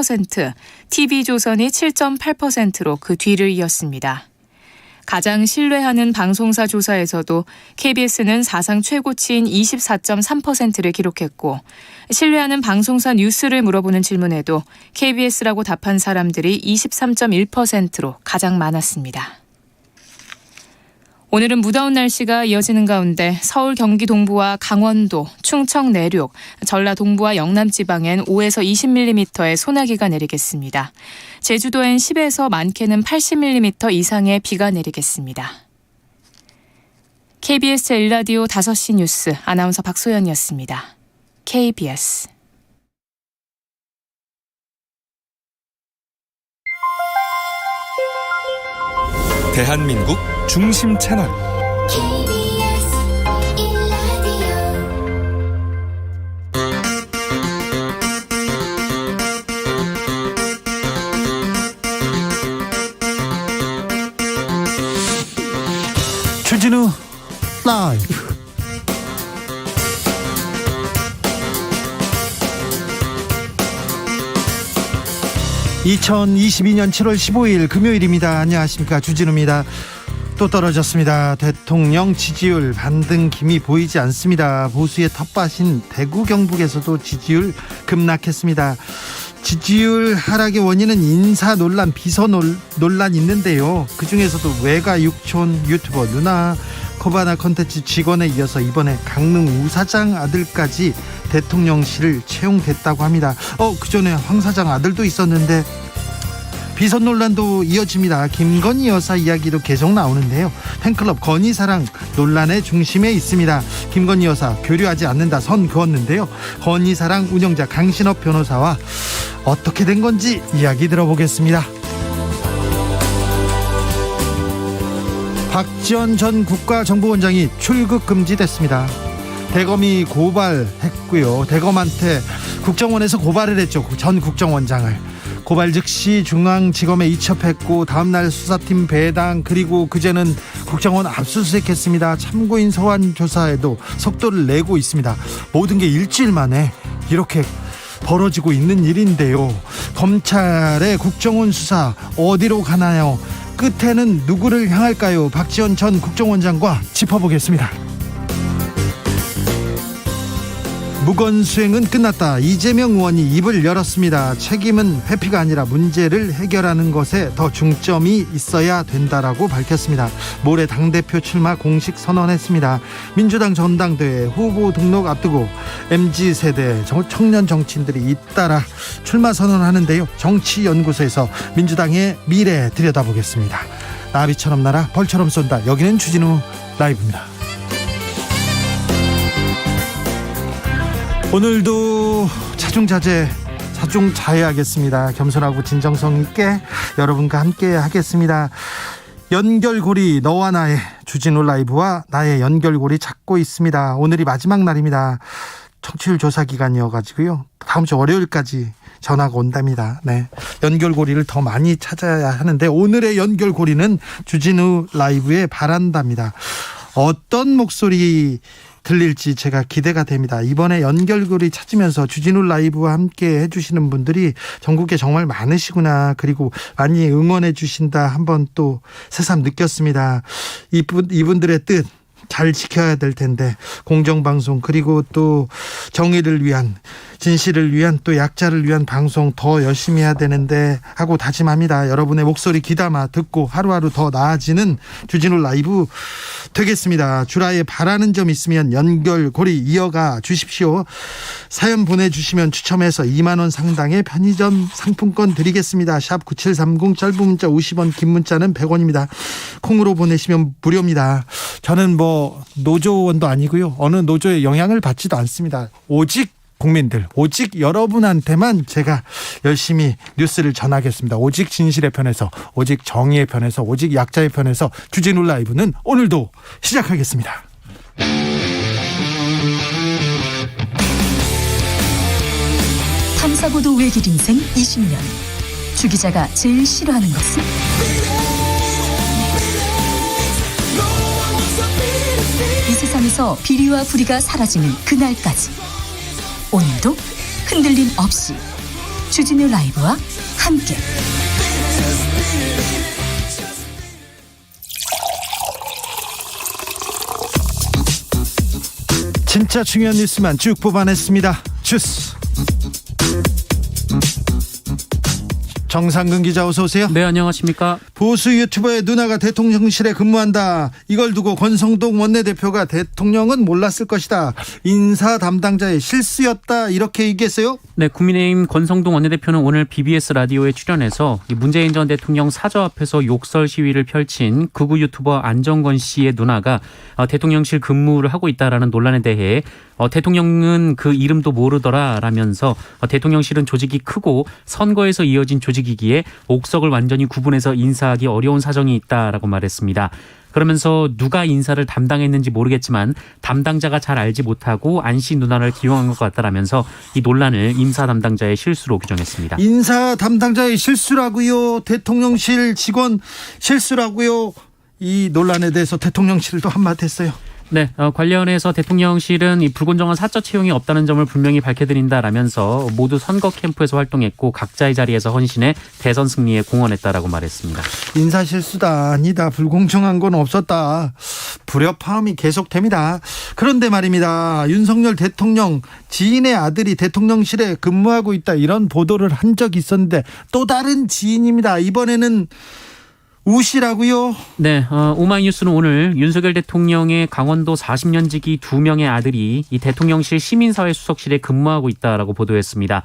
7%, TV조선이 7.8%로 그 뒤를 이었습니다. 가장 신뢰하는 방송사 조사에서도 KBS는 사상 최고치인 24.3%를 기록했고, 신뢰하는 방송사 뉴스를 물어보는 질문에도 KBS라고 답한 사람들이 23.1%로 가장 많았습니다. 오늘은 무더운 날씨가 이어지는 가운데 서울 경기 동부와 강원도, 충청 내륙, 전라 동부와 영남 지방엔 5에서 20mm의 소나기가 내리겠습니다. 제주도엔 10에서 많게는 80mm 이상의 비가 내리겠습니다. KBS 제1라디오 5시 뉴스 아나운서 박소연이었습니다. KBS 대한민국 중심 채널 KBS 1라디오 주진우 라이브. (2022년 7월 15일) 금요일입니다. 안녕하십니까, 주진우입니다. 또 떨어졌습니다. 대통령 지지율 반등 기미 보이지 않습니다. 보수의 텃밭인 대구 경북에서도 지지율 급락했습니다. 지지율 하락의 원인은 인사 논란, 비서 논란이 있는데요. 그중에서도 외가 육촌 유튜버 누나 코바나 컨텐츠 직원에 이어서 이번에 강릉 우사장 아들까지 대통령실을 채용됐다고 합니다. 그전에 황 사장 아들도 있었는데 비선 논란도 이어집니다. 김건희 여사 이야기도 계속 나오는데요. 팬클럽 건희사랑 논란의 중심에 있습니다. 김건희 여사 교류하지 않는다 선 그었는데요. 건희사랑 운영자 강신업 변호사와 어떻게 된 건지 이야기 들어보겠습니다. 박지원 전 국가정보원장이 출국 금지됐습니다. 대검이 고발했고요. 대검한테 국정원에서 고발을 했죠. 전 국정원장을. 고발 즉시 중앙지검에 이첩했고 다음날 수사팀 배당, 그리고 그제는 국정원 압수수색했습니다. 참고인 소환 조사에도 속도를 내고 있습니다. 모든 게 일주일 만에 이렇게 벌어지고 있는 일인데요. 검찰의 국정원 수사 어디로 가나요? 끝에는 누구를 향할까요? 박지원 전 국정원장과 짚어보겠습니다. 무건수행은 끝났다. 이재명 의원이 입을 열었습니다. 책임은 회피가 아니라 문제를 해결하는 것에 더 중점이 있어야 된다라고 밝혔습니다. 모레 당대표 출마 공식 선언했습니다. 민주당 전당대회 후보 등록 앞두고 MZ세대 청년 정치인들이 잇따라 출마 선언하는데요. 정치연구소에서 민주당의 미래 들여다보겠습니다. 나비처럼 날아 벌처럼 쏜다. 여기는 주진우 라이브입니다. 오늘도 자중자애하겠습니다. 겸손하고 진정성 있게 여러분과 함께 하겠습니다. 연결고리, 너와 나의 주진우 라이브와 나의 연결고리 찾고 있습니다. 오늘이 마지막 날입니다. 청취율 조사 기간이어가지고요. 다음 주 월요일까지 전화가 온답니다. 네, 연결고리를 더 많이 찾아야 하는데 오늘의 연결고리는 주진우 라이브의 바란다입니다. 어떤 목소리 들릴지 제가 기대가 됩니다. 이번에 연결고리 찾으면서 주진우 라이브와 함께 해주시는 분들이 전국에 정말 많으시구나, 그리고 많이 응원해 주신다 한번 또 새삼 느꼈습니다. 이분들의 뜻 잘 지켜야 될 텐데, 공정방송, 그리고 또 정의를 위한, 진실을 위한, 또 약자를 위한 방송 더 열심히 해야 되는데 하고 다짐합니다. 여러분의 목소리 귀담아 듣고 하루하루 더 나아지는 주진우 라이브 되겠습니다. 주라에 바라는 점 있으면 연결고리 이어가 주십시오. 사연 보내주시면 추첨해서 2만 원 상당의 편의점 상품권 드리겠습니다. 샵 9730, 짧은 문자 50원, 긴 문자는 100원입니다. 콩으로 보내시면 무료입니다. 저는 노조원도 아니고요. 어느 노조의 영향을 받지도 않습니다. 오직 국민들, 오직 여러분한테만 제가 열심히 뉴스를 전하겠습니다. 오직 진실의 편에서, 오직 정의의 편에서, 오직 약자의 편에서 주진우 라이브는 오늘도 시작하겠습니다. 탐사보도 외길 인생 20년. 주 기자가 제일 싫어하는 것은? 이 세상에서 비리와 부리가 사라지는 그날까지 오늘도 흔들림 없이 주진우 라이브와 함께 진짜 중요한 뉴스만 쭉 뽑아냈습니다. 주스 정상근 기자 어서 오세요. 네, 안녕하십니까. 보수 유튜버의 누나가 대통령실에 근무한다. 이걸 두고 권성동 원내대표가 대통령은 몰랐을 것이다. 인사 담당자의 실수였다. 이렇게 얘기했어요. 네, 국민의힘 권성동 원내대표는 오늘 BBS 라디오에 출연해서 문재인 전 대통령 사저 앞에서 욕설 시위를 펼친 극우 유튜버 안정권 씨의 누나가 대통령실 근무를 하고 있다라는 논란에 대해 대통령은 그 이름도 모르더라라면서 대통령실은 조직이 크고 선거에서 이어진 조직이기에 옥석을 완전히 구분해서 인사하기 어려운 사정이 있다라고 말했습니다. 그러면서 누가 인사를 담당했는지 모르겠지만 담당자가 잘 알지 못하고 안 씨 누나를 기용한 것 같다라면서 이 논란을 인사 담당자의 실수로 규정했습니다. 인사 담당자의 실수라고요. 대통령실 직원 실수라고요. 이 논란에 대해서 대통령실도 한마디 했어요. 네, 관련해서 대통령실은 이 불공정한 사적 채용이 없다는 점을 분명히 밝혀드린다라면서 모두 선거 캠프에서 활동했고 각자의 자리에서 헌신해 대선 승리에 공헌했다라고 말했습니다. 인사 실수다. 아니다. 불공정한 건 없었다. 불협화음이 계속됩니다. 그런데 말입니다. 윤석열 대통령 지인의 아들이 대통령실에 근무하고 있다. 이런 보도를 한 적이 있었는데 또 다른 지인입니다. 이번에는 우시라고요? 네, 오마이뉴스는 오늘 윤석열 대통령의 강원도 40년 지기 2명의 아들이 이 대통령실 시민사회 수석실에 근무하고 있다라고 보도했습니다.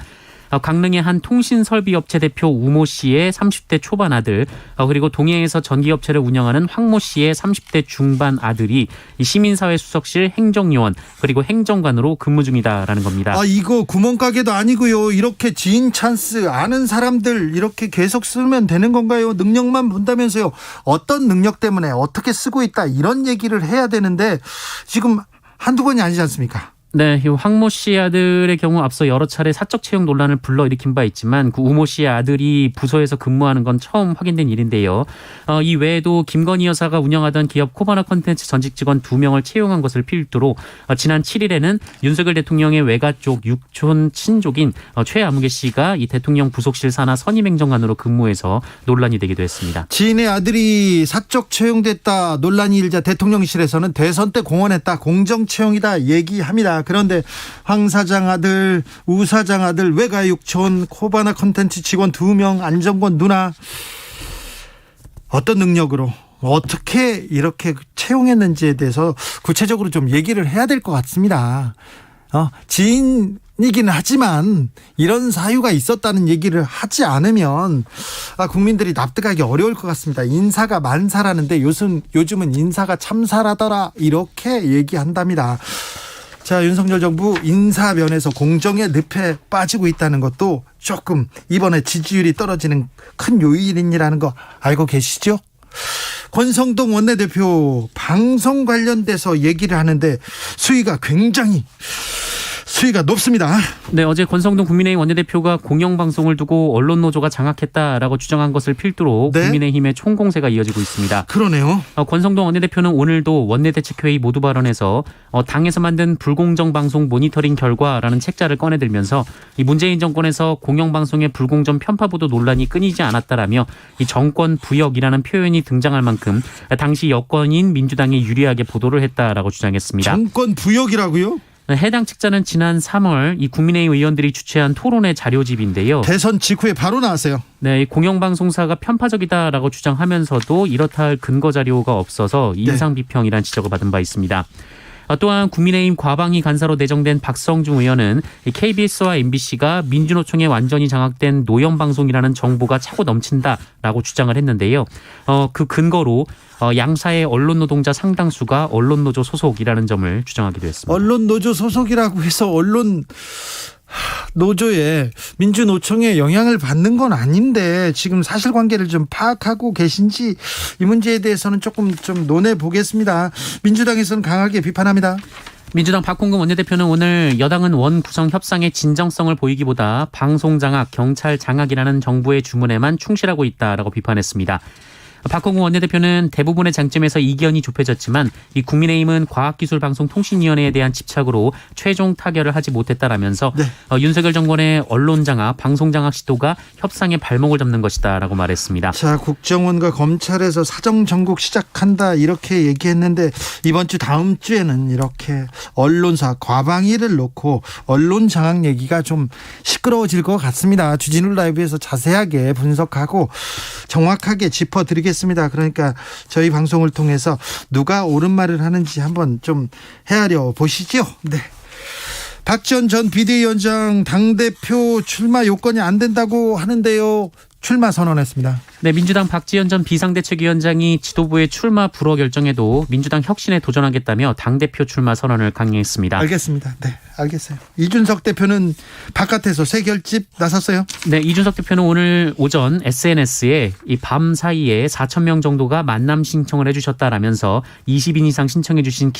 강릉의 한 통신설비업체 대표 우모 씨의 30대 초반 아들, 그리고 동해에서 전기업체를 운영하는 황모 씨의 30대 중반 아들이 이 시민사회 수석실 행정요원 그리고 행정관으로 근무 중이다라는 겁니다. 이거 구멍가게도 아니고요. 이렇게 지인 찬스 아는 사람들 이렇게 계속 쓰면 되는 건가요? 능력만 본다면서요. 어떤 능력 때문에 어떻게 쓰고 있다 이런 얘기를 해야 되는데 지금 한두 번이 아니지 않습니까? 네, 이 황모 씨 아들의 경우 앞서 여러 차례 사적 채용 논란을 불러일으킨 바 있지만 그 우모 씨의 아들이 부서에서 근무하는 건 처음 확인된 일인데요. 이 외에도 김건희 여사가 운영하던 기업 코바나 콘텐츠 전직 직원 2명을 채용한 것을 필두로 지난 7일에는 윤석열 대통령의 외가 쪽 육촌 친족인 최아무개 씨가 이 대통령 부속실 산하 선임행정관으로 근무해서 논란이 되기도 했습니다. 지인의 아들이 사적 채용됐다 논란이 일자 대통령실에서는 대선 때 공언했다. 공정 채용이다 얘기합니다. 그런데 황 사장 아들, 우 사장 아들, 외가 육촌, 코바나 콘텐츠 직원 2명, 안정권 누나 어떤 능력으로 어떻게 이렇게 채용했는지에 대해서 구체적으로 좀 얘기를 해야 될 것 같습니다. 지인이긴 하지만 이런 사유가 있었다는 얘기를 하지 않으면 국민들이 납득하기 어려울 것 같습니다. 인사가 만사라는데 요즘은 인사가 참사라더라 이렇게 얘기한답니다. 자, 윤석열 정부 인사 면에서 공정의 늪에 빠지고 있다는 것도 조금 이번에 지지율이 떨어지는 큰 요인이라는 거 알고 계시죠? 권성동 원내대표 방송 관련돼서 얘기를 하는데 수위가 높습니다. 네, 어제 권성동 국민의힘 원내대표가 공영방송을 두고 언론노조가 장악했다라고 주장한 것을 필두로 네? 국민의힘의 총공세가 이어지고 있습니다. 그러네요. 권성동 원내대표는 오늘도 원내대책회의 모두 발언에서 당에서 만든 불공정 방송 모니터링 결과라는 책자를 꺼내들면서 이 문재인 정권에서 공영방송의 불공정 편파 보도 논란이 끊이지 않았다라며 이 정권 부역이라는 표현이 등장할 만큼 당시 여권인 민주당에 유리하게 보도를 했다라고 주장했습니다. 정권 부역이라고요? 해당 책자는 지난 3월 이 국민의힘 의원들이 주최한 토론회 자료집인데요. 대선 직후에 바로 나왔어요. 네, 공영방송사가 편파적이다라고 주장하면서도 이렇다 할 근거 자료가 없어서 인상비평이라는 지적을 받은 바 있습니다. 또한 국민의힘 과방위 간사로 내정된 박성중 의원은 KBS와 MBC가 민주노총에 완전히 장악된 노영방송이라는 정보가 차고 넘친다라고 주장을 했는데요. 그 근거로 양사의 언론노동자 상당수가 언론노조 소속이라는 점을 주장하기도 했습니다. 언론노조 소속이라고 해서 언론 노조에 민주노총의 영향을 받는 건 아닌데 지금 사실관계를 좀 파악하고 계신지 이 문제에 대해서는 조금 좀 논해 보겠습니다. 민주당에서는 강하게 비판합니다. 민주당 박홍근 원내대표는 오늘 여당은 원 구성 협상의 진정성을 보이기보다 방송 장악, 경찰 장악이라는 정부의 주문에만 충실하고 있다라고 비판했습니다. 박홍구 원내대표는 대부분의 장점에서 이견이 좁혀졌지만 이 국민의힘은 과학기술방송통신위원회에 대한 집착으로 최종 타결을 하지 못했다라면서 네. 윤석열 정권의 언론장악, 방송장악 시도가 협상의 발목을 잡는 것이다라고 말했습니다. 자, 국정원과 검찰에서 사정 전국 시작한다 이렇게 얘기했는데 이번 주 다음 주에는 이렇게 언론사 과방위를 놓고 언론 장악 얘기가 좀 시끄러워질 것 같습니다. 주진우 라이브에서 자세하게 분석하고 정확하게 짚어드리겠습니다. 그러니까 저희 방송을 통해서 누가 옳은 말을 하는지 한번 좀 헤아려 보시죠. 네. 박지원 전 비대위원장 당대표 출마 요건이 안 된다고 하는데요. 출마 선언했습니다. 네, 민주당 박지원 전 비상대책위원장이 지도부의 출마 불허 결정에도 민주당 혁신에 도전하겠다며 당대표 출마 선언을 강행했습니다. 알겠습니다. 네, 알겠어요. 이준석 대표는 바깥에서 새 결집 나섰어요? 네, 이준석 대표는 오늘 오전 SNS에 이 밤 사이에 4,000명 정도가 만남 신청을 해주셨다라면서 20인 이상 신청해 주신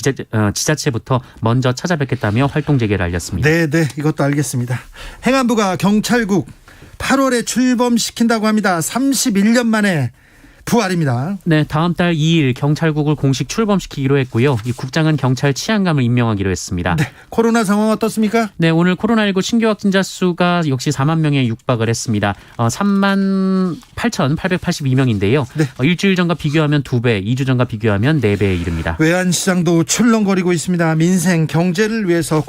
지자체부터 먼저 찾아뵙겠다며 활동 재개를 알렸습니다. 네, 이것도 알겠습니다. 행안부가 경찰국 8월에 출범시킨다고 합니다. 31년 만에 부활입니다. 네, 다음 달 2일 경찰국을 공식 출범시키기로 했고요. 이 국장은 경찰 치안감을 임명하기로 했습니다. 네, 코로나 상황 어떻습니까? 네, 오늘 코로나19 신규 확진자 수가 역시 4만 명에 육박을 했습니다. 38,882명인데요. 네. 일주일 전과 비교하면 2배, 2주 전과 비교하면 4배에 이릅니다. 외환시장도 출렁거리고 있습니다. 민생, 경제를 위해서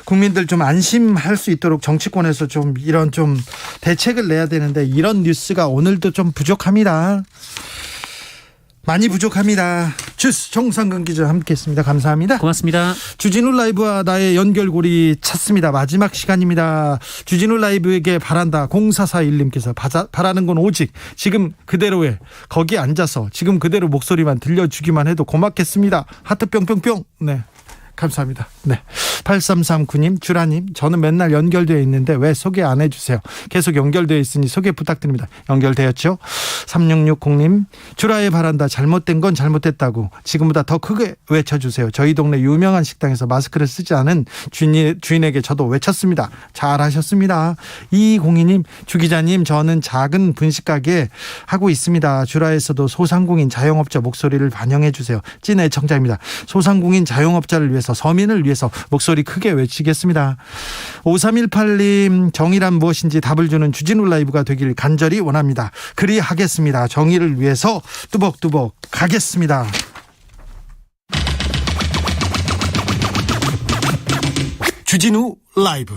국민들 좀 안심할 수 있도록 정치권에서 좀 이런 좀 대책을 내야 되는데 이런 뉴스가 오늘도 좀 부족합니다. 많이 부족합니다. 주스 정상근 기자 함께했습니다. 감사합니다. 고맙습니다. 주진우 라이브와 나의 연결고리 찾습니다. 마지막 시간입니다. 주진우 라이브에게 바란다. 0441님께서 바라는 건 오직 지금 그대로에 거기에 앉아서 지금 그대로 목소리만 들려주기만 해도 고맙겠습니다. 하트 뿅뿅뿅. 네. 감사합니다. 네. 8339님, 주라님, 저는 맨날 연결되어 있는데 왜 소개 안 해주세요? 계속 연결되어 있으니 소개 부탁드립니다. 연결되었죠? 3660님, 주라에 바란다. 잘못된 건 잘못했다고 지금보다 더 크게 외쳐주세요. 저희 동네 유명한 식당에서 마스크를 쓰지 않은 주인에게 저도 외쳤습니다. 잘하셨습니다. 2202님, 주 기자님, 저는 작은 분식가게 하고 있습니다. 주라에서도 소상공인 자영업자 목소리를 반영해 주세요. 찐 애청자입니다. 소상공인 자영업자를 위해서 서민을 위해서 목소리 크게 외치겠습니다. 5318님, 정의란 무엇인지 답을 주는 주진우 라이브가 되길 간절히 원합니다. 그리하겠습니다. 정의를 위해서 뚜벅뚜벅 가겠습니다. 주진우 라이브.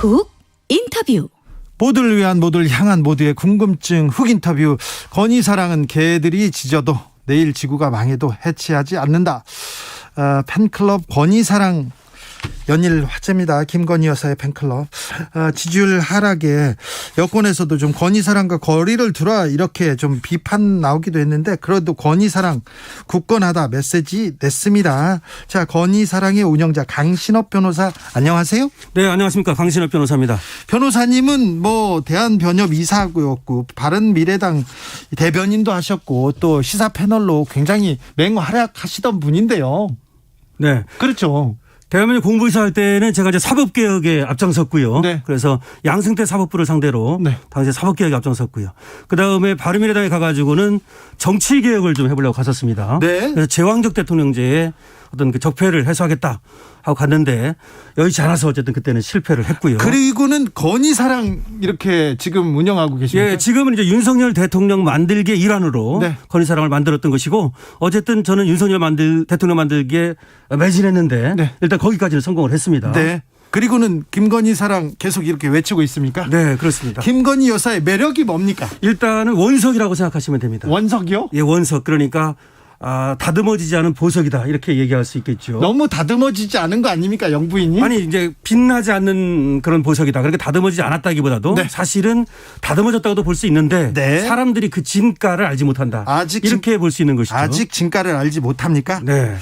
훅 인터뷰. 모두를 위한, 모두를 향한, 모두의 궁금증 훅 인터뷰. 건희사랑은 개들이 짖어도 내일 지구가 망해도 해치하지 않는다. 팬클럽 건희사랑 연일 화제입니다. 김건희 여사의 팬클럽. 지지율 하락에 여권에서도 좀 건희사랑과 거리를 두라 이렇게 좀 비판 나오기도 했는데 그래도 건희사랑 굳건하다 메시지 냈습니다. 자, 건희사랑의 운영자 강신업 변호사 안녕하세요. 네, 안녕하십니까. 강신업 변호사입니다. 변호사님은 뭐 대한변협 이사였고 바른미래당 대변인도 하셨고 또 시사 패널로 굉장히 맹활약하시던 분인데요. 네. 그렇죠. 대한민국 공부이사 할 때는 제가 이제 사법개혁에 앞장섰고요. 네. 그래서 양승태 사법부를 상대로 네. 당시 사법개혁에 앞장섰고요. 그다음에 바른미래당에 가가지고는 정치개혁을 좀 해보려고 갔었습니다. 네. 그래서 제왕적 대통령제의 어떤 그 적폐를 해소하겠다 하고 갔는데 여의치 않아서 어쨌든 그때는 실패를 했고요. 그리고는 건희사랑 이렇게 지금 운영하고 계십니까? 예, 지금은 이제 윤석열 대통령 만들기의 일환으로 네. 건희사랑을 만들었던 것이고 어쨌든 저는 윤석열 대통령 만들기에 매진했는데 네. 일단 거기까지는 성공을 했습니다. 네. 그리고는 김건희 사랑 계속 이렇게 외치고 있습니까? 네, 그렇습니다. 김건희 여사의 매력이 뭡니까? 일단은 원석이라고 생각하시면 됩니다. 원석이요? 예, 원석. 그러니까 다듬어지지 않은 보석이다 이렇게 얘기할 수 있겠죠. 너무 다듬어지지 않은 거 아닙니까, 영부인이? 아니 이제 빛나지 않는 그런 보석이다. 그렇게 다듬어지지 않았다기보다도 네. 사실은 다듬어졌다고도 볼 수 있는데 네. 사람들이 그 진가를 알지 못한다. 이렇게 볼 수 있는 것이죠. 아직 진가를 알지 못합니까? 네.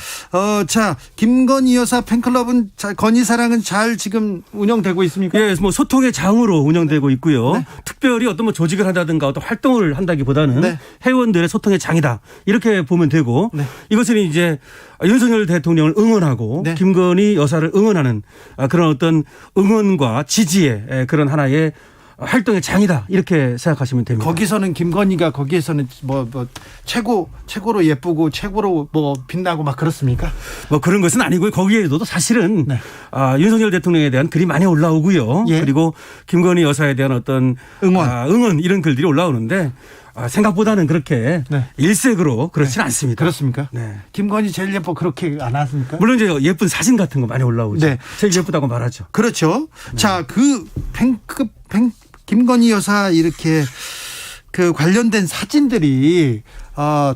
자, 김건희 여사 팬클럽은 건희사랑은 잘 지금 운영되고 있습니까? 예, 뭐 소통의 장으로 운영되고 있고요. 네. 특별히 어떤 뭐 조직을 한다든가 어떤 활동을 한다기보다는 네. 회원들의 소통의 장이다. 이렇게 보면 되고 네. 이것은 이제 윤석열 대통령을 응원하고 네. 김건희 여사를 응원하는 그런 어떤 응원과 지지의 그런 하나의 활동의 장이다. 이렇게 생각하시면 됩니다. 거기서는 김건희가 거기에서는 뭐 최고로 예쁘고 최고로 뭐 빛나고 막 그렇습니까? 뭐 그런 것은 아니고요. 거기에도 사실은 네. 윤석열 대통령에 대한 글이 많이 올라오고요. 예. 그리고 김건희 여사에 대한 어떤 응원 이런 글들이 올라오는데 생각보다는 그렇게 네. 일색으로 그렇지는 않습니다. 그렇습니까? 네. 김건희 제일 예뻐 그렇게 안 하십니까? 물론 이제 예쁜 사진 같은 거 많이 올라오죠. 네. 제일 예쁘다고 말하죠. 그렇죠. 자, 김건희 여사 이렇게 그 관련된 사진들이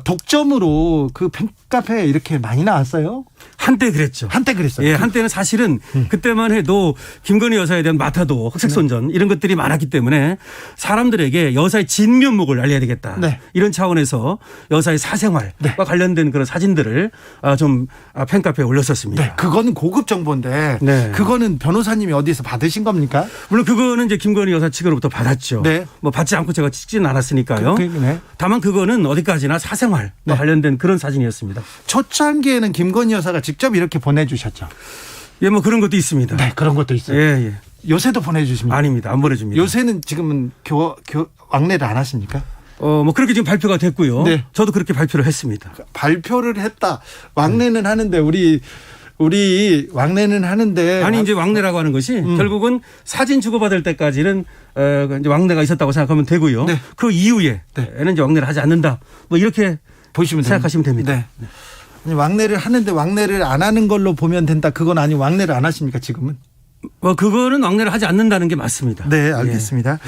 독점으로 그 팬카페에 이렇게 많이 나왔어요. 한때 그랬죠. 한때 그랬어요. 예, 한때는 사실은 그때만 해도 김건희 여사에 대한 마타도 흑색선전 이런 것들이 많았기 때문에 사람들에게 여사의 진면목을 알려야 되겠다. 네. 이런 차원에서 여사의 사생활과 네. 관련된 그런 사진들을 좀 팬카페에 올렸었습니다. 네, 그거는 고급 정보인데 네. 그거는 변호사님이 어디서 받으신 겁니까? 물론 그거는 이제 김건희 여사 측으로부터 받았죠. 네. 뭐 받지 않고 제가 찍지는 않았으니까요. 네. 다만 그거는 어디까지나 사생활과 네. 관련된 그런 사진이었습니다. 초창기에는 김건희 여사가 직접 이렇게 보내주셨죠. 예, 뭐 그런 것도 있습니다. 네, 그런 것도 있어요. 예, 예. 요새도 보내주십니까? 아닙니다. 안 보내줍니다. 요새는 지금은 왕래를 안 하십니까? 뭐 그렇게 지금 발표가 됐고요. 네. 저도 그렇게 발표를 했습니다. 발표를 했다. 왕래는 하는데 우리 왕래는 하는데 아니 이제 왕래라고 하는 것이 결국은 사진 주고받을 때까지는 이제 왕래가 있었다고 생각하면 되고요. 네. 그 이후에는 이제 왕래를 하지 않는다. 뭐 이렇게 보시면 생각하시면 됩니다. 네. 아니, 왕래를 하는데 왕래를 안 하는 걸로 보면 된다. 그건 아니 왕래를 안 하십니까 지금은? 뭐 그거는 왕래를 하지 않는다는 게 맞습니다. 네, 알겠습니다.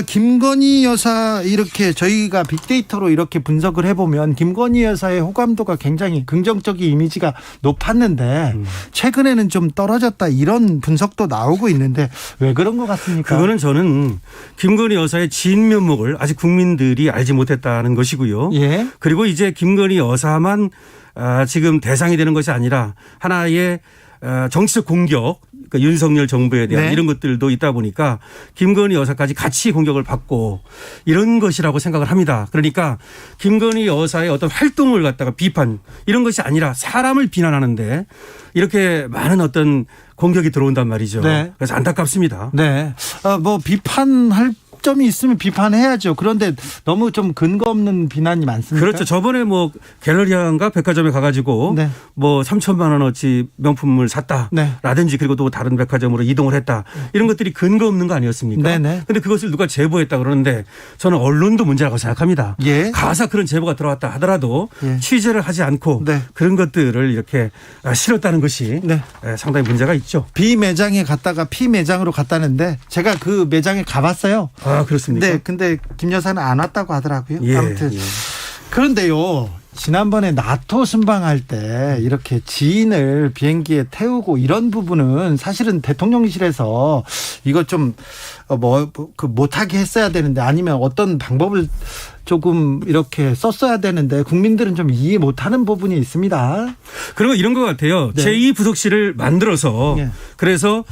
김건희 여사 이렇게 저희가 빅데이터로 이렇게 분석을 해보면 김건희 여사의 호감도가 굉장히 긍정적인 이미지가 높았는데 최근에는 좀 떨어졌다 이런 분석도 나오고 있는데 왜 그런 것 같습니까? 그거는 저는 김건희 여사의 진면목을 아직 국민들이 알지 못했다는 것이고요. 예. 그리고 이제 김건희 여사만 지금 대상이 되는 것이 아니라 하나의 정치적 공격, 그러니까 윤석열 정부에 대한 네. 이런 것들도 있다 보니까 김건희 여사까지 같이 공격을 받고 이런 것이라고 생각을 합니다. 그러니까 김건희 여사의 어떤 활동을 갖다가 비판 이런 것이 아니라 사람을 비난하는데 이렇게 많은 어떤 공격이 들어온단 말이죠. 네. 그래서 안타깝습니다. 네. 뭐 비판할 점이 있으면 비판해야죠. 그런데 너무 좀 근거 없는 비난이 많습니다. 그렇죠. 저번에 뭐 갤러리아인가 백화점에 가가지고 네. 뭐 3천만 원어치 명품을 샀다라든지 네. 그리고 또 다른 백화점으로 이동을 했다. 이런 것들이 근거 없는 거 아니었습니까? 네네. 그런데 그것을 누가 제보했다 그러는데 저는 언론도 문제라고 생각합니다. 예. 가사 그런 제보가 들어왔다 하더라도 예. 취재를 하지 않고 네. 그런 것들을 이렇게 실었다는 것이 네. 상당히 문제가 있죠. B 매장에 갔다가 P 매장으로 갔다는데 제가 그 매장에 가봤어요. 아, 그렇습니까? 네, 근데 김 여사는 안 왔다고 하더라고요. 예, 아무튼 예. 그런데요. 지난번에 나토 순방할 때 이렇게 지인을 비행기에 태우고 이런 부분은 사실은 대통령실에서 이거 좀 못하게 했어야 되는데 아니면 어떤 방법을 조금 이렇게 썼어야 되는데 국민들은 좀 이해 못하는 부분이 있습니다. 그리고 이런 것 같아요. 네. 제2부속실을 만들어서 예. 그래서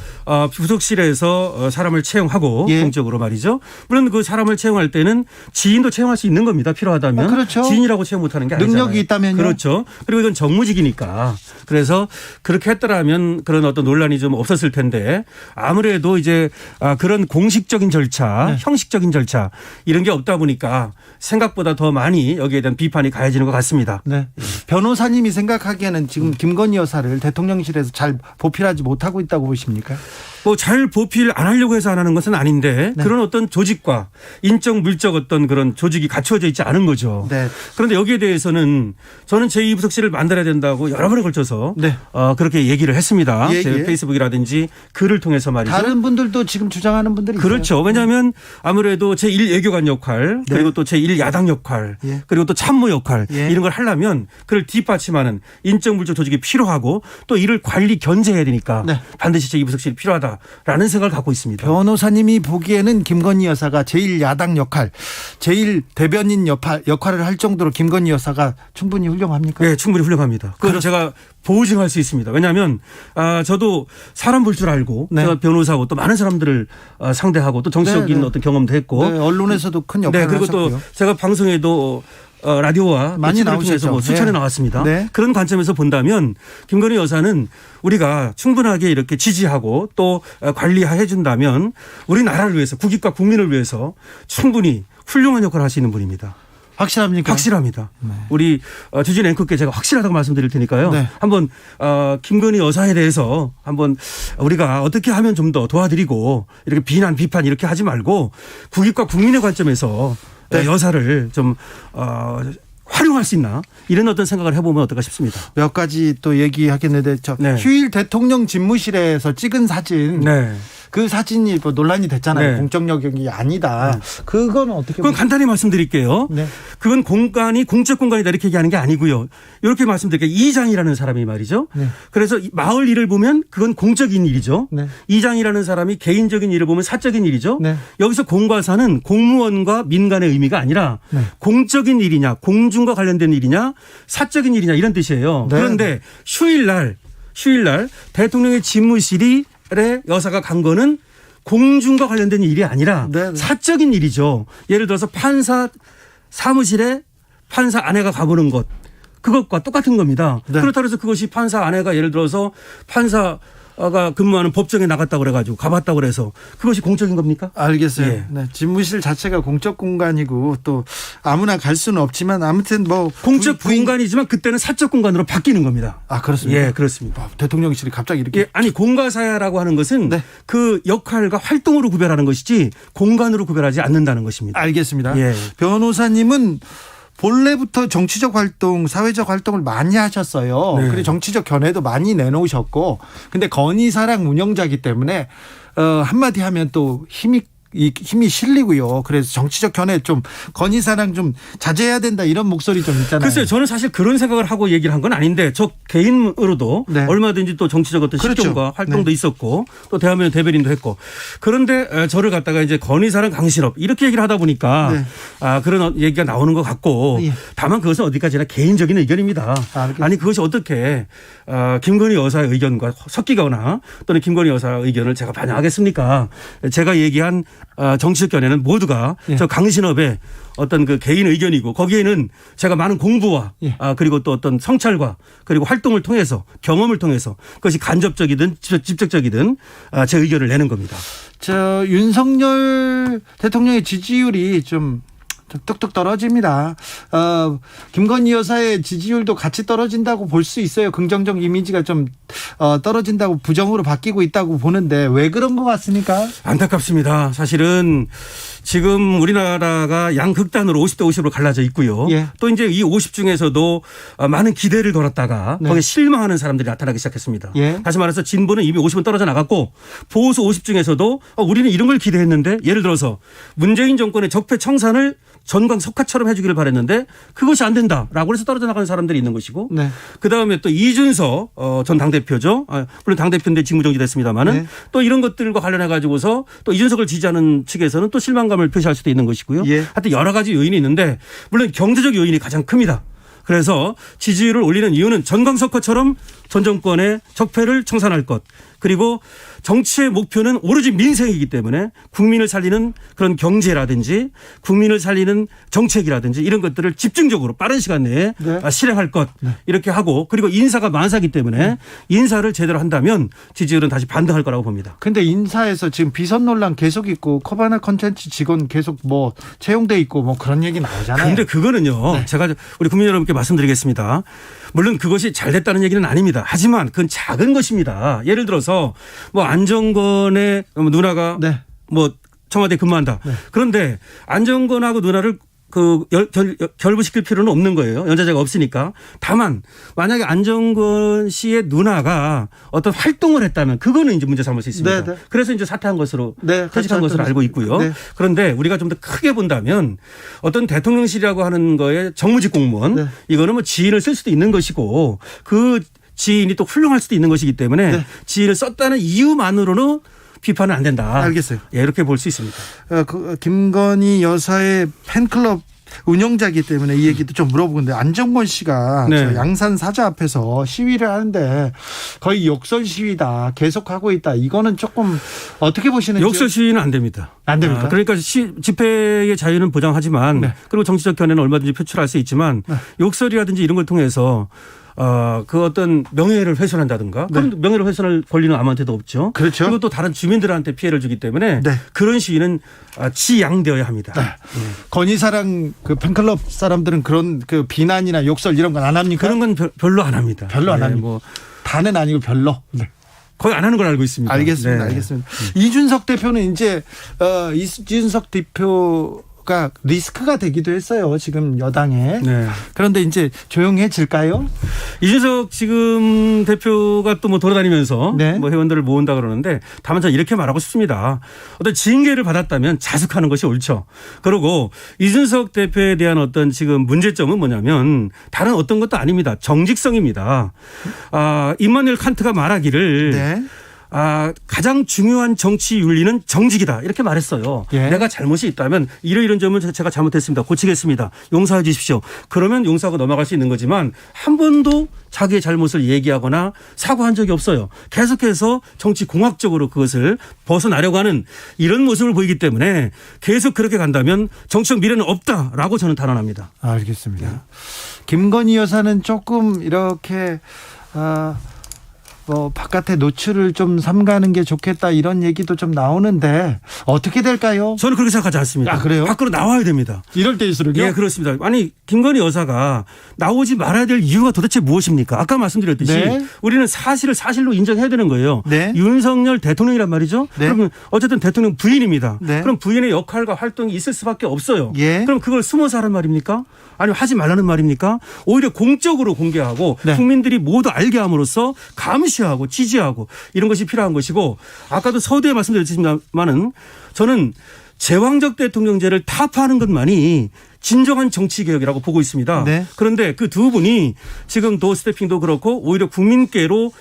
부속실에서 사람을 채용하고 예. 공적으로 말이죠. 물론 그 사람을 채용할 때는 지인도 채용할 수 있는 겁니다. 필요하다면. 그렇죠. 지인이라고 채용 못하는 게 아니잖아요. 능력이 있다면요. 그렇죠. 그리고 이건 정무직이니까. 그래서 그렇게 했더라면 그런 어떤 논란이 좀 없었을 텐데 아무래도 이제 그런 공식적인 절차, 네. 형식적인 절차 이런 게 없다 보니까 생각보다 더 많이 여기에 대한 비판이 가해지는 것 같습니다. 네. 변호사님이 생각하기에는 지금 김건희 여사를 대통령실에서 잘 보필하지 못하고 있다고 보십니까? 뭐 잘 보필 안 하려고 해서 안 하는 것은 아닌데 네. 그런 어떤 조직과 인적 물적 어떤 그런 조직이 갖추어져 있지 않은 거죠. 네. 그런데 여기에 대해서는 저는 제2부속실을 만들어야 된다고 여러 번에 걸쳐서 네. 그렇게 얘기를 했습니다. 예, 제 예. 페이스북이라든지 글을 통해서 말이죠. 다른 분들도 지금 주장하는 분들이 그렇죠. 있어요. 왜냐하면 아무래도 제1외교관 역할 네. 그리고 또 제1야당 역할 예. 그리고 또 참모 역할 예. 이런 걸 하려면 그를 뒷받침하는 인적 물적 조직이 필요하고 또 이를 관리 견제해야 되니까 네. 반드시 제2부속실이 필요하다라는 생각을 갖고 있습니다. 변호사님이 보기에는 김건희 여사가 제1야당 역할, 제1대변인 역할을 할 정도로 김건희 여사가 충분히 훌륭합니까? 네, 충분히 훌륭합니다. 그걸 제가 보증할 수 있습니다. 왜냐하면 저도 사람 볼 줄 알고 네. 제가 변호사고 또 많은 사람들을 상대하고 또 정치적인 네, 네. 어떤 경험도 했고 네, 언론에서도 큰 역할을 그리고 하셨고요. 또 제가 방송에도 라디오와 많이 TV를 통해서 나오셨죠. 뭐 수차례 네. 나왔습니다. 네. 그런 관점에서 본다면 김건희 여사는 우리가 충분하게 이렇게 지지하고 또 관리해 준다면 우리나라를 위해서 국익과 국민을 위해서 충분히 훌륭한 역할을 할 수 있는 분입니다. 확실합니까? 확실합니다. 네. 우리 주진 앵커께 제가 확실하다고 말씀드릴 테니까요. 네. 한번 김건희 여사에 대해서 한번 우리가 어떻게 하면 좀 더 도와드리고 이렇게 비난 비판 이렇게 하지 말고 국익과 국민의 관점에서 네. 여사를 좀 활용할 수 있나 이런 어떤 생각을 해보면 어떨까 싶습니다. 몇 가지 또 얘기하겠는데 네. 휴일 대통령 집무실에서 찍은 사진 네. 그 사진이 뭐 논란이 됐잖아요. 네. 공적 영역이 아니다. 그거는 어떻게 그건 간단히 말씀드릴게요. 네. 그건 공간이 공적 공간이다 이렇게 얘기하는 게 아니고요. 이렇게 말씀드릴게요. 이장이라는 사람이 말이죠. 네. 그래서 마을 일을 보면 그건 공적인 일이죠. 네. 이장이라는 사람이 개인적인 일을 보면 사적인 일이죠. 네. 여기서 공과사는 공무원과 민간의 의미가 아니라 네. 공적인 일이냐 공중과 관련된 일이냐 사적인 일이냐 이런 뜻이에요. 네. 그런데 휴일날 대통령의 집무실에 여사가 간 거는 공중과 관련된 일이 아니라 네. 사적인 일이죠. 예를 들어서 판사 사무실에 판사 아내가 가보는 것 그것과 똑같은 겁니다. 네. 그렇다고 해서 그것이 판사 아내가 예를 들어서 판사가 근무하는 법정에 나갔다고 그래가지고 가봤다고 그래서 그것이 공적인 겁니까? 알겠어요. 예. 네, 집무실 자체가 공적 공간이고 또 아무나 갈 수는 없지만 아무튼 뭐 공적 공간이지만 그때는 사적 공간으로 바뀌는 겁니다. 아 그렇습니다. 예, 그렇습니다. 대통령실이 갑자기 이렇게 예, 아니 공과사야라고 하는 것은 네. 그 역할과 활동으로 구별하는 것이지 공간으로 구별하지 않는다는 것입니다. 알겠습니다. 예. 변호사님은 본래부터 정치적 활동, 사회적 활동을 많이 하셨어요. 네. 그리고 정치적 견해도 많이 내놓으셨고, 근데 건의사랑 운영자이기 때문에 한마디 하면 또 힘이 실리고요. 그래서 정치적 견해 좀 건의사랑 좀 자제해야 된다 이런 목소리 좀 있잖아요. 글쎄요, 저는 사실 그런 생각을 하고 얘기를 한 건 아닌데 저 개인으로도 네. 얼마든지 또 정치적 어떤 그렇죠. 실종과 활동도 네. 있었고 또 대한민국 대변인도 했고 그런데 저를 갖다가 이제 건의사랑 강신업 이렇게 얘기를 하다 보니까 네. 그런 얘기가 나오는 것 같고 예. 다만 그것은 어디까지나 개인적인 의견입니다. 알겠습니다. 아니 그것이 어떻게 김건희 여사의 의견과 섞이거나 또는 김건희 여사의 의견을 제가 반영하겠습니까? 제가 얘기한 정치적 견해는 모두가 예. 저 강신업의 어떤 그 개인 의견이고 거기에는 제가 많은 공부와 예. 그리고 또 어떤 성찰과 그리고 활동을 통해서 경험을 통해서 그것이 간접적이든 직접적이든 제 의견을 내는 겁니다. 저 윤석열 대통령의 지지율이 좀 뚝뚝 떨어집니다. 김건희 여사의 지지율도 같이 떨어진다고 볼 수 있어요. 긍정적 이미지가 좀 떨어진다고 부정으로 바뀌고 있다고 보는데 왜 그런 것 같습니까? 안타깝습니다. 사실은 지금 우리나라가 양극단으로 50대 50으로 갈라져 있고요. 예. 또 이제 이 50 중에서도 많은 기대를 걸었다가 네. 거기에 실망하는 사람들이 나타나기 시작했습니다. 예. 다시 말해서 진보는 이미 50은 떨어져 나갔고 보수 50 중에서도 우리는 이런 걸 기대했는데 예를 들어서 문재인 정권의 적폐 청산을 전광석화처럼 해주기를 바랬는데 그것이 안 된다라고 해서 떨어져 나가는 사람들이 있는 것이고 네. 그다음에 또 이준석 전 당대표죠. 물론 당대표인데 직무정지됐습니다마는 네. 또 이런 것들과 관련해 가지고서 또 이준석을 지지하는 측에서는 또 실망감을 표시할 수도 있는 것이고요. 예. 하여튼 여러 가지 요인이 있는데 물론 경제적 요인이 가장 큽니다. 그래서 지지율을 올리는 이유는 전광석화처럼 전 정권의 적폐를 청산할 것 그리고 정치의 목표는 오로지 민생이기 때문에 국민을 살리는 그런 경제라든지 국민을 살리는 정책이라든지 이런 것들을 집중적으로 빠른 시간 내에 네. 실행할 것 이렇게 하고 그리고 인사가 만사기 때문에 인사를 제대로 한다면 지지율은 다시 반등할 거라고 봅니다. 근데 인사에서 지금 비선 논란 계속 있고 커바나 컨텐츠 직원 계속 뭐 채용돼 있고 뭐 그런 얘기 나오잖아요. 그런데 그거는요. 제가 우리 국민 여러분께 말씀드리겠습니다. 물론 그것이 잘 됐다는 얘기는 아닙니다. 하지만 그건 작은 것입니다. 예를 들어서 뭐 안정권의 누나가 네. 뭐 청와대에 근무한다. 네. 그런데 안정권하고 누나를 결부시킬 필요는 없는 거예요. 연좌제가 없으니까. 다만 만약에 안정권 씨의 누나가 어떤 활동을 했다면 그거는 이제 문제 삼을 수 있습니다. 네, 네. 그래서 이제 사퇴한 것으로 네, 퇴직한 것으로 알고 있고요. 네. 그런데 우리가 좀 더 크게 본다면 어떤 대통령실이라고 하는 거에 정무직 공무원 네. 이거는 뭐 지인을 쓸 수도 있는 것이고 그 지인이 또 훌륭할 수도 있는 것이기 때문에 네. 지인을 썼다는 이유만으로는 비판은 안 된다. 알겠어요. 예, 이렇게 볼 수 있습니다. 김건희 여사의 팬클럽 운영자이기 때문에 이 얘기도 좀 물어보는데 안정권 씨가 네. 저 양산 사저 앞에서 시위를 하는데 거의 욕설 시위다 계속하고 있다. 이거는 조금 어떻게 보시는지. 욕설 시위는 안 됩니다. 안 됩니까? 그러니까 집회의 자유는 보장하지만 네. 그리고 정치적 견해는 얼마든지 표출할 수 있지만 네. 욕설이라든지 이런 걸 통해서 그 어떤 명예를 훼손한다든가 그럼 명예를 훼손할 권리는 아무한테도 없죠. 그렇죠. 그리고 또 다른 주민들한테 피해를 주기 때문에 네. 그런 시위는 지양되어야 합니다. 네. 건희사랑 그 팬클럽 사람들은 그런 그 비난이나 욕설 이런 건 안 합니까? 그런 건 별로 안 합니다. 별로 안 네, 합니다. 뭐 다는 아니고 별로. 네. 거의 안 하는 걸 알고 있습니다. 알겠습니다. 네. 알겠습니다. 이준석 대표는 이제 이준석 대표가 리스크가 되기도 했어요. 지금 여당에. 네. 그런데 이제 조용해질까요? 이준석 지금 대표가 또 뭐 돌아다니면서 네. 뭐 회원들을 모은다 그러는데 다만 저는 이렇게 말하고 싶습니다. 어떤 징계를 받았다면 자숙하는 것이 옳죠. 그리고 이준석 대표에 대한 어떤 지금 문제점은 뭐냐면 다른 어떤 것도 아닙니다. 정직성입니다. 임마누엘 칸트가 말하기를 네. 가장 중요한 정치 윤리는 정직이다. 이렇게 말했어요. 예. 내가 잘못이 있다면 이런 점은 제가 잘못했습니다. 고치겠습니다. 용서해 주십시오. 그러면 용서하고 넘어갈 수 있는 거지만 한 번도 자기의 잘못을 얘기하거나 사과한 적이 없어요. 계속해서 정치 공학적으로 그것을 벗어나려고 하는 이런 모습을 보이기 때문에 계속 그렇게 간다면 정치적 미래는 없다라고 저는 단언합니다. 알겠습니다. 김건희 여사는 조금 이렇게 뭐 바깥에 노출을 좀 삼가는 게 좋겠다 이런 얘기도 좀 나오는데 어떻게 될까요? 저는 그렇게 생각하지 않습니다. 아, 그래요? 밖으로 나와야 됩니다. 이럴 때일수록요? 예, 그렇습니다. 아니, 김건희 여사가 나오지 말아야 될 이유가 도대체 무엇입니까? 아까 말씀드렸듯이 네. 우리는 사실을 사실로 인정해야 되는 거예요. 네. 윤석열 대통령이란 말이죠. 네. 그러면 어쨌든 대통령 부인입니다. 네. 그럼 부인의 역할과 활동이 있을 수밖에 없어요. 예. 그럼 그걸 숨어서 하는 말입니까? 아니면 하지 말라는 말입니까? 오히려 공적으로 공개하고 네. 국민들이 모두 알게 함으로써 감시하고 지지하고 이런 것이 필요한 것이고 아까도 서두에 말씀드렸지만은 저는 제왕적 대통령제를 타파하는 것만이 진정한 정치개혁이라고 보고 있습니다. 네. 그런데 그 두 분이 지금 도어스태핑도 그렇고 오히려 국민께로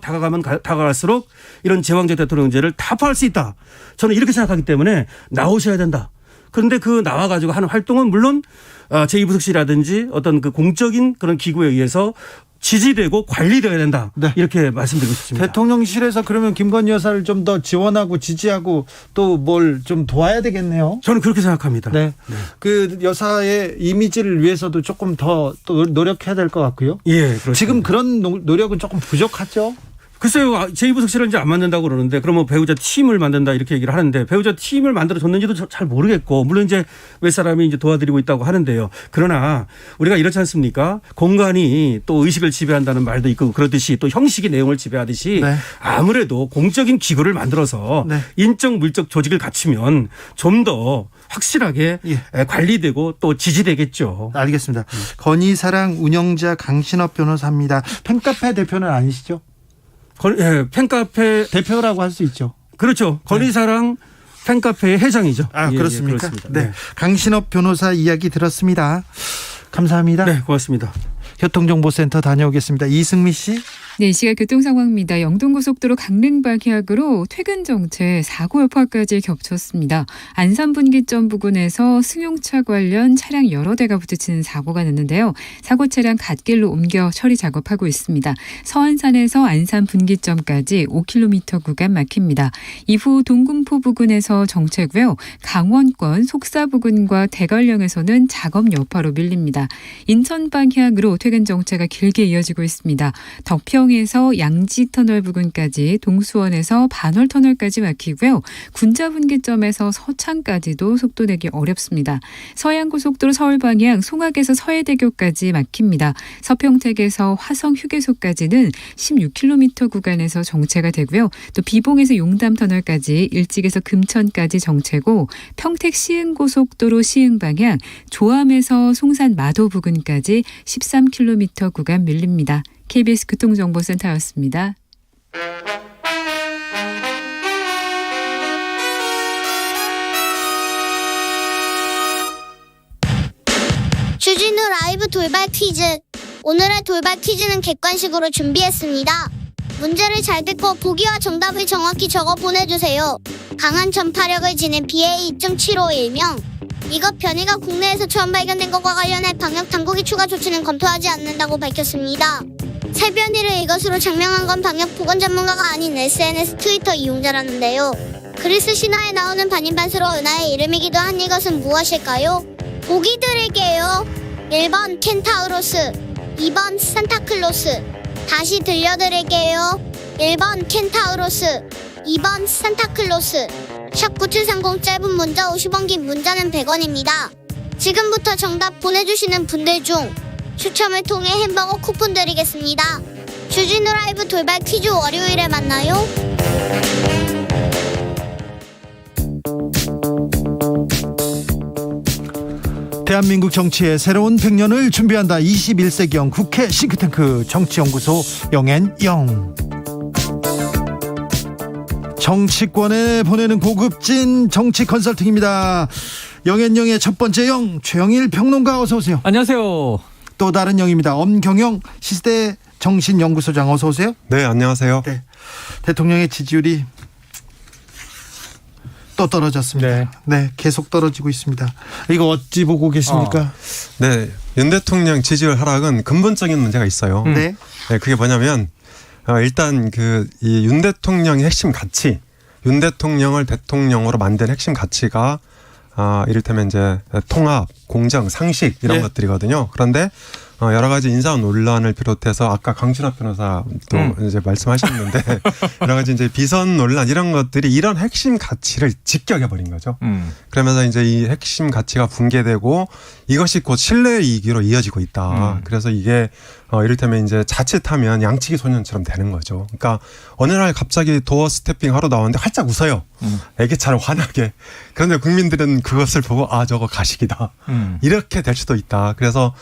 다가가면 다가갈수록 이런 제왕적 대통령제를 타파할 수 있다. 저는 이렇게 생각하기 때문에 나오셔야 된다. 그런데 그 나와가지고 하는 활동은 물론 제2부속실이라든지 어떤 그 공적인 그런 기구에 의해서 지지되고 관리되어야 된다. 네. 이렇게 말씀드리고 싶습니다. 대통령실에서 그러면 김건희 여사를 좀 더 지원하고 지지하고 또 뭘 좀 도와야 되겠네요. 저는 그렇게 생각합니다. 네. 그 여사의 이미지를 위해서도 조금 더 또 노력해야 될 것 같고요. 예, 그렇습니다. 지금 그런 노력은 조금 부족하죠. 글쎄요, 제2부속실은 이제 안 만든다고 그러는데 그러면 배우자 팀을 만든다 이렇게 얘기를 하는데 배우자 팀을 만들어줬는지도 잘 모르겠고 물론 이제 몇 사람이 이제 도와드리고 있다고 하는데요. 그러나 우리가 이렇지 않습니까? 공간이 또 의식을 지배한다는 말도 있고 그렇듯이 또 형식이 내용을 지배하듯이 네. 아무래도 공적인 기구를 만들어서 네. 인적 물적 조직을 갖추면 좀 더 확실하게 예. 관리되고 또 지지되겠죠. 알겠습니다. 건희사랑 운영자 강신업 변호사입니다. 팬카페 대표는 아니시죠? 팬카페 대표라고 할 수 있죠. 그렇죠. 건희사랑 팬카페의 회장이죠. 아, 예, 그렇습니까? 그렇습니다. 네. 강신업 변호사 이야기 들었습니다. 감사합니다. 네, 고맙습니다. 교통정보센터 다녀오겠습니다. 이승미 씨. 네, 이 시각 교통 상황입니다. 영동고속도로 강릉 방향으로 퇴근 정체 사고 여파까지 겹쳤습니다. 안산 분기점 부근에서 승용차 관련 차량 여러 대가 부딪히는 사고가 났는데요. 사고 차량 갓길로 옮겨 처리 작업하고 있습니다. 서안산에서 안산 분기점까지 5km 구간 막힙니다. 이후 동군포 부근에서 정체고요. 강원권 속사 부근과 대관령에서는 작업 여파로 밀립니다. 인천 방향으로 퇴근 정체가 길게 이어지고 있습니다. 덕평 비봉에서 양지터널 부근까지, 동수원에서 반월터널까지 막히고요. 군자분기점에서 서창까지도 속도 내기 어렵습니다. 서해안고속도로 서울 방향 송악에서 서해대교까지 막힙니다. 서평택에서 화성휴게소까지는 16km 구간에서 정체가 되고요. 또 비봉에서 용담터널까지, 일직에서 금천까지 정체고, 평택 시흥고속도로 시흥 방향 조암에서 송산 마도 부근까지 13km 구간 밀립니다. KBS 교통정보센터였습니다. 주진우 라이브 돌발 퀴즈. 오늘의 돌발 퀴즈는 객관식으로 준비했습니다. 문제를 잘 듣고 보기와 정답을 정확히 적어 보내주세요. 강한 전파력을 지닌 BA.75 일명. 이것 변이가 국내에서 처음 발견된 것과 관련해 방역당국이 추가 조치는 검토하지 않는다고 밝혔습니다. 새 변이를 이것으로 장명한 건 방역보건 전문가가 아닌 SNS 트위터 이용자라는데요. 그리스 신화에 나오는 반인반수로 은하의 이름이기도 한 이것은 무엇일까요? 보기 드릴게요. 1번 켄타우로스, 2번 산타클로스. 다시 들려드릴게요. 1번 켄타우로스, 2번 산타클로스. 샵9730 짧은 문자 50원, 긴 문자는 100원입니다. 지금부터 정답 보내주시는 분들 중 추첨을 통해 햄버거 쿠폰 드리겠습니다. 주진우 라이브 돌발 퀴즈 월요일에 만나요. 대한민국 정치의 새로운 100년을 준비한다. 21세기형 국회 싱크탱크 정치연구소 영앤영. 정치권에 보내는 고급진 정치 컨설팅입니다. 영앤영의 첫 번째 영, 최영일 평론가 어서 오세요. 안녕하세요. 또 다른 영입니다. 엄경영 시대 정신연구소장 어서 오세요. 네, 안녕하세요. 네, 대통령의 지지율이 또 떨어졌습니다. 네, 계속 떨어지고 있습니다. 이거 어찌 보고 계십니까? 네, 윤 대통령 지지율 하락은 근본적인 문제가 있어요. 네, 그게 뭐냐면 일단 이 윤 대통령의 핵심 가치, 윤 대통령을 대통령으로 만든 핵심 가치가 이를테면 이제 통합, 공정, 상식 이런 네. 것들이거든요. 그런데 여러 가지 인사 논란을 비롯해서 아까 강춘합 변호사도 이제 말씀하셨는데 여러 가지 이제 비선 논란 이런 것들이 이런 핵심 가치를 직격해버린 거죠. 그러면서 이제 이 핵심 가치가 붕괴되고 이것이 곧 신뢰 이기로 이어지고 있다. 그래서 이게 이를테면 이제 자칫하면 양치기 소년처럼 되는 거죠. 그러니까 어느 날 갑자기 도어 스태핑 하러 나왔는데 활짝 웃어요. 애기처럼 환하게. 그런데 국민들은 그것을 보고 저거 가식이다. 이렇게 될 수도 있다. 그래서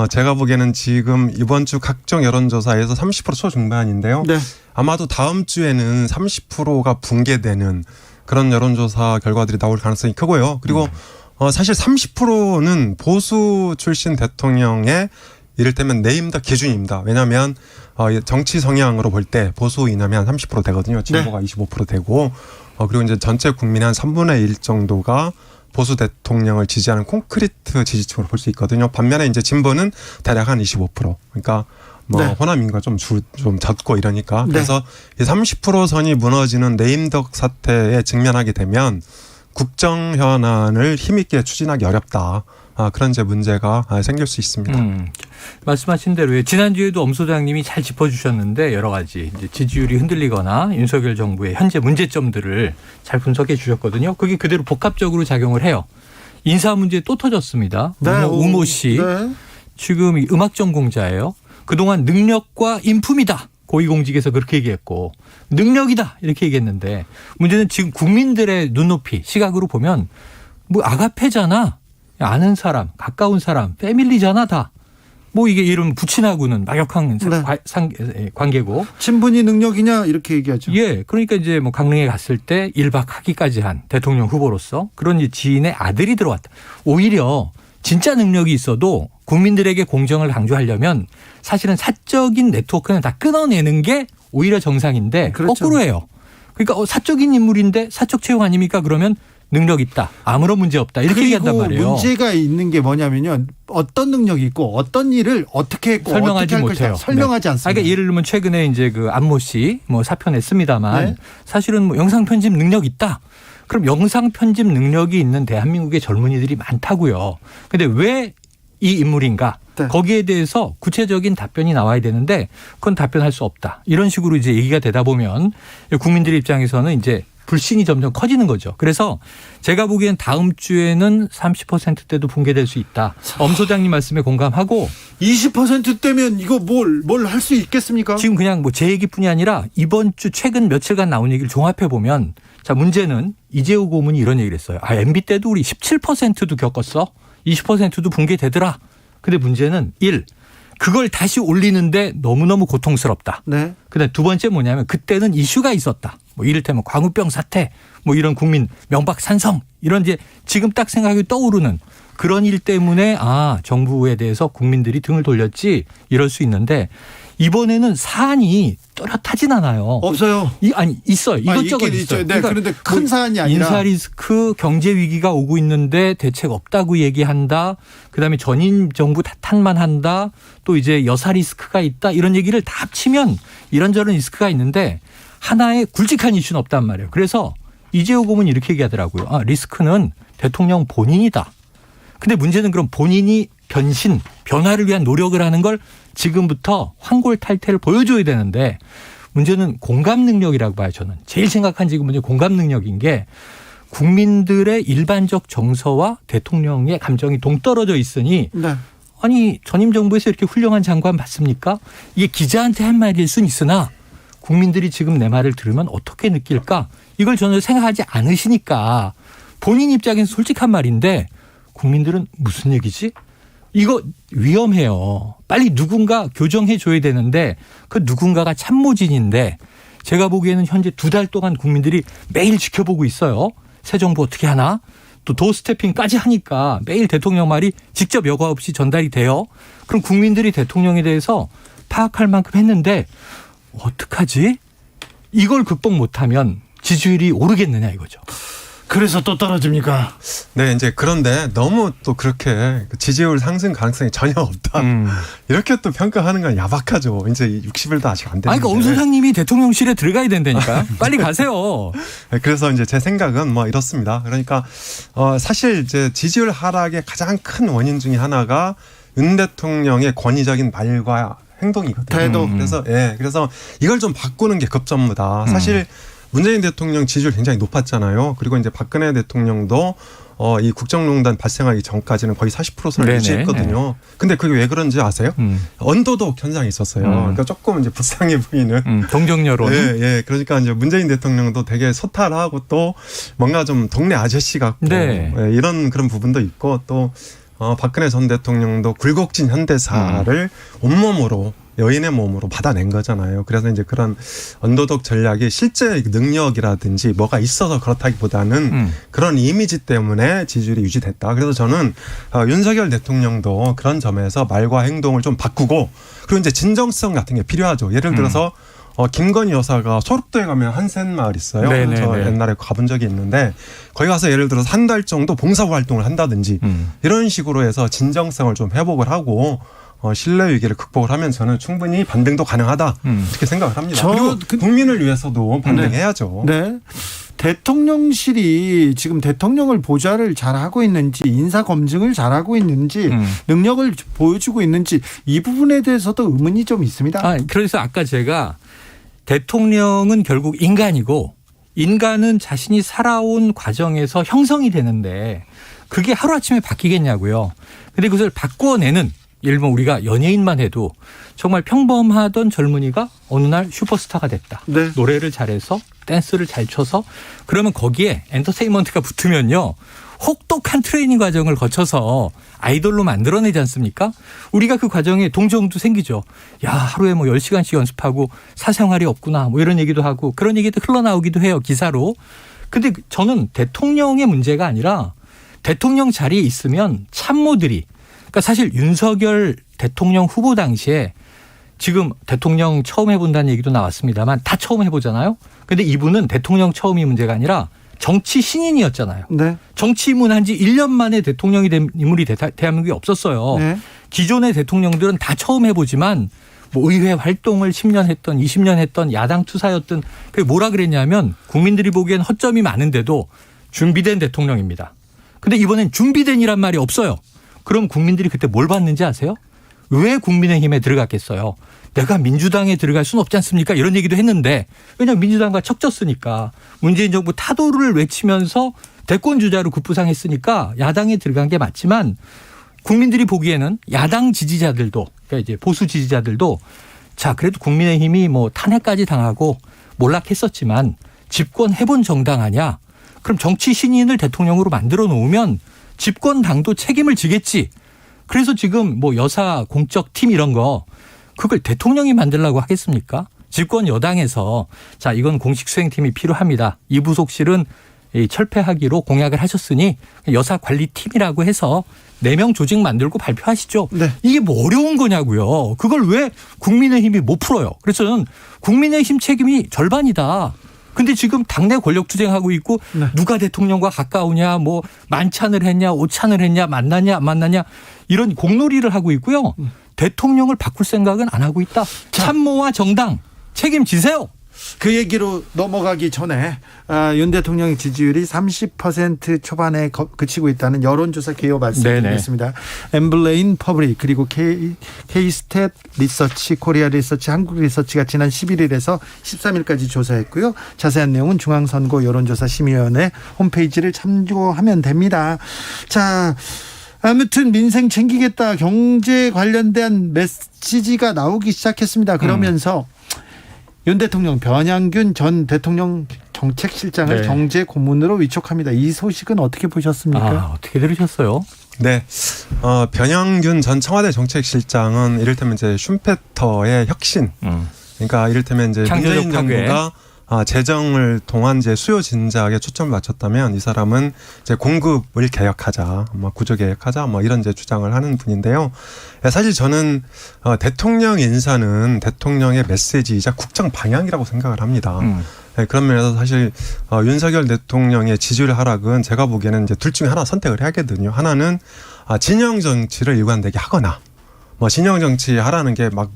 제가 보기에는 지금 이번 주 각종 여론조사에서 30% 초중반인데요. 네. 아마도 다음 주에는 30%가 붕괴되는 그런 여론조사 결과들이 나올 가능성이 크고요. 그리고 사실 30%는 보수 출신 대통령의 이를테면 네임더 기준입니다. 왜냐하면 정치 성향으로 볼 때 보수이남이 한 30% 되거든요. 진보가 네. 25% 되고 그리고 이제 전체 국민의 한 3분의 1 정도가 보수 대통령을 지지하는 콘크리트 지지층으로 볼 수 있거든요. 반면에 이제 진보는 대략 한 25%. 그러니까 뭐 네. 호남 인구가 좀 적고 이러니까 네. 그래서 이 30% 선이 무너지는 네임덕 사태에 직면하게 되면 국정 현안을 힘있게 추진하기 어렵다. 그런 이제 문제가 생길 수 있습니다. 말씀하신 대로 지난주에도 엄 소장님이 잘 짚어주셨는데 여러 가지 이제 지지율이 흔들리거나 윤석열 정부의 현재 문제점들을 잘 분석해 주셨거든요. 그게 그대로 복합적으로 작용을 해요. 인사 문제 또 터졌습니다. 네. 우모 씨 네. 지금 음악 전공자예요. 그동안 능력과 인품이다. 고위공직에서 그렇게 얘기했고 능력이다 이렇게 얘기했는데 문제는 지금 국민들의 눈높이 시각으로 보면 뭐 아가페잖아. 아는 사람, 가까운 사람, 패밀리잖아 다. 뭐 이게 이름 부친하고는 막역한 네. 관계고. 친분이 능력이냐 이렇게 얘기하죠. 예, 그러니까 이제 뭐 강릉에 갔을 때 1박 하기까지 한 대통령 후보로서 그런 지인의 아들이 들어왔다. 오히려 진짜 능력이 있어도 국민들에게 공정을 강조하려면 사실은 사적인 네트워크는 다 끊어내는 게 오히려 정상인데 그렇죠. 거꾸로 해요. 그러니까 사적인 인물인데 사적 채용 아닙니까? 그러면 능력 있다. 아무런 문제 없다. 이렇게 얘기한단 말이에요. 문제가 있는 게 뭐냐면요. 어떤 능력이 있고 어떤 일을 어떻게 했고 설명하지 어떻게 못해요. 설명하지 않습니다. 그러니까 예를 들면 최근에 이제 그 안모 씨 뭐 사표 냈습니다만 네. 사실은 뭐 영상 편집 능력 있다. 그럼 영상 편집 능력이 있는 대한민국의 젊은이들이 많다고요. 근데 왜 이 인물인가? 네. 거기에 대해서 구체적인 답변이 나와야 되는데 그건 답변할 수 없다. 이런 식으로 이제 얘기가 되다 보면 국민들 입장에서는 이제 불신이 점점 커지는 거죠. 그래서 제가 보기엔 다음 주에는 30%대도 붕괴될 수 있다. 엄 소장님 말씀에 공감하고 20%대면 이거 뭘 할 수 있겠습니까? 지금 그냥 뭐 제 얘기뿐이 아니라 이번 주 최근 며칠간 나온 얘기를 종합해 보면 자 문제는 이재호 고문이 이런 얘기를 했어요. MB 때도 우리 17%도 겪었어. 20%도 붕괴되더라. 근데 문제는 1. 그걸 다시 올리는데 너무너무 고통스럽다. 네. 그다음에 두 번째 뭐냐면 그때는 이슈가 있었다. 뭐 이를테면 광우병 사태, 뭐 이런 국민 명박산성 이런 이제 지금 딱 생각이 떠오르는 그런 일 때문에 정부에 대해서 국민들이 등을 돌렸지 이럴 수 있는데 이번에는 사안이 뚜렷하진 않아요. 없어요. 있어요. 이것저것 있긴 있어요. 네, 그런데 큰 사안이 아니라 인사 리스크, 경제 위기가 오고 있는데 대책 없다고 얘기한다. 그다음에 전임 정부 탓만 한다. 또 이제 여사 리스크가 있다. 이런 얘기를 다 합치면 이런저런 리스크가 있는데 하나의 굵직한 이슈는 없단 말이에요. 그래서 이재호 고문이 이렇게 얘기하더라고요. 리스크는 대통령 본인이다. 근데 문제는 그럼 본인이 변화를 위한 노력을 하는 걸 지금부터 환골탈태를 보여줘야 되는데 문제는 공감 능력이라고 봐요. 저는 제일 심각한 지금 문제 공감 능력인 게 국민들의 일반적 정서와 대통령의 감정이 동떨어져 있으니 네. 아니 전임 정부에서 이렇게 훌륭한 장관 봤습니까? 이게 기자한테 한 말일 수는 있으나 국민들이 지금 내 말을 들으면 어떻게 느낄까? 이걸 전혀 생각하지 않으시니까 본인 입장에서 솔직한 말인데 국민들은 무슨 얘기지? 이거 위험해요. 빨리 누군가 교정해 줘야 되는데 그 누군가가 참모진인데 제가 보기에는 현재 2달 동안 국민들이 매일 지켜보고 있어요. 새 정부 어떻게 하나? 또 도스태핑까지 하니까 매일 대통령 말이 직접 여과 없이 전달이 돼요. 그럼 국민들이 대통령에 대해서 파악할 만큼 했는데 어떡하지? 이걸 극복 못하면 지지율이 오르겠느냐 이거죠. 그래서 또 떨어집니까? 네, 이제 그런데 너무 또 그렇게 지지율 상승 가능성이 전혀 없다. 이렇게 또 평가하는 건 야박하죠. 이제 60일도 아직 안 됐는데. 그러니까 엄 소장님이 대통령실에 들어가야 된다니까요. 빨리 가세요. 그래서 이제 제 생각은 뭐 이렇습니다. 그러니까 사실 이제 지지율 하락의 가장 큰 원인 중에 하나가 윤 대통령의 권위적인 말과 행동이거든요. 태도. 그래서 이걸 좀 바꾸는 게 급전무다. 사실 문재인 대통령 지지율 굉장히 높았잖아요. 그리고 이제 박근혜 대통령도 이 국정농단 발생하기 전까지는 거의 40%를 유지했거든요. 근데 그게 왜 그런지 아세요? 언더독 현상이 있었어요. 그러니까 조금 이제 불쌍해 보이는 동정 여론. 예. 그러니까 이제 문재인 대통령도 되게 소탈하고 또 뭔가 좀 동네 아저씨 같고 이런 그런 부분도 있고 또 박근혜 전 대통령도 굴곡진 현대사를 온몸으로 여인의 몸으로 받아낸 거잖아요. 그래서 이제 그런 언더독 전략이 실제 능력이라든지 뭐가 있어서 그렇다기보다는 그런 이미지 때문에 지지율이 유지됐다. 그래서 저는 윤석열 대통령도 그런 점에서 말과 행동을 좀 바꾸고 그리고 이제 진정성 같은 게 필요하죠. 예를 들어서 김건희 여사가 소록도에 가면 한센마을 있어요. 저 옛날에 가본 적이 있는데 거기 가서 예를 들어서 한 달 정도 봉사활동을 한다든지 이런 식으로 해서 진정성을 좀 회복을 하고 신뢰 위기를 극복을 하면 저는 충분히 반등도 가능하다 이렇게 생각을 합니다. 그리고 국민을 위해서도 반등해야죠. 네. 대통령실이 지금 대통령을 보좌를 잘하고 있는지 인사 검증을 잘하고 있는지 능력을 보여주고 있는지 이 부분에 대해서도 의문이 좀 있습니다. 그래서 아까 제가 대통령은 결국 인간이고 인간은 자신이 살아온 과정에서 형성이 되는데 그게 하루아침에 바뀌겠냐고요. 근데 그것을 바꿔내는 예를 들면 우리가 연예인만 해도 정말 평범하던 젊은이가 어느 날 슈퍼스타가 됐다. 네. 노래를 잘해서 댄스를 잘 춰서 그러면 거기에 엔터테인먼트가 붙으면요. 혹독한 트레이닝 과정을 거쳐서 아이돌로 만들어내지 않습니까? 우리가 그 과정에 동정도 생기죠. 야, 하루에 뭐 10시간씩 연습하고 사생활이 없구나. 뭐 이런 얘기도 하고 그런 얘기도 흘러나오기도 해요. 기사로. 근데 저는 대통령의 문제가 아니라 대통령 자리에 있으면 참모들이 그러니까 사실 윤석열 대통령 후보 당시에 지금 대통령 처음 해본다는 얘기도 나왔습니다만 다 처음 해보잖아요. 근데 이분은 대통령 처음이 문제가 아니라 정치 신인이었잖아요. 네. 정치 입문한 지 1년 만에 대통령이 된 인물이 대한민국에 없었어요. 네. 기존의 대통령들은 다 처음 해보지만 뭐 의회 활동을 10년 했던 20년 했던 야당 투사였던 그게 뭐라 그랬냐면 국민들이 보기엔 허점이 많은데도 준비된 대통령입니다. 근데 이번엔 준비된이란 말이 없어요. 그럼 국민들이 그때 뭘 봤는지 아세요? 왜 국민의힘에 들어갔겠어요? 내가 민주당에 들어갈 수는 없지 않습니까? 이런 얘기도 했는데 왜냐하면 민주당과 척졌으니까 문재인 정부 타도를 외치면서 대권 주자로 급부상했으니까 야당에 들어간 게 맞지만 국민들이 보기에는 야당 지지자들도 그러니까 이제 보수 지지자들도 자 그래도 국민의힘이 뭐 탄핵까지 당하고 몰락했었지만 집권 해본 정당 아니야? 그럼 정치 신인을 대통령으로 만들어 놓으면 집권 당도 책임을 지겠지. 그래서 지금 뭐 여사 공적 팀 이런 거 그걸 대통령이 만들려고 하겠습니까? 집권 여당에서 자 이건 공식 수행팀이 필요합니다. 이 부속실은 철폐하기로 공약을 하셨으니 여사 관리팀이라고 해서 4명 조직 만들고 발표하시죠. 네. 이게 뭐 어려운 거냐고요. 그걸 왜 국민의힘이 못 풀어요. 그래서 저는 국민의힘 책임이 절반이다. 근데 지금 당내 권력 투쟁하고 있고 네. 누가 대통령과 가까우냐 뭐 만찬을 했냐 오찬을 했냐 만났냐 안 만났냐 이런 공놀이를 하고 있고요. 대통령을 바꿀 생각은 안 하고 있다. 참모와 정당 책임지세요. 그 얘기로 넘어가기 전에 윤 대통령 지지율이 30% 초반에 그치고 있다는 여론조사 개요 말씀드리겠습니다. 엠블레인 퍼블릭 그리고 K스탯 리서치, 코리아 리서치, 한국 리서치가 지난 11일에서 13일까지 조사했고요. 자세한 내용은 중앙선거 여론조사 심의위원회 홈페이지를 참조하면 됩니다. 자, 아무튼 민생 챙기겠다 경제 관련된 메시지가 나오기 시작했습니다. 그러면서 윤 대통령 변양균 전 대통령 정책실장을 네. 경제 고문으로 위촉합니다. 이 소식은 어떻게 보셨습니까? 어떻게 들으셨어요? 네. 변양균 전 청와대 정책실장은 이를테면 이제 슈페터의 혁신. 그러니까 이를테면 이제 창조적 문재인 파괴. 정부가 재정을 통한 이제 수요 진작에 초점을 맞췄다면 이 사람은 이제 공급을 개혁하자, 구조 개혁하자, 이런 이제 주장을 하는 분인데요. 사실 저는 대통령 인사는 대통령의 메시지이자 국정 방향이라고 생각을 합니다. 그런 면에서 사실 윤석열 대통령의 지지율 하락은 제가 보기에는 이제 둘 중에 하나 선택을 해야겠거든요. 하나는 진영 정치를 일관되게 하거나, 진영 정치 하라는 게 막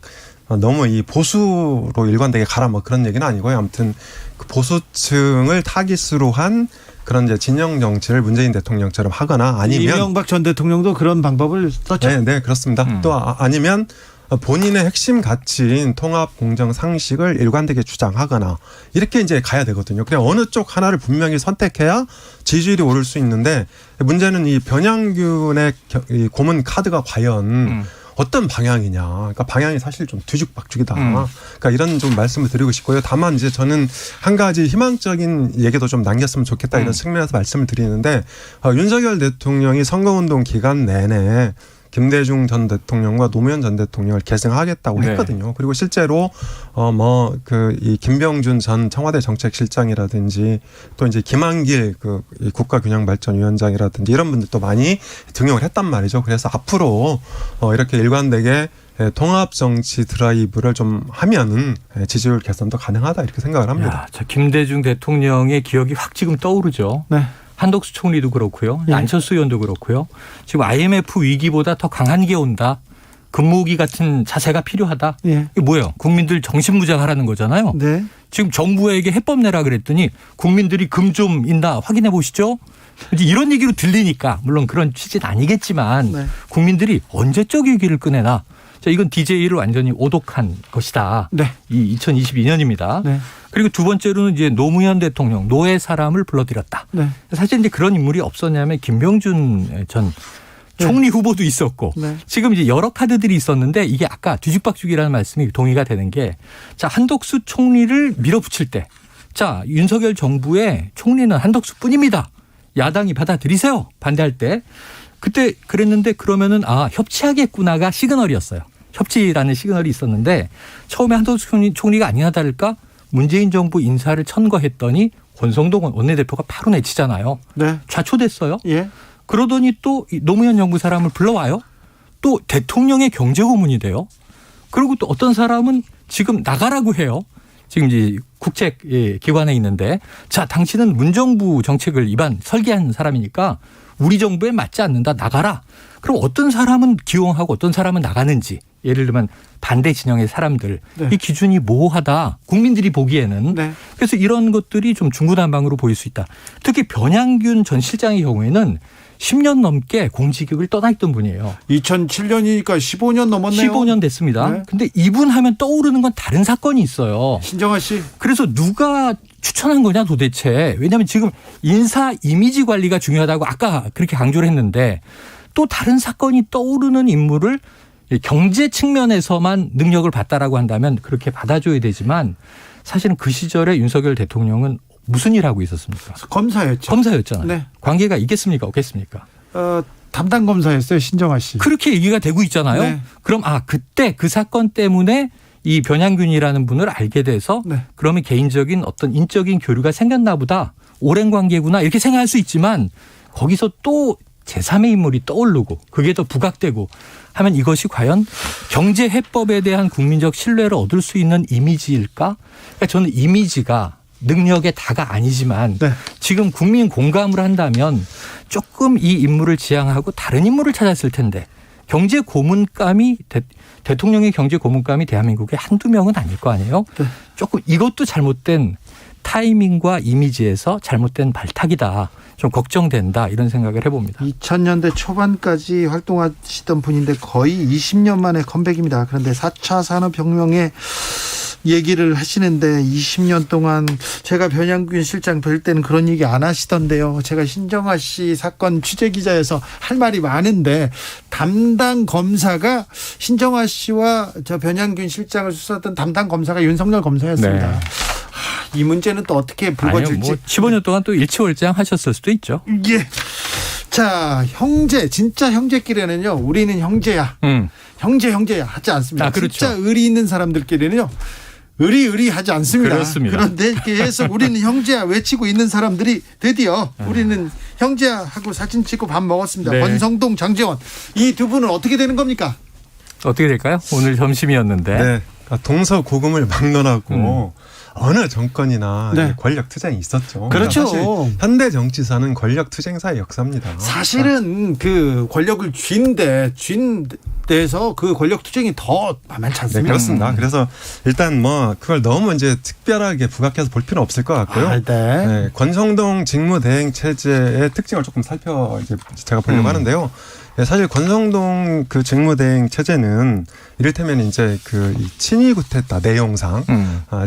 너무 이 보수로 일관되게 가라 그런 얘기는 아니고요. 아무튼 그 보수층을 타깃으로 한 그런 이제 진영 정치를 문재인 대통령처럼 하거나 아니면 이명박 전 대통령도 그런 방법을 썼죠. 네, 그렇습니다. 또 아니면 본인의 핵심 가치인 통합 공정 상식을 일관되게 주장하거나 이렇게 이제 가야 되거든요. 그냥 어느 쪽 하나를 분명히 선택해야 지지율이 오를 수 있는데 문제는 이 변양균의 이 고문 카드가 과연 어떤 방향이냐. 그러니까 방향이 사실 좀 뒤죽박죽이다. 그러니까 이런 좀 말씀을 드리고 싶고요. 다만 이제 저는 한 가지 희망적인 얘기도 좀 남겼으면 좋겠다 이런 측면에서 말씀을 드리는데 윤석열 대통령이 선거운동 기간 내내 김대중 전 대통령과 노무현 전 대통령을 계승하겠다고 했거든요. 그리고 실제로 이 김병준 전 청와대 정책실장이라든지 또 이제 김한길 이 국가균형발전위원장이라든지 이런 분들도 많이 등용을 했단 말이죠. 그래서 앞으로 이렇게 일관되게 통합 정치 드라이브를 좀 하면은 지지율 개선도 가능하다 이렇게 생각을 합니다. 자, 김대중 대통령의 기억이 확 지금 떠오르죠. 네. 한덕수 총리도 그렇고요. 안철수 의원도 그렇고요. 지금 IMF 위기보다 더 강한 게 온다. 금모으기 같은 자세가 필요하다. 예. 이게 뭐예요? 국민들 정신무장하라는 거잖아요. 네. 지금 정부에게 해법 내라 그랬더니 국민들이 금 좀 있나 확인해 보시죠. 이제 이런 얘기로 들리니까 물론 그런 취지는 아니겠지만 네. 국민들이 언제적 얘기를 꺼내나. 자, 이건 DJ를 완전히 오독한 것이다. 네. 이 2022년입니다. 네. 그리고 두 번째로는 이제 노무현 대통령 노예 사람을 불러들였다. 네. 사실 이제 그런 인물이 없었냐면 김병준 전 총리 후보도 있었고 네. 지금 이제 여러 카드들이 있었는데 이게 아까 뒤죽박죽이라는 말씀이 동의가 되는 게 자, 한덕수 총리를 밀어붙일 때 자, 윤석열 정부의 총리는 한덕수뿐입니다. 야당이 받아들이세요. 반대할 때 그때 그랬는데 그러면은 협치하겠구나가 시그널이었어요. 협치라는 시그널이 있었는데 처음에 한덕수 총리가 아니나 다를까 문재인 정부 인사를 천거했더니 권성동 원내대표가 바로 내치잖아요. 네. 좌초됐어요. 예. 그러더니 또 노무현 정부 사람을 불러와요. 또 대통령의 경제고문이 돼요. 그리고 또 어떤 사람은 지금 나가라고 해요. 지금 이제 국책 기관에 있는데 자, 당신은 문정부 정책을 설계한 사람이니까 우리 정부에 맞지 않는다. 나가라. 그럼 어떤 사람은 기용하고 어떤 사람은 나가는지 예를 들면 반대 진영의 사람들 네. 이 기준이 모호하다. 국민들이 보기에는. 네. 그래서 이런 것들이 좀 중구난방으로 보일 수 있다. 특히 변양균 전 실장의 경우에는 10년 넘게 공직을 떠나 있던 분이에요. 2007년이니까 15년 넘었네요. 15년 됐습니다. 네. 근데 이분 하면 떠오르는 건 다른 사건이 있어요. 신정아 씨. 그래서 누가 추천한 거냐 도대체. 왜냐하면 지금 인사 이미지 관리가 중요하다고 아까 그렇게 강조를 했는데 또 다른 사건이 떠오르는 인물을 경제 측면에서만 능력을 봤다라고 한다면 그렇게 받아줘야 되지만 사실은 그 시절에 윤석열 대통령은 무슨 일 하고 있었습니까? 검사였죠. 검사였잖아요. 네. 관계가 있겠습니까? 없겠습니까? 담당 검사였어요. 신정아 씨. 그렇게 얘기가 되고 있잖아요. 네. 그럼 그때 그 사건 때문에 이 변양균이라는 분을 알게 돼서 네. 그러면 개인적인 어떤 인적인 교류가 생겼나 보다. 오랜 관계구나 이렇게 생각할 수 있지만 거기서 또 제3의 인물이 떠오르고 그게 더 부각되고 하면 이것이 과연 경제 해법에 대한 국민적 신뢰를 얻을 수 있는 이미지일까? 그러니까 저는 이미지가 능력의 다가 아니지만 네. 지금 국민 공감을 한다면 조금 이 인물을 지향하고 다른 인물을 찾았을 텐데 경제 고문감이 대통령의 경제 고문감이 대한민국에 한두 명은 아닐 거 아니에요. 네. 조금 이것도 잘못된 타이밍과 이미지에서 잘못된 발탁이다. 좀 걱정된다 이런 생각을 해봅니다. 2000년대 초반까지 활동하시던 분인데 거의 20년 만에 컴백입니다. 그런데 4차 산업혁명의 얘기를 하시는데 20년 동안 제가 변양균 실장 뵐 때는 그런 얘기 안 하시던데요. 제가 신정아 씨 사건 취재기자여서 할 말이 많은데 담당 검사가 신정아 씨와 저 변양균 실장을 수사했던 담당 검사가 윤석열 검사였습니다. 네. 이 문제는 또 어떻게 불거질지. 아니요, 뭐 15년 동안 또 일치월장 하셨을 수도 있죠. 예. 자, 형제, 진짜 형제끼리는요, 우리는 형제야. 형제야 하지 않습니다. 그렇죠. 진짜 의리 있는 사람들끼리는요, 의리 하지 않습니다. 그렇습니다. 그런데 이렇게 해서 우리는 형제야 외치고 있는 사람들이 드디어 우리는 형제야 하고 사진 찍고 밥 먹었습니다. 네. 권성동, 장제원. 이 두 분은 어떻게 되는 겁니까? 어떻게 될까요? 오늘 점심이었는데. 네. 그러니까 동서고금을 막론하고 어느 정권이나 네. 권력 투쟁이 있었죠. 그렇죠. 그러니까 사실 현대 정치사는 권력 투쟁사의 역사입니다. 사실은 그 권력을 쥔 데서 그 권력 투쟁이 더 만만치 네, 않습니다. 그렇습니다. 그래서 일단 뭐 그걸 너무 이제 특별하게 부각해서 볼 필요는 없을 것 같고요. 아, 네. 네, 권성동 직무대행 체제의 특징을 조금 제가 보려고 하는데요. 네, 사실 권성동 그 직무대행 체제는 이를테면 이제 그 친위 구테타 내용상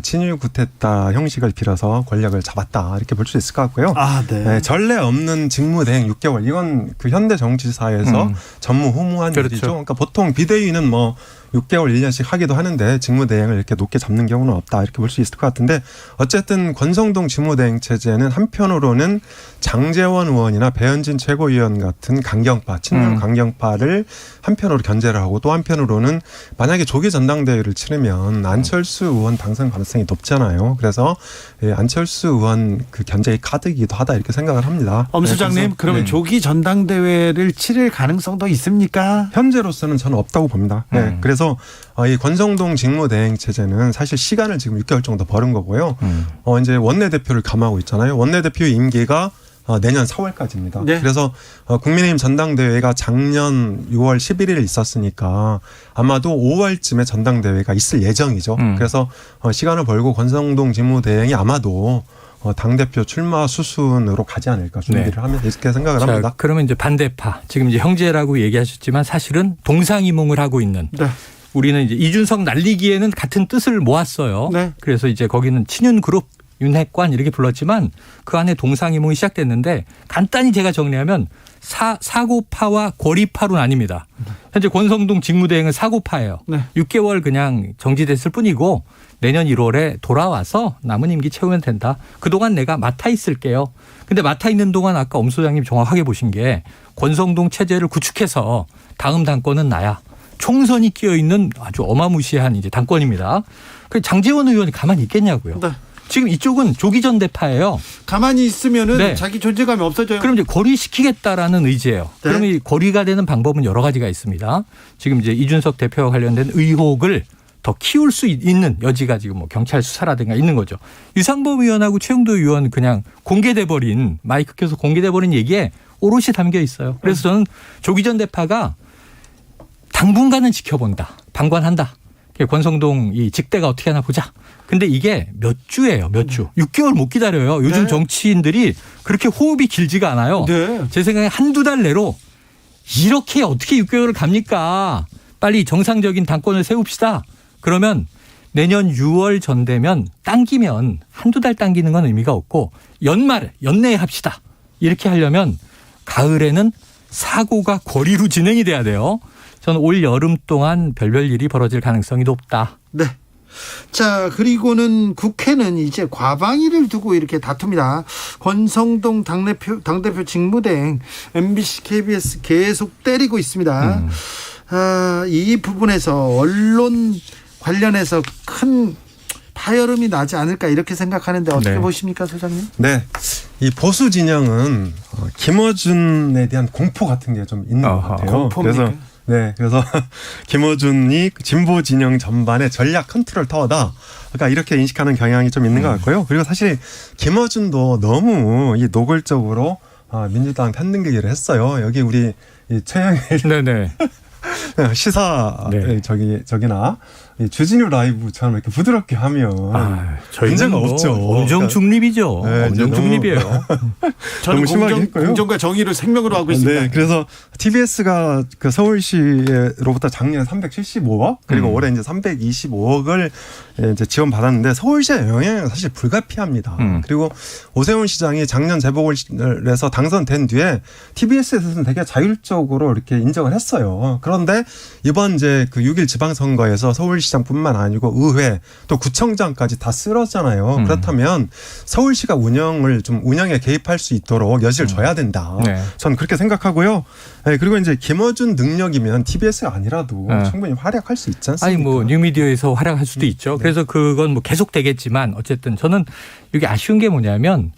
친위 구테타 형식을 빌어서 권력을 잡았다 이렇게 볼 수 있을 것 같고요. 아, 네. 네, 전례 없는 직무대행 6개월 이건 그 현대 정치사에서 전무후무한 그렇죠. 일이죠. 그러니까 보통 비대위는 뭐 6개월 1년씩 하기도 하는데 직무대행을 이렇게 높게 잡는 경우는 없다 이렇게 볼 수 있을 것 같은데 어쨌든 권성동 직무대행 체제는 한편으로는 장제원 의원이나 배현진 최고위원 같은 강경파 친명 강경파를 한편으로 견제를 하고 또 한편으로는 만약에 조기 전당대회를 치르면 안철수 의원 당선 가능성이 높잖아요. 그래서 안철수 의원 그 견제의 카드이기도 하다 이렇게 생각을 합니다. 엄 수장님, 그러면 조기 전당대회를 치를 가능성도 있습니까? 현재로서는 저는 없다고 봅니다. 네, 그래서 이 권성동 직무대행 체제는 사실 시간을 지금 6개월 정도 벌은 거고요. 이제 원내대표를 겸하고 있잖아요. 원내대표 임기가 내년 4월까지입니다. 네. 그래서 국민의힘 전당대회가 작년 6월 11일에 있었으니까 아마도 5월쯤에 전당대회가 있을 예정이죠. 그래서 시간을 벌고 권성동 직무대행이 아마도 당대표 출마 수순으로 가지 않을까 준비를 네. 하면 이렇게 생각을 합니다. 그러면 이제 반대파 지금 이제 형제라고 얘기하셨지만 사실은 동상이몽을 하고 있는 네. 우리는 이제 이준석 날리기에는 같은 뜻을 모았어요. 네. 그래서 이제 거기는 친윤그룹 윤핵관 이렇게 불렀지만 그 안에 동상이몽이 시작됐는데 간단히 제가 정리하면 사고파와 고리파로 나뉩니다. 현재 권성동 직무대행은 사고파예요. 네. 6개월 그냥 정지됐을 뿐이고 내년 1월에 돌아와서 남은 임기 채우면 된다. 그동안 내가 맡아 있을게요. 근데 맡아 있는 동안 아까 엄 소장님 정확하게 보신 게 권성동 체제를 구축해서 다음 당권은 나야. 총선이 끼어 있는 아주 어마무시한 이제 당권입니다. 그 장제원 의원이 가만히 있겠냐고요. 네. 지금 이쪽은 조기 전대파예요. 가만히 있으면은 네. 자기 존재감이 없어져요. 그럼 이제 고리시키겠다라는 의지예요. 네. 그러면 이 고리가 되는 방법은 여러 가지가 있습니다. 지금 이제 이준석 대표와 관련된 의혹을 더 키울 수 있는 여지가 지금 뭐 경찰 수사라든가 있는 거죠. 유상범 의원하고 최영도 의원 그냥 공개돼 버린 마이크 켜서 공개돼 버린 얘기에 오롯이 담겨 있어요. 그래서 저는 조기 전대파가 당분간은 지켜본다. 방관한다. 권성동 이 직대가 어떻게 하나 보자. 근데 이게 몇 주예요. 몇 주. 6개월 못 기다려요. 요즘 네. 정치인들이 그렇게 호흡이 길지가 않아요. 네. 제 생각에 한두 달 내로 이렇게 어떻게 6개월을 갑니까? 빨리 정상적인 당권을 세웁시다. 그러면 내년 6월 전 되면 당기면 한두 달 당기는 건 의미가 없고 연내에 합시다. 이렇게 하려면 가을에는 사고가 고리로 진행이 돼야 돼요. 저는 올 여름 동안 별별 일이 벌어질 가능성이 높다. 네. 자, 그리고는 국회는 이제 과방위를 두고 이렇게 다툽니다. 권성동 당대표 직무대행 MBC, KBS 계속 때리고 있습니다. 이 부분에서 언론 관련해서 큰 파열음이 나지 않을까 이렇게 생각하는데 어떻게 네. 보십니까, 소장님? 네. 이 보수 진영은 김어준에 대한 공포 같은 게 좀 있는 것 같아요. 공포입니까? 그래서 김어준이 진보 진영 전반의 전략 컨트롤 타워다. 그러니까 이렇게 인식하는 경향이 좀 있는 것 같고요. 그리고 사실 김어준도 너무 이 노골적으로 민주당 편등기를 했어요. 여기 우리 이 최영일 네네. 시사 네. 저기나 이 주진우 라이브처럼 이렇게 부드럽게 하면 문제가 없죠. 엄정 중립이죠. 네, 엄정 너무 중립이에요. 저는 너무 심하게 했고요. 공정과 정의를 생명으로 하고 있습니다. 네, 그래서 TBS가 그 서울시로부터 작년에 375억 그리고 올해 이제 325억을 이제 지원받았는데 서울시의 영향은 사실 불가피합니다. 그리고 오세훈 시장이 작년 재보궐에서 당선된 뒤에 TBS에서는 되게 자율적으로 이렇게 인정을 했어요. 그런데 이번 이제 그 6일 지방선거에서 서울시장뿐만 아니고 의회 또 구청장까지 다 쓸었잖아요. 그렇다면 서울시가 운영에 개입할 수 있도록 여지를 줘야 된다. 네. 전 그렇게 생각하고요. 네, 그리고 이제 김어준 능력이면 TBS가 아니라도 충분히 활약할 수 있지 않습니까? 아니 뭐 뉴미디어에서 활약할 수도 있죠. 그래서 그건 뭐 계속 되겠지만 어쨌든 저는 이게 아쉬운 게 뭐냐면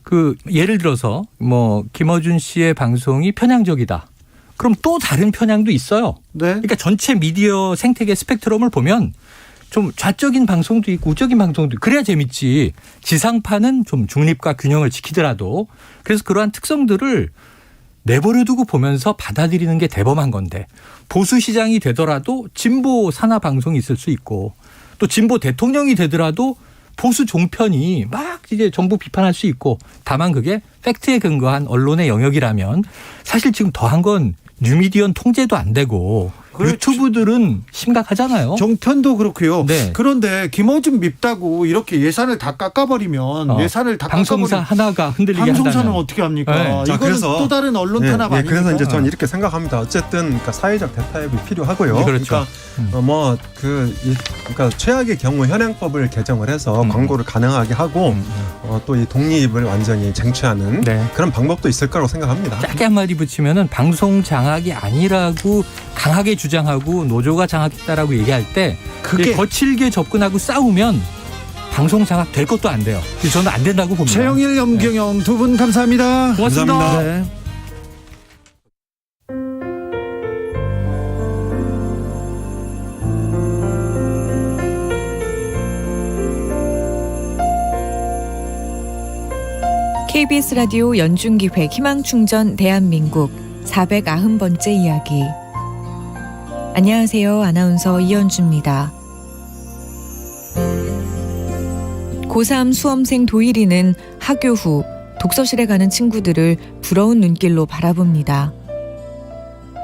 그 예를 들어서 뭐 김어준 씨의 방송이 편향적이다. 그럼 또 다른 편향도 있어요. 네. 그러니까 전체 미디어 생태계 스펙트럼을 보면 좀 좌적인 방송도 있고 우적인 방송도 있고 그래야 재밌지. 지상파는 좀 중립과 균형을 지키더라도 그래서 그러한 특성들을 내버려두고 보면서 받아들이는 게 대범한 건데 보수 시장이 되더라도 진보 산하 방송이 있을 수 있고 또 진보 대통령이 되더라도 보수 종편이 막 이제 정부 비판할 수 있고 다만 그게 팩트에 근거한 언론의 영역이라면 사실 지금 더한 건 뉴미디어는 통제도 안 되고 유튜브들은 심각하잖아요. 정편도 그렇고요. 네. 그런데 김어준 밉다고 이렇게 예산을 다 깎아버리면 예산을 다 방송사 깎아버리면 하나가 흔들리게 방송사는 한다면. 어떻게 합니까? 네. 이거는 자, 그래서 또 다른 언론 탄압 아닙니까? 그래서 이제 전 이렇게 생각합니다. 어쨌든 그러니까 사회적 대타협이 필요하고요. 그렇죠. 그러니까 그러니까 최악의 경우 현행법을 개정을 해서 광고를 가능하게 하고 또 이 독립을 완전히 쟁취하는 네. 그런 방법도 있을 거라고 생각합니다. 짧게 한마디 붙이면은 방송 장악이 아니라고 강하게 주장하고 노조가 장악했다라고 얘기할 때 그게 거칠게 접근하고 싸우면 방송 장악 될 것도 안 돼요. 그래서 저는 안 된다고 봅니다. 최영일, 염경영 두 분 감사합니다. 고맙습니다. 감사합니다. 네. KBS 라디오 연중기획 희망충전 대한민국 490번째 이야기. 안녕하세요. 아나운서 이현주입니다. 고3 수험생 도일이는 하교 후 독서실에 가는 친구들을 부러운 눈길로 바라봅니다.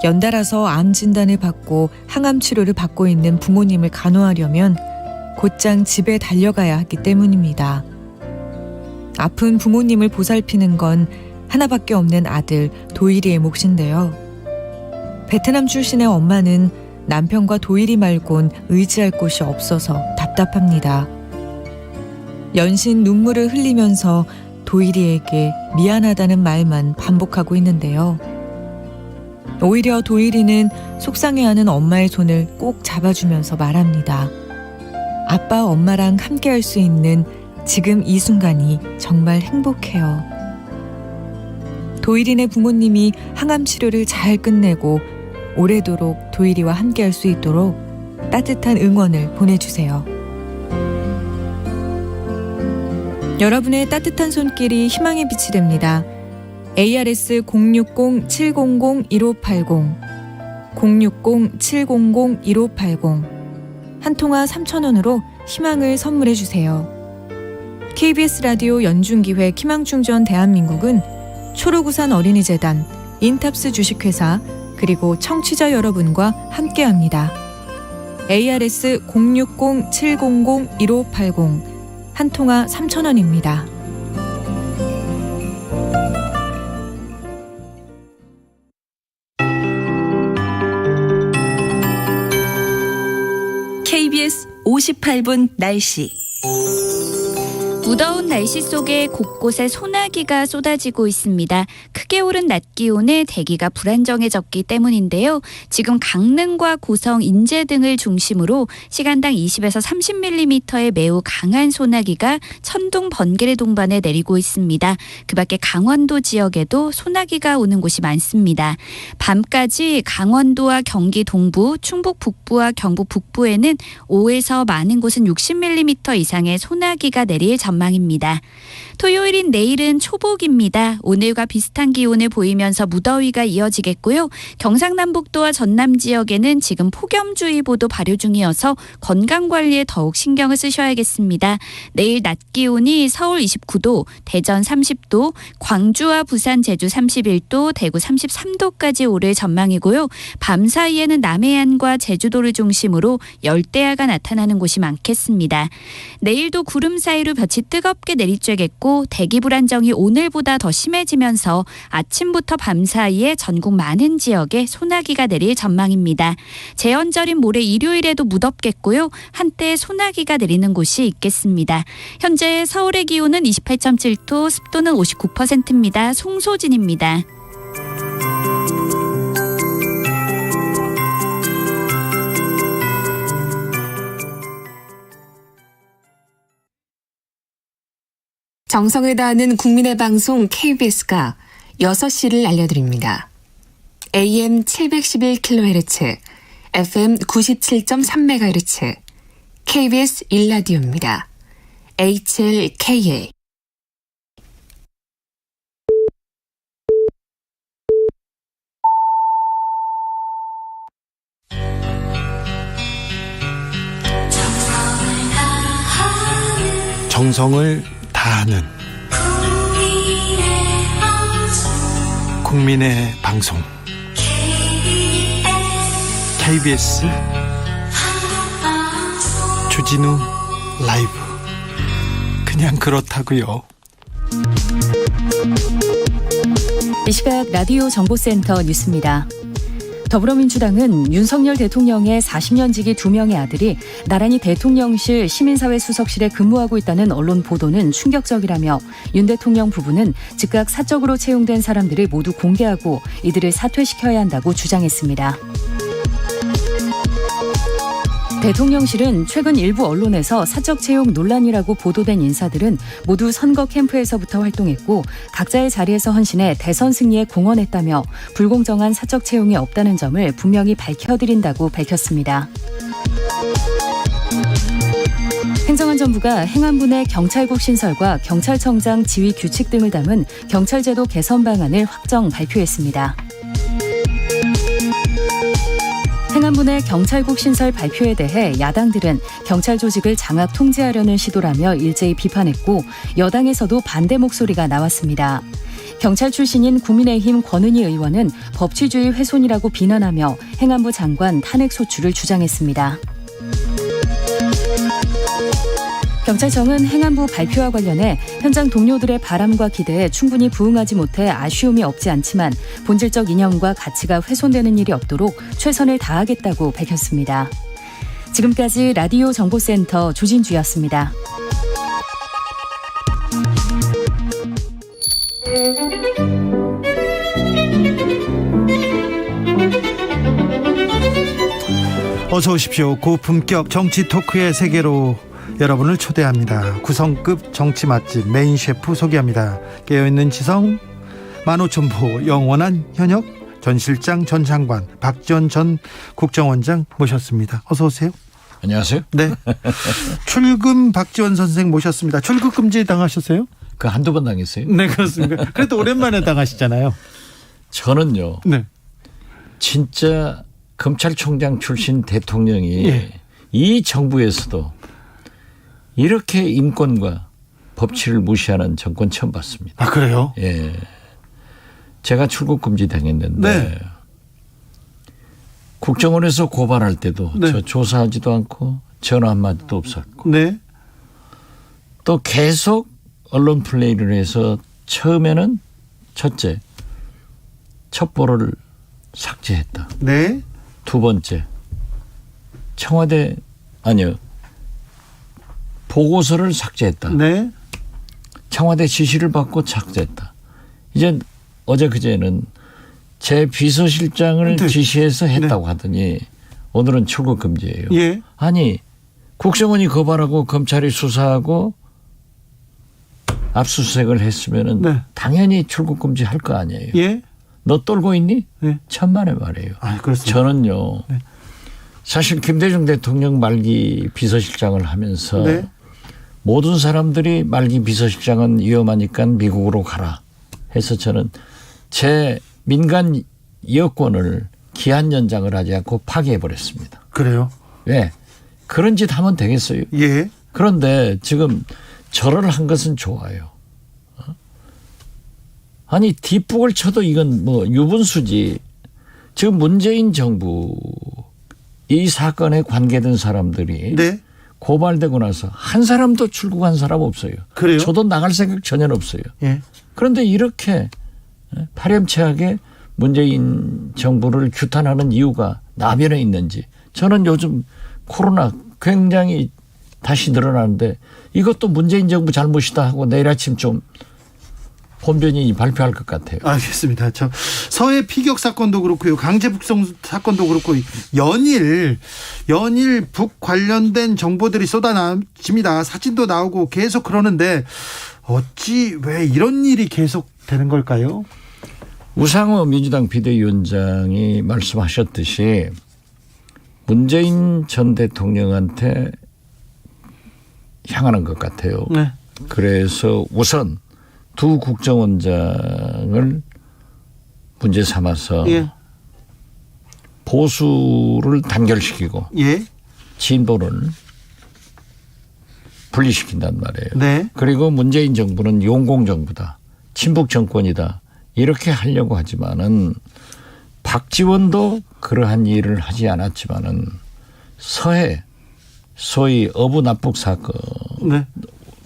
연달아서 암 진단을 받고 항암 치료를 받고 있는 부모님을 간호하려면 곧장 집에 달려가야 하기 때문입니다. 아픈 부모님을 보살피는 건 하나밖에 없는 아들 도일이의 몫인데요. 베트남 출신의 엄마는 남편과 도일이 말곤 의지할 곳이 없어서 답답합니다. 연신 눈물을 흘리면서 도일이에게 미안하다는 말만 반복하고 있는데요. 오히려 도일이는 속상해하는 엄마의 손을 꼭 잡아주면서 말합니다. 아빠, 엄마랑 함께할 수 있는 지금 이 순간이 정말 행복해요. 도일이네 부모님이 항암 치료를 잘 끝내고 오래도록 도일이와 함께할 수 있도록 따뜻한 응원을 보내주세요. 여러분의 따뜻한 손길이 희망의 빛이 됩니다. ARS 060-700-1580 060-700-1580 한 통화 3,000원으로 희망을 선물해 주세요. KBS 라디오 연중기획 희망충전 대한민국은 초록우산 어린이재단, 인탑스 주식회사 그리고 청취자 여러분과 함께합니다. ARS 060-700-1580 한 통화 3,000원입니다. KBS 58분 날씨. 무더운 날씨 속에 곳곳에 소나기가 쏟아지고 있습니다. 크게 오른 낮 기온에 대기가 불안정해졌기 때문인데요. 지금 강릉과 고성, 인제 등을 중심으로 시간당 20에서 30mm의 매우 강한 소나기가 천둥, 번개를 동반해 내리고 있습니다. 그 밖에 강원도 지역에도 소나기가 오는 곳이 많습니다. 밤까지 강원도와 경기 동부, 충북 북부와 경북 북부에는 5에서 많은 곳은 60mm 이상의 소나기가 내릴 전망입니다. 토요일인 내일은 초복입니다. 오늘과 비슷한 기온을 보이면서 무더위가 이어지겠고요. 경상남북도와 전남 지역에는 지금 폭염주의보도 발효 중이어서 건강관리에 더욱 신경을 쓰셔야겠습니다. 내일 낮 기온이 서울 29도, 대전 30도, 광주와 부산, 제주 31도, 대구 33도까지 오를 전망이고요. 밤 사이에는 남해안과 제주도를 중심으로 열대야가 나타나는 곳이 많겠습니다. 내일도 구름 사이로 볕이 뜨겁게 내리쬐겠고 대기 불안정이 오늘보다 더 심해지면서 아침부터 밤 사이에 전국 많은 지역에 소나기가 내릴 전망입니다. 제헌절인 모레 일요일에도 무덥겠고요. 한때 소나기가 내리는 곳이 있겠습니다. 현재 서울의 기온은 28.7도, 습도는 59%입니다. 송소진입니다. 정성을 다하는 국민의 방송 KBS가 6시를 알려드립니다. AM 711kHz, FM 97.3MHz, KBS 1라디오입니다. HLKA. 정성을 다하는 국민의 방송 KBS 주진우 라이브. 그냥 그렇다고요. 이 시각 라디오 정보센터 뉴스입니다. 더불어민주당은 윤석열 대통령의 40년 지기 2명의 아들이 나란히 대통령실 시민사회 수석실에 근무하고 있다는 언론 보도는 충격적이라며 윤 대통령 부부는 즉각 사적으로 채용된 사람들을 모두 공개하고 이들을 사퇴시켜야 한다고 주장했습니다. 대통령실은 최근 일부 언론에서 사적 채용 논란이라고 보도된 인사들은 모두 선거 캠프에서부터 활동했고 각자의 자리에서 헌신해 대선 승리에 공헌했다며 불공정한 사적 채용이 없다는 점을 분명히 밝혀드린다고 밝혔습니다. 행정안전부가 행안부 내 경찰국 신설과 경찰청장 지휘 규칙 등을 담은 경찰제도 개선 방안을 확정 발표했습니다. 행안부 내 경찰국 신설 발표에 대해 야당들은 경찰 조직을 장악 통제하려는 시도라며 일제히 비판했고 여당에서도 반대 목소리가 나왔습니다. 경찰 출신인 국민의힘 권은희 의원은 법치주의 훼손이라고 비난하며 행안부 장관 탄핵 소추를 주장했습니다. 경찰청은 행안부 발표와 관련해 현장 동료들의 바람과 기대에 충분히 부응하지 못해 아쉬움이 없지 않지만 본질적 이념과 가치가 훼손되는 일이 없도록 최선을 다하겠다고 밝혔습니다. 지금까지 라디오 정보센터 조진주였습니다. 어서 오십시오. 고품격 정치 토크의 세계로 여러분을 초대합니다. 구성급 정치 맛집 메인 셰프 소개합니다. 깨어있는 지성, 15,000보 영원한 현역, 전 실장, 전 장관, 박지원 전 국정원장 모셨습니다. 어서 오세요. 안녕하세요. 네. 출금 박지원 선생 모셨습니다. 출국 금지 당하셨어요? 그 한두 번 당했어요. 네, 그렇습니다. 그래도 오랜만에 당하시잖아요. 저는요. 네. 진짜 검찰총장 출신 대통령이 예. 이 정부에서도 이렇게 인권과 법치를 무시하는 정권 처음 봤습니다. 아, 그래요? 예. 제가 출국 금지 당했는데 네. 국정원에서 고발할 때도 네. 저 조사하지도 않고 전화 한마디도 없었고 네. 또 계속 언론 플레이를 해서 처음에는 첫째 첩보를 삭제했다. 네. 두 번째 청와대 아니요 보고서를 삭제했다. 네. 청와대 지시를 받고 삭제했다. 이제 어제 그제는 제 비서실장을 네. 지시해서 했다고 하더니 오늘은 출국 금지예요. 예. 아니 국정원이 고발하고 검찰이 수사하고 압수수색을 했으면은 네. 당연히 출국 금지 할 거 아니에요. 예. 너 떨고 있니? 네. 천만의 말이에요. 아, 그렇습니다. 저는요. 네. 사실 김대중 대통령 말기 비서실장을 하면서 네. 모든 사람들이 말기 비서실장은 위험하니까 미국으로 가라 해서 저는 제 민간 여권을 기한 연장을 하지 않고 파기해버렸습니다. 그래요? 왜? 그런 짓 하면 되겠어요? 예. 그런데 지금 절을 한 것은 좋아요. 아니 뒷북을 쳐도 이건 뭐 유분수지. 지금 문재인 정부 이 사건에 관계된 사람들이 네. 고발되고 나서 한 사람도 출국한 사람 없어요. 그래요? 저도 나갈 생각 전혀 없어요. 예. 그런데 이렇게 파렴치하게 문재인 정부를 규탄하는 이유가 나변에 있는지 저는 요즘 코로나 굉장히 다시 늘어나는데 이것도 문재인 정부 잘못이다 하고 내일 아침 좀 본변이 발표할 것 같아요. 알겠습니다. 저 서해 피격 사건도 그렇고요. 강제 북송 사건도 그렇고 연일 북 관련된 정보들이 쏟아집니다. 사진도 나오고 계속 그러는데 어찌 왜 이런 일이 계속 되는 걸까요? 우상호 민주당 비대위원장이 말씀하셨듯이 문재인 전 대통령한테 향하는 것 같아요. 네. 그래서 우선 두 국정원장을 문제 삼아서 예. 보수를 단결시키고 예. 진보를 분리시킨단 말이에요. 네. 그리고 문재인 정부는 용공정부다. 친북 정권이다. 이렇게 하려고 하지만은 박지원도 그러한 일을 하지 않았지만은 서해 소위 어부 납북 사건, 네.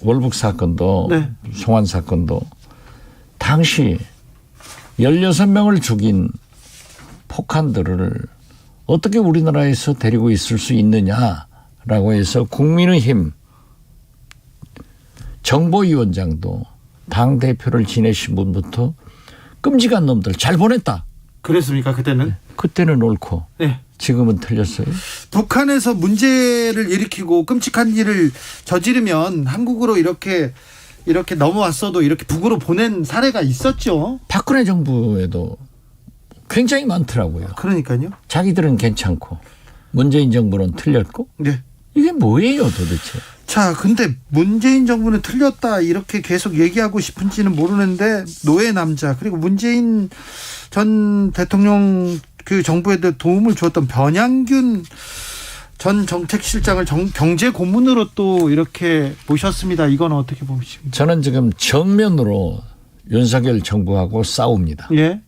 월북 사건도 네. 송환 사건도 당시 16명을 죽인 폭탄들을 어떻게 우리나라에서 데리고 있을 수 있느냐라고 해서 국민의힘 정보위원장도 당대표를 지내신 분부터 끔찍한 놈들 잘 보냈다. 그랬습니까 그때는? 그때는 옳고 네. 지금은 틀렸어요. 북한에서 문제를 일으키고 끔찍한 일을 저지르면 한국으로 이렇게 넘어왔어도 이렇게 북으로 보낸 사례가 있었죠. 박근혜 정부에도 굉장히 많더라고요. 그러니까요. 자기들은 괜찮고 문재인 정부는 틀렸고. 네. 이게 뭐예요 도대체. 자, 근데 문재인 정부는 틀렸다 이렇게 계속 얘기하고 싶은지는 모르는데 노예 남자 그리고 문재인 전 대통령 그 정부에도 도움을 주었던 변양균 전 정책실장을 경제 고문으로 또 이렇게 모셨습니다. 이건 어떻게 보십니까? 저는 지금 정면으로 윤석열 정부하고 싸웁니다. 예.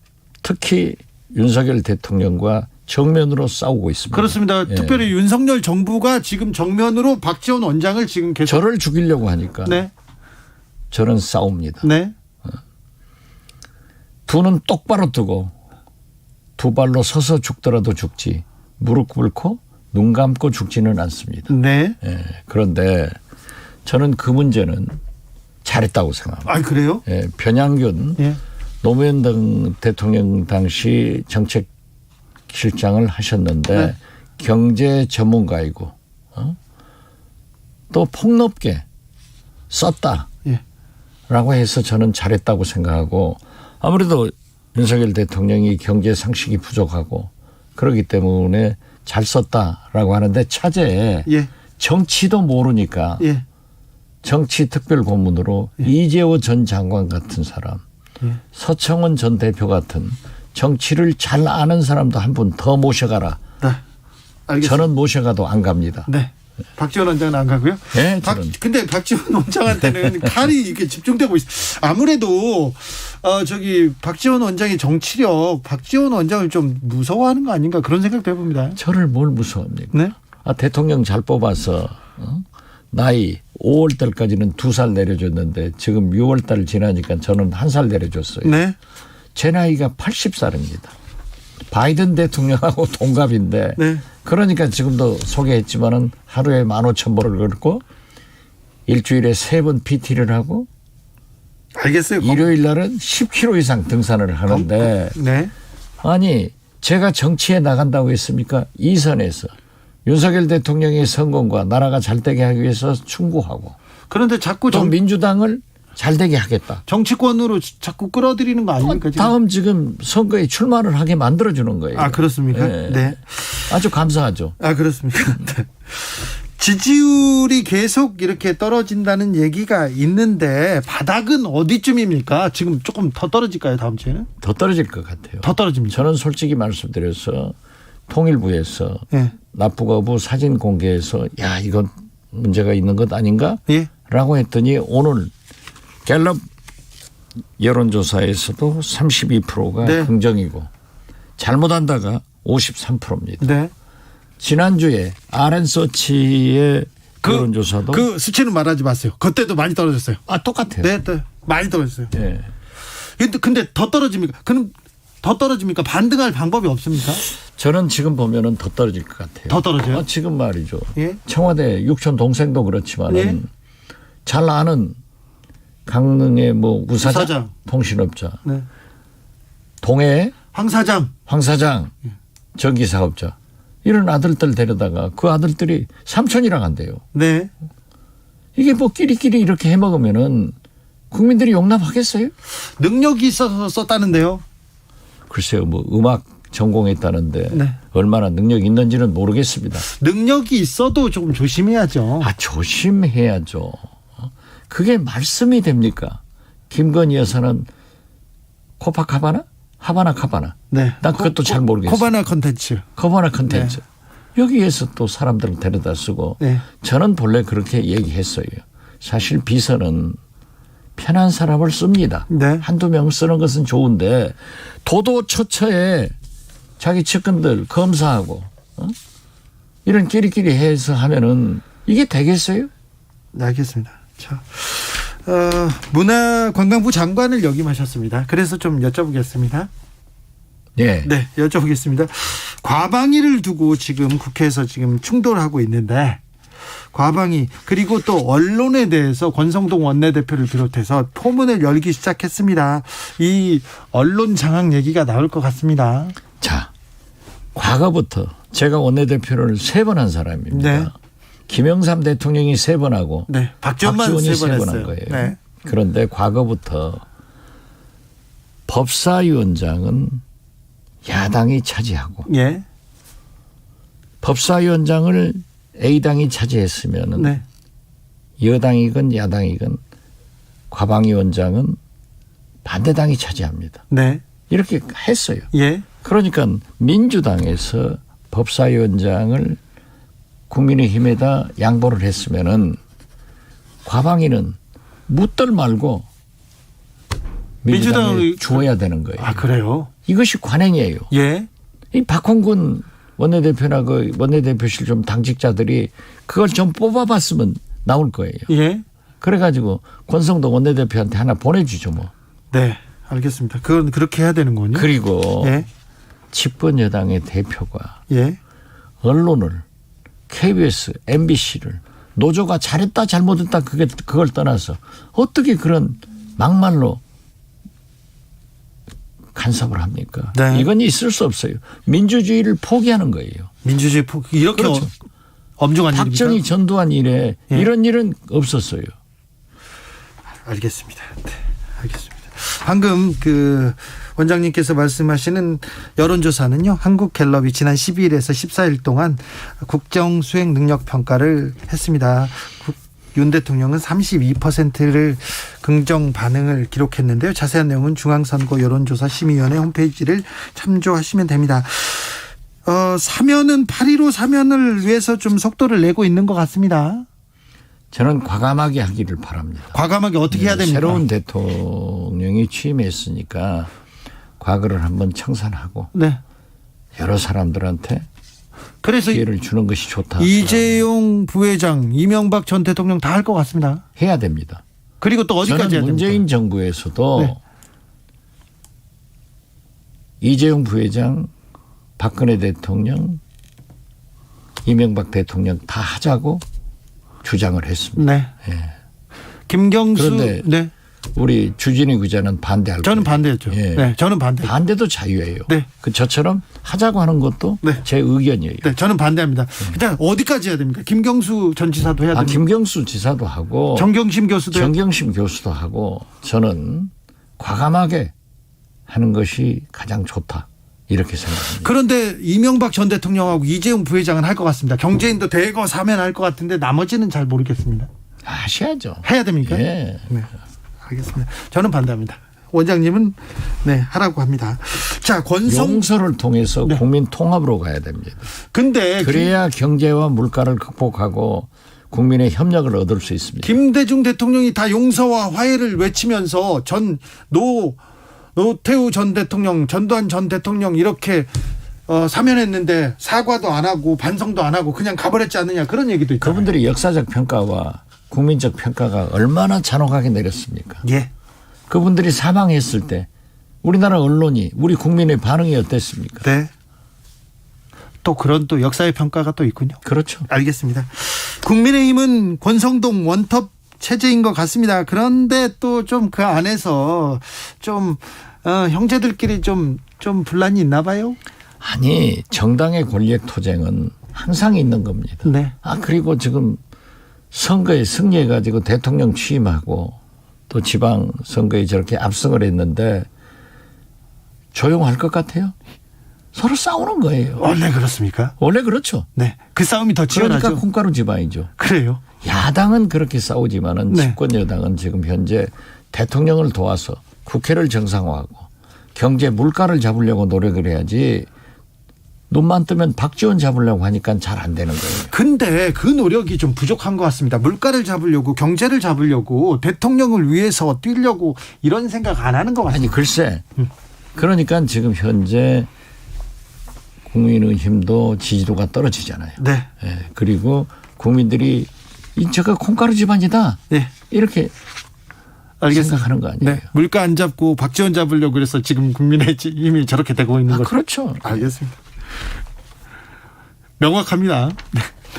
특히 윤석열 대통령과 정면으로 싸우고 있습니다. 그렇습니다. 예. 특별히 윤석열 정부가 지금 정면으로 박지원 원장을 지금 계속 저를 죽이려고 하니까 네. 저는 싸웁니다. 네. 두 눈 똑바로 뜨고 두 발로 서서 죽더라도 죽지 무릎 꿇고 눈 감고 죽지는 않습니다. 네. 예. 그런데 저는 그 문제는 잘했다고 생각합니다. 아, 그래요? 예. 변양균 예. 노무현 대통령 당시 정책실장을 하셨는데 네. 경제 전문가이고 또 폭넓게 썼다라고 예. 해서 저는 잘했다고 생각하고 아무래도 윤석열 대통령이 경제 상식이 부족하고 그렇기 때문에 잘 썼다라고 하는데 차제에 예. 정치도 모르니까 예. 정치 특별 고문으로 이재호 전 장관 같은 사람, 서청원 전 대표 같은 정치를 잘 아는 사람도 한 분 더 모셔가라 알겠습니다. 저는 모셔가도 안 갑니다. 네. 박지원 원장은 안 가고요. 네, 근데 박지원 원장한테는 칼이 이렇게 집중되고 있어요. 아무래도 박지원 원장의 정치력, 박지원 원장을 좀 무서워하는 거 아닌가 그런 생각도 해봅니다. 저를 뭘 무서워합니까? 네? 대통령 잘 뽑아서 나이 5월 달까지는 2살 내려줬는데 지금 6월 달 지나니까 저는 1살 내려줬어요. 네. 제 나이가 80살입니다. 바이든 대통령하고 동갑인데 네. 그러니까 지금도 소개했지만은 하루에 15,000보를 걷고 일주일에 3번 PT를 하고 알겠어요. 일요일 날은 10km 이상 등산을 하는데 네. 아니 제가 정치에 나간다고 했습니까? 이 선에서 윤석열 대통령의 성공과 나라가 잘되게 하기 위해서 충고하고 그런데 자꾸 또 민주당을 잘되게 하겠다. 정치권으로 자꾸 끌어들이는 거 아닙니까? 지금? 다음 지금 선거에 출마를 하게 만들어주는 거예요. 아 그렇습니까? 네. 아주 감사하죠. 아 그렇습니까? 네. 지지율이 계속 이렇게 떨어진다는 얘기가 있는데 바닥은 어디쯤입니까? 지금 조금 더 떨어질까요? 다음 주에는? 더 떨어질 것 같아요. 더 떨어집니다. 저는 솔직히 말씀드려서 통일부에서 네. 납부거부 사진 공개해서 야 이건 문제가 있는 것 아닌가? 예. 라고 했더니 오늘 갤럽 여론조사에서도 32%가 네. 긍정이고 잘못한다가 53%입니다. 네. 지난주에 아랜서치의 여론조사도 그 수치는 말하지 마세요. 그때도 많이 떨어졌어요. 아 똑같아요. 네, 많이 떨어졌어요. 네. 근데 더 떨어집니까? 그럼 더 떨어집니까? 반등할 방법이 없습니까? 저는 지금 보면은 더 떨어질 것 같아요. 더 떨어져요? 지금 말이죠. 예? 청와대 육촌 동생도 그렇지만은 예? 잘 아는 강릉의 우사장, 우사장. 통신업자, 네. 동해 황 사장, 전기사업자 이런 아들들 데려다가 그 아들들이 삼촌이랑 한대요. 네. 이게 끼리끼리 이렇게 해먹으면은 국민들이 용납하겠어요? 능력이 있어서 썼다는데요. 글쎄요, 음악 전공했다는데 네. 얼마나 능력 있는지는 모르겠습니다. 능력이 있어도 조금 조심해야죠. 조심해야죠. 그게 말씀이 됩니까? 김건희 여사는 코파카바나? 하바나카바나? 네. 난 그것도 잘 모르겠어요. 코바나 컨텐츠. 네. 여기에서 또 사람들을 데려다 쓰고 네. 저는 본래 그렇게 얘기했어요. 사실 비서는 편한 사람을 씁니다. 네. 한두 명 쓰는 것은 좋은데 도도처처에 자기 측근들 검사하고 이런 끼리끼리 해서 하면은 이게 되겠어요? 네, 알겠습니다. 자, 문화관광부 장관을 역임하셨습니다. 그래서 좀 여쭤보겠습니다. 네. 네, 여쭤보겠습니다. 과방위를 두고 지금 국회에서 지금 충돌하고 있는데 과방위 그리고 또 언론에 대해서 권성동 원내대표를 비롯해서 포문을 열기 시작했습니다. 이 언론 장악 얘기가 나올 것 같습니다. 자, 과거부터 제가 원내대표를 3번 한 사람입니다. 네. 김영삼 대통령이 3번 하고 네. 박지원이 3번 한 했어요. 거예요. 네. 그런데 과거부터 법사위원장은 야당이 차지하고 예. 법사위원장을 A당이 차지했으면 네. 여당이건 야당이건 과방위원장은 반대당이 차지합니다. 네. 이렇게 했어요. 예. 그러니까 민주당에서 법사위원장을 국민의힘에다 양보를 했으면은 과방위는 묻들 말고 민주당에 주어야 되는 거예요. 아, 그래요? 이것이 관행이에요. 예. 이 박홍근 원내대표나 그 원내대표실 좀 당직자들이 그걸 좀 뽑아봤으면 나올 거예요. 예. 그래가지고 권성동 원내대표한테 하나 보내주죠 뭐. 네, 알겠습니다. 그건 그렇게 해야 되는군요. 그리고 예. 집권 여당의 대표가 예. 언론을 KBS, MBC를 노조가 잘했다 잘못했다 그걸 떠나서 어떻게 그런 막말로 간섭을 합니까? 네. 이건 있을 수 없어요. 민주주의를 포기하는 거예요. 민주주의 포기 이렇게 그렇죠. 엄중한 일입니까? 박정희 전두환 이래 예. 이런 일은 없었어요. 알겠습니다. 네, 알겠습니다. 방금 그 원장님께서 말씀하시는 여론조사는요. 한국갤럽이 지난 12일에서 14일 동안 국정수행 능력 평가를 했습니다. 윤 대통령은 32%를 긍정 반응을 기록했는데요. 자세한 내용은 중앙선거 여론조사 심의위원회 홈페이지를 참조하시면 됩니다. 사면은 8.15 사면을 위해서 좀 속도를 내고 있는 것 같습니다. 저는 과감하게 하기를 바랍니다. 과감하게 어떻게 해야 됩니까? 새로운 대통령이 취임했으니까 과거를 한번 청산하고 네. 여러 사람들한테 그래서 기회를 주는 것이 좋다. 이재용 부회장, 이명박 전 대통령 다 할 것 같습니다. 해야 됩니다. 그리고 또 어디까지 해야 저는 됩니까? 문재인 정부에서도 네. 이재용 부회장, 박근혜 대통령, 이명박 대통령 다 하자고 주장을 했습니다. 네. 예. 김경수. 그런데 네. 우리 주진희 기자는 반대할 저는 거예요. 반대했죠. 예. 네, 저는 반대. 반대도 자유예요. 네. 그 저처럼 하자고 하는 것도 네. 제 의견이에요. 네, 저는 반대합니다. 일단 어디까지 해야 됩니까? 김경수 전 지사도 해야 됩니다. 김경수 지사도 하고 정경심 교수도 정경심 교수도 하고 저는 과감하게 하는 것이 가장 좋다. 이렇게 생각합니다. 그런데 이명박 전 대통령하고 이재용 부회장은 할 것 같습니다. 경제인도 대거 사면할 것 같은데 나머지는 잘 모르겠습니다. 하셔야죠. 해야 됩니까? 예. 네. 알겠습니다. 저는 반대합니다. 원장님은 네 하라고 합니다. 자, 용서를 통해서 국민 통합으로 가야 됩니다. 근데 그래야 경제와 물가를 극복하고 국민의 협력을 얻을 수 있습니다. 김대중 대통령이 다 용서와 화해를 외치면서 노태우 전 대통령, 전두환 전 대통령 이렇게 사면했는데 사과도 안 하고 반성도 안 하고 그냥 가버렸지 않느냐 그런 얘기도 있잖아요. 그분들이 역사적 평가와 국민적 평가가 얼마나 잔혹하게 내렸습니까? 예. 그분들이 사망했을 때 우리나라 언론이 우리 국민의 반응이 어땠습니까? 네. 또 그런 또 역사의 평가가 또 있군요. 그렇죠. 알겠습니다. 국민의힘은 권성동 원톱 체제인 것 같습니다. 그런데 또 좀 그 안에서 좀 형제들끼리 좀 분란이 있나 봐요. 아니 정당의 권력 투쟁은 항상 있는 겁니다. 네. 그리고 지금 선거에 승리해가지고 대통령 취임하고 또 지방 선거에 저렇게 압승을 했는데 조용할 것 같아요? 서로 싸우는 거예요. 원래 그렇습니까? 원래 그렇죠. 네. 그 싸움이 더 치열하죠. 그러니까 콩가루 집안이죠. 그래요. 야당은 그렇게 싸우지만은 네. 집권 여당은 지금 현재 대통령을 도와서 국회를 정상화하고 경제 물가를 잡으려고 노력을 해야지 눈만 뜨면 박지원 잡으려고 하니까 잘 안 되는 거예요. 근데 그 노력이 좀 부족한 것 같습니다. 물가를 잡으려고 경제를 잡으려고 대통령을 위해서 뛰려고 이런 생각 안 하는 것 같아요. 아니 글쎄 그러니까 지금 현재 국민의힘도 지지도가 떨어지잖아요. 네. 예, 그리고 국민들이 저거 콩가루 집안이다. 네. 이렇게 알겠습니다. 생각하는 거 아니에요. 네. 물가 안 잡고 박지원 잡으려고 그래서 지금 국민의힘이 저렇게 되고 있는 거죠. 그렇죠. 알겠습니다. 명확합니다.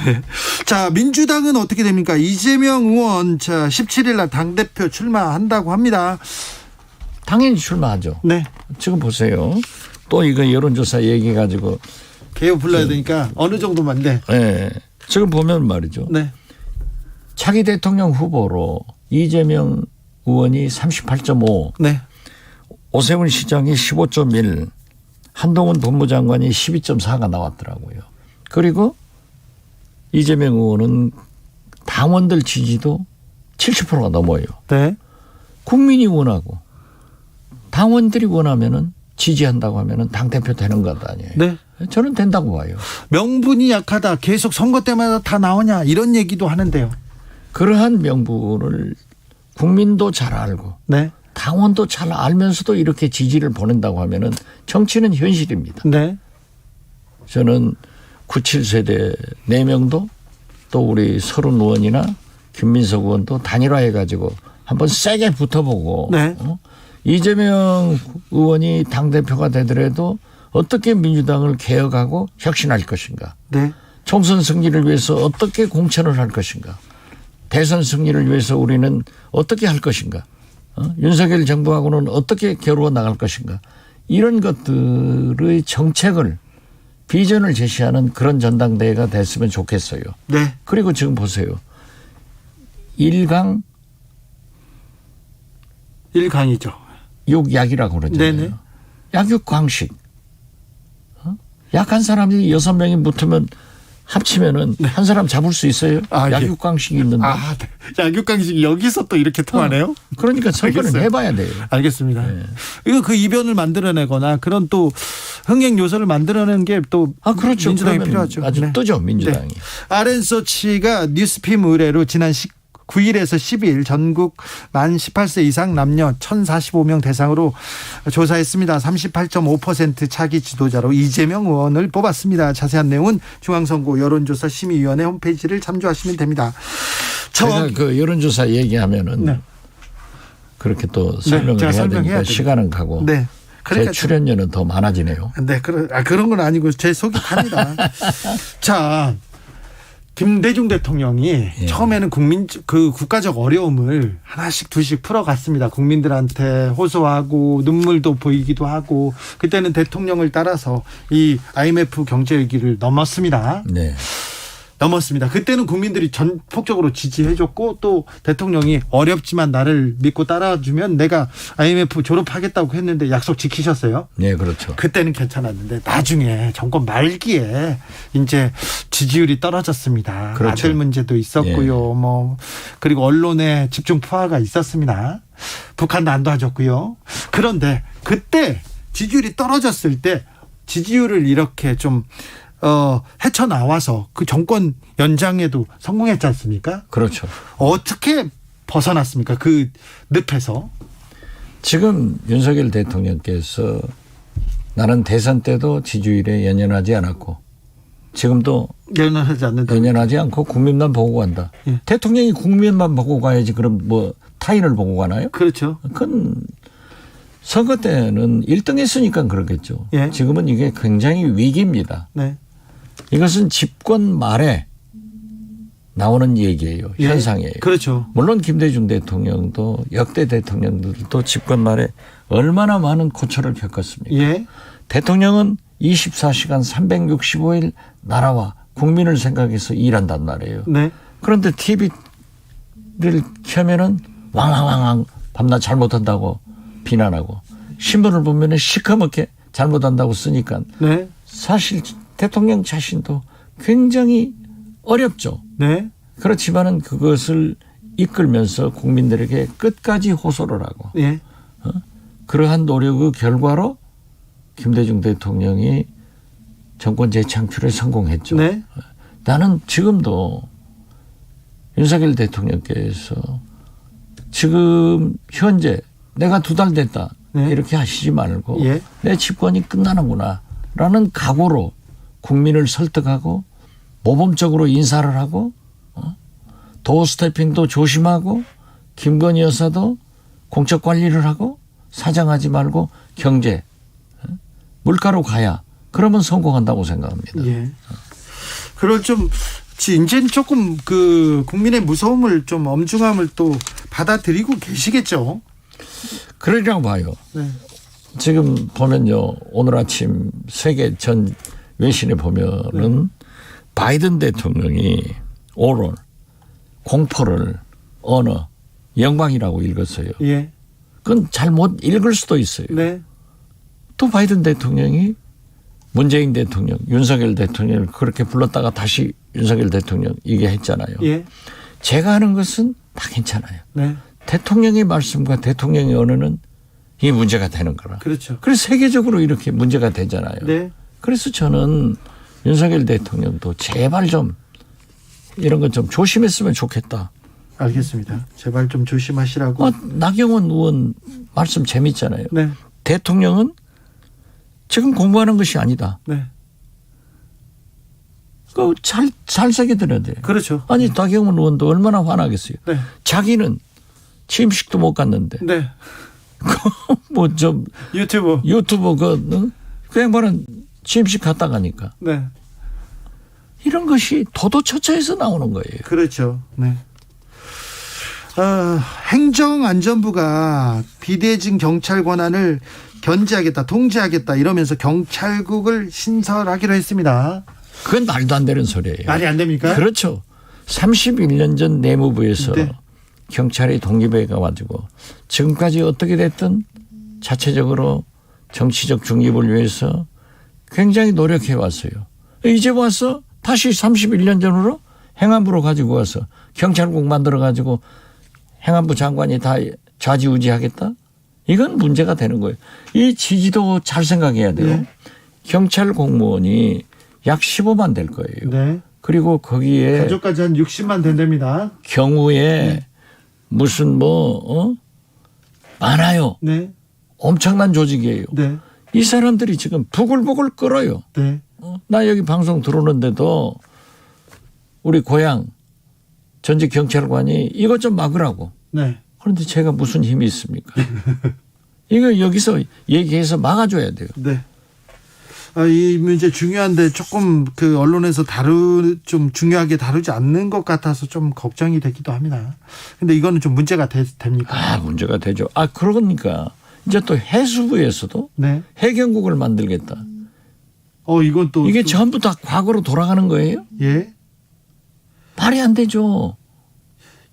네. 자, 민주당은 어떻게 됩니까? 이재명 의원 17일 날 당대표 출마한다고 합니다. 당연히 출마하죠. 네. 지금 보세요. 또 이거 여론조사 얘기 가지고 개요 불러야 되니까 어느 정도만 네. 네. 지금 보면 말이죠. 네. 차기 대통령 후보로 이재명 의원이 38.5, 네. 오세훈 시장이 15.1, 한동훈 법무장관이 12.4가 나왔더라고요. 그리고 이재명 의원은 당원들 지지도 70%가 넘어요. 네. 국민이 원하고 당원들이 원하면은 지지한다고 하면은 당대표 되는 것 아니에요. 네. 저는 된다고 봐요. 명분이 약하다. 계속 선거 때마다 다 나오냐 이런 얘기도 하는데요. 그러한 명분을 국민도 잘 알고 네. 당원도 잘 알면서도 이렇게 지지를 보낸다고 하면은 정치는 현실입니다. 네. 저는 97세대 4명도 또 우리 서른 의원이나 김민석 의원도 단일화해가지고 한번 세게 붙어보고 네. 이재명 의원이 당대표가 되더라도 어떻게 민주당을 개혁하고 혁신할 것인가. 네. 총선 승리를 위해서 어떻게 공천을 할 것인가. 대선 승리를 위해서 우리는 어떻게 할 것인가. 윤석열 정부하고는 어떻게 겨루어 나갈 것인가. 이런 것들의 정책을 비전을 제시하는 그런 전당대회가 됐으면 좋겠어요. 네. 그리고 지금 보세요. 1강 1강이죠. 6약이라고 그러잖아요. 네네. 약육강식. 약한 사람이 6명이 붙으면 합치면은 한 사람 잡을 수 있어요? 약육강식이 있는데. 네. 약육강식이 여기서 또 이렇게 통하네요. 그러니까 선거는 알겠어요. 해봐야 돼요. 알겠습니다. 네. 이거 그 이변을 만들어내거나 그런 또 흥행 요소를 만들어내는 게 또 그렇죠. 민주당이 필요하죠. 아주 뜨죠, 민주당이. 네. RN서치가 뉴스핌 의뢰로 지난 9일에서 10일 전국 만 18세 이상 남녀 1,045명 대상으로 조사했습니다. 38.5% 차기 지도자로 이재명 의원을 뽑았습니다. 자세한 내용은 중앙선거 여론조사 심의위원회 홈페이지를 참조하시면 됩니다. 제가 그 여론조사 얘기하면은 네. 그렇게 또 설명을 제가 해야 되니까 설명해야 시간은 가고 네. 그러니까 제 출연료는 더 많아지네요. 네, 그런 건 아니고 제 속이 탑니다. 자, 김대중 대통령이 처음에는 국가적 어려움을 하나씩 둘씩 풀어갔습니다. 국민들한테 호소하고 눈물도 보이기도 하고 그때는 대통령을 따라서 이 IMF 경제 위기를 넘었습니다. 네. 넘었습니다. 그때는 국민들이 전폭적으로 지지해줬고 또 대통령이 어렵지만 나를 믿고 따라주면 내가 IMF 졸업하겠다고 했는데 약속 지키셨어요. 네, 그렇죠. 그때는 괜찮았는데 나중에 정권 말기에 이제 지지율이 떨어졌습니다. 그렇죠. 아들 문제도 있었고요. 뭐 그리고 언론의 집중 포화가 있었습니다. 북한도 안 도와줬고요. 그런데 그때 지지율이 떨어졌을 때 지지율을 이렇게 좀 헤쳐나와서 그 정권 연장에도 성공했지 않습니까? 그렇죠. 어떻게 벗어났습니까? 그 늪에서. 지금 윤석열 대통령께서 나는 대선 때도 지지율에 연연하지 않았고 지금도 연연하지 않고 국민만 보고 간다. 예. 대통령이 국민만 보고 가야지 그럼 뭐 타인을 보고 가나요? 그렇죠. 그건 선거 때는 1등 했으니까 그렇겠죠. 예. 지금은 이게 굉장히 위기입니다. 네. 이것은 집권 말에 나오는 얘기예요. 예. 현상이에요. 그렇죠. 물론 김대중 대통령도 역대 대통령들도 집권 말에 얼마나 많은 고초를 겪었습니까? 예. 대통령은 24시간 365일 나라와 국민을 생각해서 일한단 말이에요. 네. 그런데 TV를 켜면은 왕왕왕왕 밤낮 잘못한다고 비난하고 신문을 보면은 시커멓게 잘못한다고 쓰니까 네. 사실 대통령 자신도 굉장히 어렵죠. 네. 그렇지만은 그것을 이끌면서 국민들에게 끝까지 호소를 하고 예. 그러한 노력의 결과로 김대중 대통령이 정권 재창출에 성공했죠. 네. 나는 지금도 윤석열 대통령께서 지금 현재 내가 2달 됐다 네. 이렇게 하시지 말고 예. 내 집권이 끝나는구나 라는 각오로 국민을 설득하고 모범적으로 인사를 하고 도어 스태핑도 조심하고 김건희 여사도 공적 관리를 하고 사장하지 말고 경제 물가로 가야 그러면 성공한다고 생각합니다. 예. 그럴 좀 이제는 조금 그 국민의 무서움을 좀 엄중함을 또 받아들이고 계시겠죠. 그러리라고 봐요. 네. 지금 보면요. 오늘 아침 세계 전 외신에 보면은 바이든 대통령이 오늘 공포를 언어 영광이라고 읽었어요. 예. 그건 잘못 읽을 수도 있어요. 네. 또 바이든 대통령이 문재인 대통령, 윤석열 대통령을 그렇게 불렀다가 다시 윤석열 대통령 얘기했잖아요. 예. 제가 하는 것은 다 괜찮아요. 네. 대통령의 말씀과 대통령의 언어는 이게 문제가 되는 거라. 그렇죠. 그래서 세계적으로 이렇게 문제가 되잖아요. 네. 그래서 저는 윤석열 대통령도 제발 좀 이런 것 좀 조심했으면 좋겠다. 알겠습니다. 제발 좀 조심하시라고. 나경원 의원 말씀 재밌잖아요. 네. 대통령은 지금 공부하는 것이 아니다. 네. 잘 새겨 들어야 돼요. 그렇죠. 아니 나경원 의원도 얼마나 화나겠어요. 네. 자기는 취임식도 못 갔는데. 네. 뭐 좀 유튜브 그 양반은 취임식 갔다 가니까. 네. 이런 것이 도도처처에서 나오는 거예요. 그렇죠. 네. 행정안전부가 비대진 경찰 권한을 견제하겠다, 통제하겠다 이러면서 경찰국을 신설하기로 했습니다. 그건 말도 안 되는 소리예요. 말이 안 됩니까? 그렇죠. 31년 전 내무부에서 네. 경찰이 독립해 가지고 지금까지 어떻게 됐든 자체적으로 정치적 중립을 위해서 굉장히 노력해 왔어요. 이제 와서 다시 31년 전으로 행안부로 가지고 와서 경찰국 만들어 가지고 행안부 장관이 다 좌지우지하겠다? 이건 문제가 되는 거예요. 이 지지도 잘 생각해야 돼요. 네. 경찰 공무원이 약 15만 될 거예요. 네. 그리고 거기에 가족까지 한 60만 된답니다. 경우에 무슨 많아요. 네. 엄청난 조직이에요. 네. 이 사람들이 지금 부글부글 끓어요. 네. 나 여기 방송 들어오는데도 우리 고향 전직 경찰관이 이것 좀 막으라고. 네. 그런데 제가 무슨 힘이 있습니까? 이거 여기서 얘기해서 막아줘야 돼요. 네. 이 문제 중요한데 조금 그 언론에서 좀 중요하게 다루지 않는 것 같아서 좀 걱정이 되기도 합니다. 근데 이거는 좀 문제가 됩니까? 문제가 되죠. 그러니까 이제 또 해수부에서도 네. 해경국을 만들겠다. 이건 또 이게 전부 다 과거로 돌아가는 거예요? 예. 말이 안 되죠.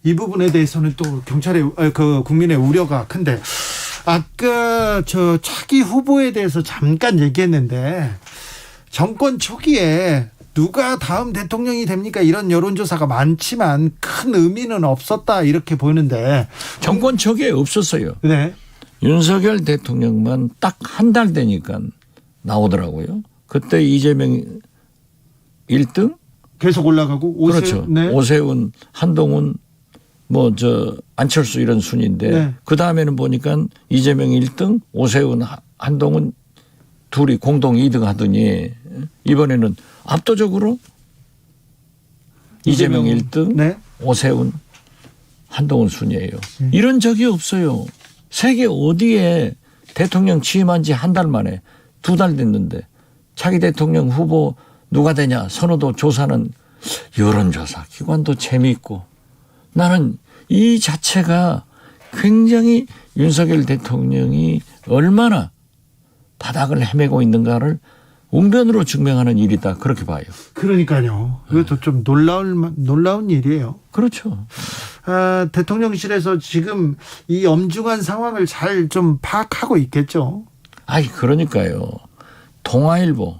이 부분에 대해서는 또 국민의 우려가 큰데 아까 저 차기 후보에 대해서 잠깐 얘기했는데 정권 초기에 누가 다음 대통령이 됩니까? 이런 여론조사가 많지만 큰 의미는 없었다 이렇게 보이는데 정권 초기에 없었어요. 네. 윤석열 대통령만 딱 한 달 되니까 나오더라고요. 그때 이재명 1등 계속 올라가고 그렇죠. 네. 오세훈, 한동훈 안철수 이런 순인데 네. 그 다음에는 보니까 이재명 1등, 오세훈, 한동훈 둘이 공동 2등 하더니 이번에는 압도적으로 이재명 1등, 네. 오세훈, 한동훈 순이에요. 이런 적이 없어요. 세계 어디에 대통령 취임한 지 한 달 만에 2달 됐는데 차기 대통령 후보 누가 되냐 선호도 조사는 여론조사 기관도 재미있고 나는 이 자체가 굉장히 윤석열 대통령이 얼마나 바닥을 헤매고 있는가를 웅변으로 증명하는 일이다 그렇게 봐요. 그러니까요. 이것도 좀 놀라운 일이에요. 그렇죠. 대통령실에서 지금 이 엄중한 상황을 잘 좀 파악하고 있겠죠. 그러니까요. 동아일보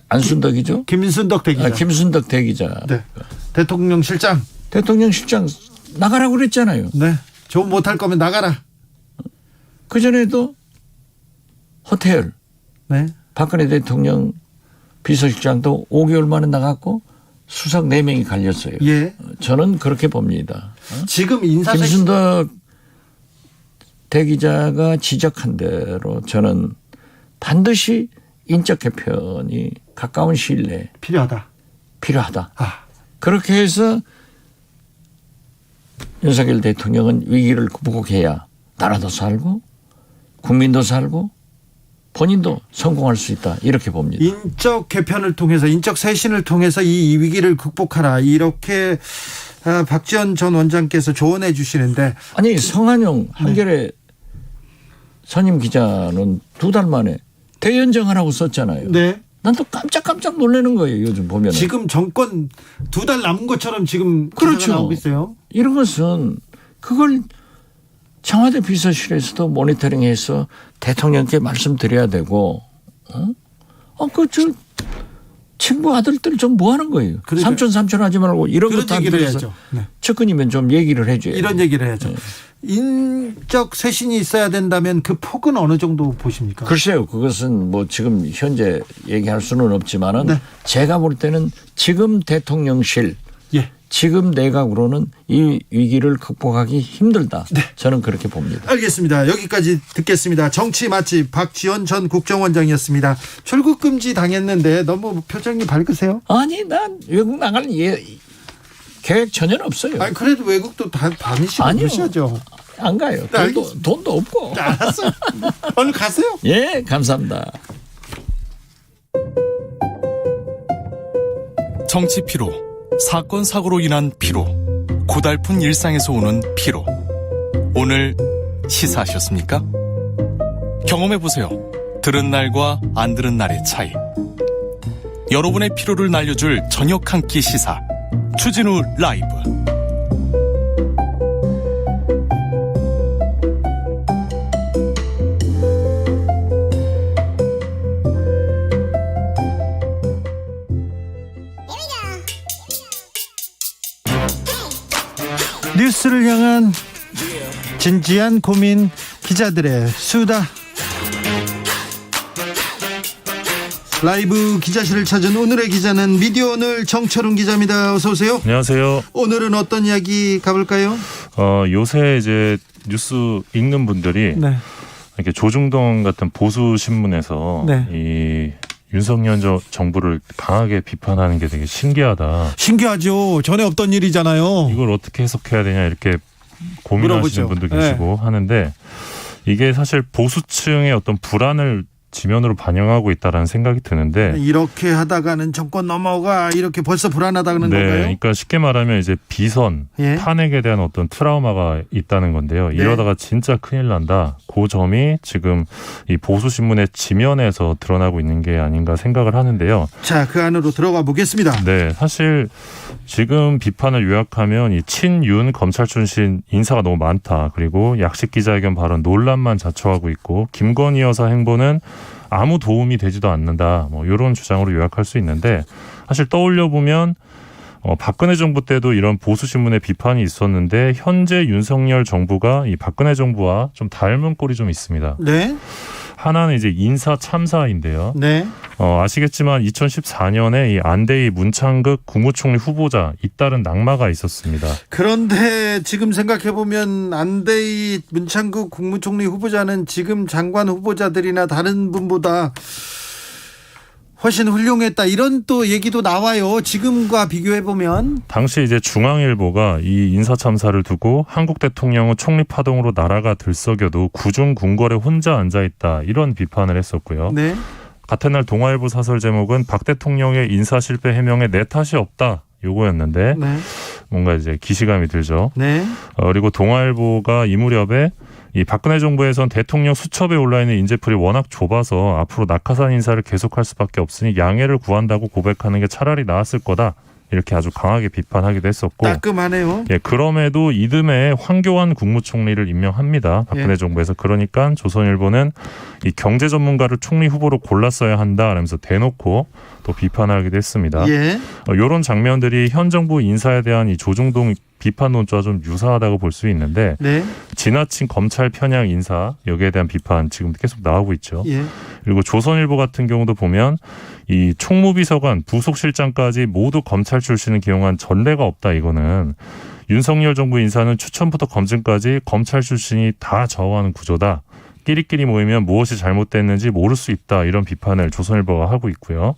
안순덕이죠? 김순덕 대기자. 김순덕 대기자. 네. 대통령실장 나가라고 그랬잖아요. 네. 좀 못할 거면 나가라. 그전에도 허태열. 네. 박근혜 대통령 비서실장도 5개월 만에 나갔고 수석 4명이 갈렸어요. 예. 저는 그렇게 봅니다. 지금 인사색 김순덕 대기자가 지적한 대로 저는 반드시 인적 개편이 가까운 시일 내에 필요하다. 그렇게 해서 윤석열 대통령은 위기를 극복해야 나라도 살고 국민도 살고 본인도 성공할 수 있다 이렇게 봅니다. 인적 개편을 통해서 인적 쇄신을 통해서 이 위기를 극복하라 이렇게 박지원 전 원장께서 조언해 주시는데 성한용 한겨레 선임 기자는 2달 만에 대연정하라고 썼잖아요. 네. 난 또 깜짝 놀라는 거예요. 요즘 보면. 지금 정권 2달 남은 것처럼 지금 그렇죠. 나오고 있어요. 이런 것은 그걸 청와대 비서실에서도 모니터링해서 대통령께 말씀드려야 되고 친구 아들들 좀 뭐 하는 거예요. 그러니까. 삼촌 하지 말고 이런 것도 안 들어서 네. 측근이면 좀 얘기를 해줘요. 이런 얘기를 해야죠. 네. 인적 쇄신이 있어야 된다면 그 폭은 어느 정도 보십니까? 글쎄요. 그것은 지금 현재 얘기할 수는 없지만은 네. 제가 볼 때는 지금 대통령실 지금 내각으로는 이 위기를 극복하기 힘들다. 네. 저는 그렇게 봅니다. 알겠습니다. 여기까지 듣겠습니다. 정치 맛집 박지원 전 국정원장이었습니다. 출국 금지 당했는데 너무 표정이 밝으세요? 아니 난 외국 나갈 계획 전혀 없어요. 아니 그래도 외국도 다니시고 그러셔야죠. 안 가요. 돈도 없고. 알았어요. 얼른 가세요. 예, 감사합니다. 정치 피로, 사건 사고로 인한 피로, 고달픈 일상에서 오는 피로. 오늘 시사하셨습니까? 경험해보세요. 들은 날과 안 들은 날의 차이. 여러분의 피로를 날려줄 저녁 한 끼 시사. 추진우 라이브. 뉴스를 향한 진지한 고민, 기자들의 수다. 라이브 기자실을 찾은 오늘의 기자는 미디어오늘 정철훈 기자입니다. 어서 오세요. 안녕하세요. 오늘은 어떤 이야기 가볼까요? 요새 이제 뉴스 읽는 분들이 네. 이렇게 조중동 같은 보수 신문에서 네. 이 윤석열 정부를 강하게 비판하는 게 되게 신기하다. 신기하죠. 전에 없던 일이잖아요. 이걸 어떻게 해석해야 되냐 이렇게 고민하시는 물어보죠. 분도 계시고 하는데 이게 사실 보수층의 어떤 불안을 지면으로 반영하고 있다라는 생각이 드는데 이렇게 하다가는 정권 넘어가 이렇게 벌써 불안하다는 네, 건가요? 그러니까 쉽게 말하면 이제 비선, 예. 탄핵에 대한 어떤 트라우마가 있다는 건데요. 네. 이러다가 진짜 큰일 난다. 그 점이 지금 이 보수 신문의 지면에서 드러나고 있는 게 아닌가 생각을 하는데요. 자, 그 안으로 들어가 보겠습니다. 네, 사실 지금 비판을 요약하면 이 친윤 검찰 출신 인사가 너무 많다. 그리고 약식 기자회견 발언 논란만 자초하고 있고 김건희 여사 행보는 아무 도움이 되지도 않는다. 뭐 이런 주장으로 요약할 수 있는데 사실 떠올려 보면 박근혜 정부 때도 이런 보수 신문의 비판이 있었는데 현재 윤석열 정부가 이 박근혜 정부와 좀 닮은 꼴이 좀 있습니다. 네. 하나는 이제 인사 참사인데요. 네. 아시겠지만 2014년에 이 안대희 문창극 국무총리 후보자 잇따른 낙마가 있었습니다. 그런데 지금 생각해보면 안대희 문창국 국무총리 후보자는 지금 장관 후보자들이나 다른 분보다 훨씬 훌륭했다. 이런 또 얘기도 나와요. 지금과 비교해보면. 당시 이제 중앙일보가 이 인사 참사를 두고 한국 대통령은 총리 파동으로 나라가 들썩여도 구중 궁궐에 혼자 앉아있다. 이런 비판을 했었고요. 네. 같은 날 동아일보 사설 제목은 박 대통령의 인사 실패 해명에 내 탓이 없다. 요거였는데 네. 뭔가 이제 기시감이 들죠. 네. 그리고 동아일보가 이 무렵에 이 박근혜 정부에선 대통령 수첩에 올라있는 인재풀이 워낙 좁아서 앞으로 낙하산 인사를 계속할 수밖에 없으니 양해를 구한다고 고백하는 게 차라리 나았을 거다. 이렇게 아주 강하게 비판하기도 했었고. 따끔하네요. 예, 그럼에도 이듬해 황교안 국무총리를 임명합니다. 박근혜 예. 정부에서. 그러니까 조선일보는 이 경제 전문가를 총리 후보로 골랐어야 한다. 라면서 대놓고 또 비판하기도 했습니다. 예. 이런 장면들이 현 정부 인사에 대한 이 조중동 비판 논조와 좀 유사하다고 볼 수 있는데 네. 지나친 검찰 편향 인사 여기에 대한 비판 지금 계속 나오고 있죠. 예. 그리고 조선일보 같은 경우도 보면 이 총무비서관, 부속실장까지 모두 검찰 출신을 기용한 전례가 없다. 이거는 윤석열 정부 인사는 추천부터 검증까지 검찰 출신이 다 좌우하는 구조다. 끼리끼리 모이면 무엇이 잘못됐는지 모를 수 있다. 이런 비판을 조선일보가 하고 있고요.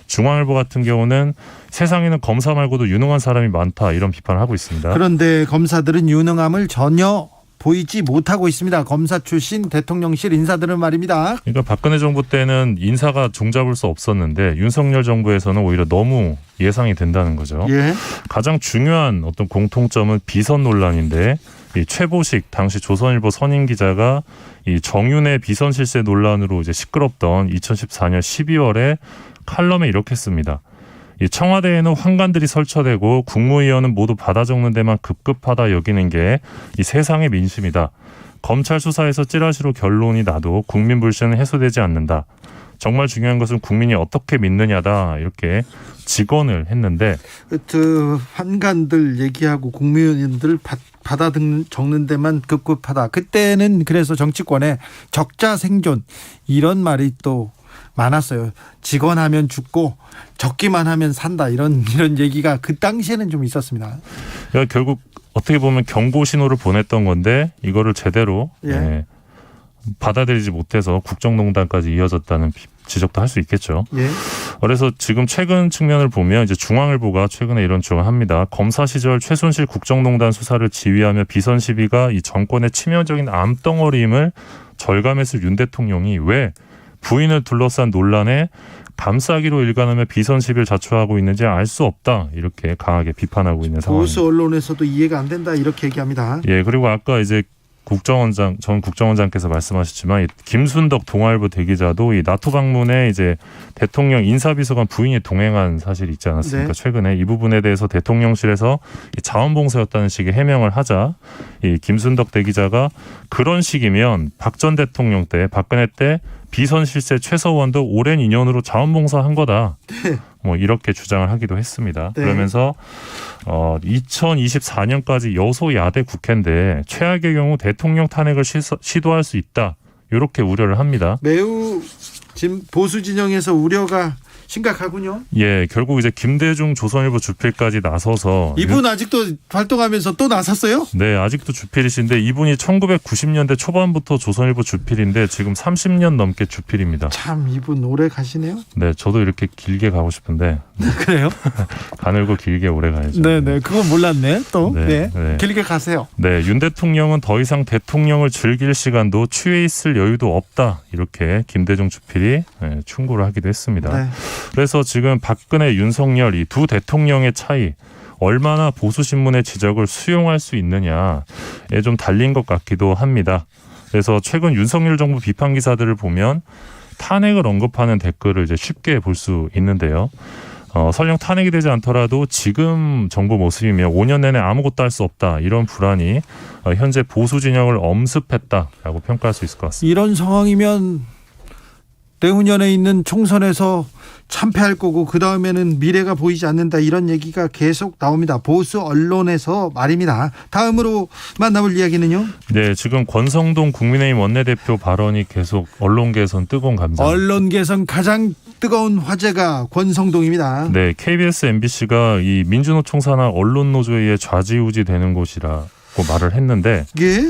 중앙일보 같은 경우는 세상에는 검사 말고도 유능한 사람이 많다. 이런 비판을 하고 있습니다. 그런데 검사들은 유능함을 전혀 보이지 못하고 있습니다. 검사 출신 대통령실 인사들은 말입니다. 그러니까 박근혜 정부 때는 인사가 종잡을 수 없었는데 윤석열 정부에서는 오히려 너무 예상이 된다는 거죠. 예. 가장 중요한 어떤 공통점은 비선 논란인데 이 최보식 당시 조선일보 선임 기자가 이 정윤의 비선 실세 논란으로 이제 시끄럽던 2014년 12월에 칼럼에 이렇게 씁니다. 이 청와대에는 황관들이 설쳐되고 국무위원은 모두 받아 적는 데만 급급하다 여기는 게 이 세상의 민심이다. 검찰 수사에서 찌라시로 결론이 나도 국민 불신은 해소되지 않는다. 정말 중요한 것은 국민이 어떻게 믿느냐다. 이렇게 직언을 했는데 환관들 얘기하고 국무위원들 받아 적는 데만 급급하다. 그때는 그래서 정치권에 적자 생존 이런 말이 또 많았어요. 직원하면 죽고 적기만 하면 산다 이런 얘기가 그 당시에는 좀 있었습니다. 그러니까 결국 어떻게 보면 경고 신호를 보냈던 건데 이거를 제대로 받아들이지 못해서 국정농단까지 이어졌다는 지적도 할 수 있겠죠. 예. 그래서 지금 최근 측면을 보면 이제 중앙일보가 최근에 이런 주장을 합니다. 검사 시절 최순실 국정농단 수사를 지휘하며 비선 시비가 이 정권의 치명적인 암덩어리임을 절감했을 윤 대통령이 왜 부인을 둘러싼 논란에 감싸기로 일관하며 비선 시비를 자초하고 있는지 알 수 없다. 이렇게 강하게 비판하고 있는 상황입니다. 보수 언론에서도 이해가 안 된다 이렇게 얘기합니다. 예, 그리고 아까 이제 전 국정원장께서 말씀하셨지만 김순덕 동아일보 대기자도 이 나토 방문에 이제 대통령 인사비서관 부인이 동행한 사실이 있지 않았습니까? 네. 최근에 이 부분에 대해서 대통령실에서 자원봉사였다는 식의 해명을 하자 이 김순덕 대기자가 그런 식이면 박 전 대통령 때 박근혜 때 비선 실세 최서원도 오랜 인연으로 자원봉사한 거다. 뭐 이렇게 주장을 하기도 했습니다. 네. 그러면서 2024년까지 여소야대 국회인데 최악의 경우 대통령 탄핵을 시도할 수 있다. 이렇게 우려를 합니다. 매우 지금 보수 진영에서 우려가 심각하군요. 예, 결국 이제 김대중 조선일보 주필까지 나서서 이분 아직도 활동하면서 또 나섰어요? 네, 아직도 주필이신데 이분이 1990년대 초반부터 조선일보 주필인데 지금 30년 넘게 주필입니다. 참 이분 오래 가시네요. 네, 저도 이렇게 길게 가고 싶은데 그래요? 가늘고 길게 오래 가야죠. 네네, 그건 몰랐네. 또 네, 네. 길게 가세요. 네, 윤 대통령은 더 이상 대통령을 즐길 시간도 취해 있을 여유도 없다. 이렇게 김대중 주필이 충고를 하기도 했습니다. 네. 그래서 지금 박근혜, 윤석열 이 두 대통령의 차이 얼마나 보수신문의 지적을 수용할 수 있느냐에 좀 달린 것 같기도 합니다. 그래서 최근 윤석열 정부 비판 기사들을 보면 탄핵을 언급하는 댓글을 이제 쉽게 볼 수 있는데요. 설령 탄핵이 되지 않더라도 지금 정부 모습이면 5년 내내 아무것도 할 수 없다. 이런 불안이 현재 보수 진영을 엄습했다라고 평가할 수 있을 것 같습니다. 이런 상황이면 내후년에 있는 총선에서 참패할 거고 그 다음에는 미래가 보이지 않는다 이런 얘기가 계속 나옵니다. 보수 언론에서 말입니다. 다음으로 만나볼 이야기는요. 네, 지금 권성동 국민의힘 원내대표 발언이 계속 언론계에선 뜨거운 감정. 언론계에선 가장 뜨거운 화제가 권성동입니다. 네, KBS, MBC가 이 민주노총 산하 언론노조에 의해 좌지우지 되는 곳이라고 말을 했는데 예?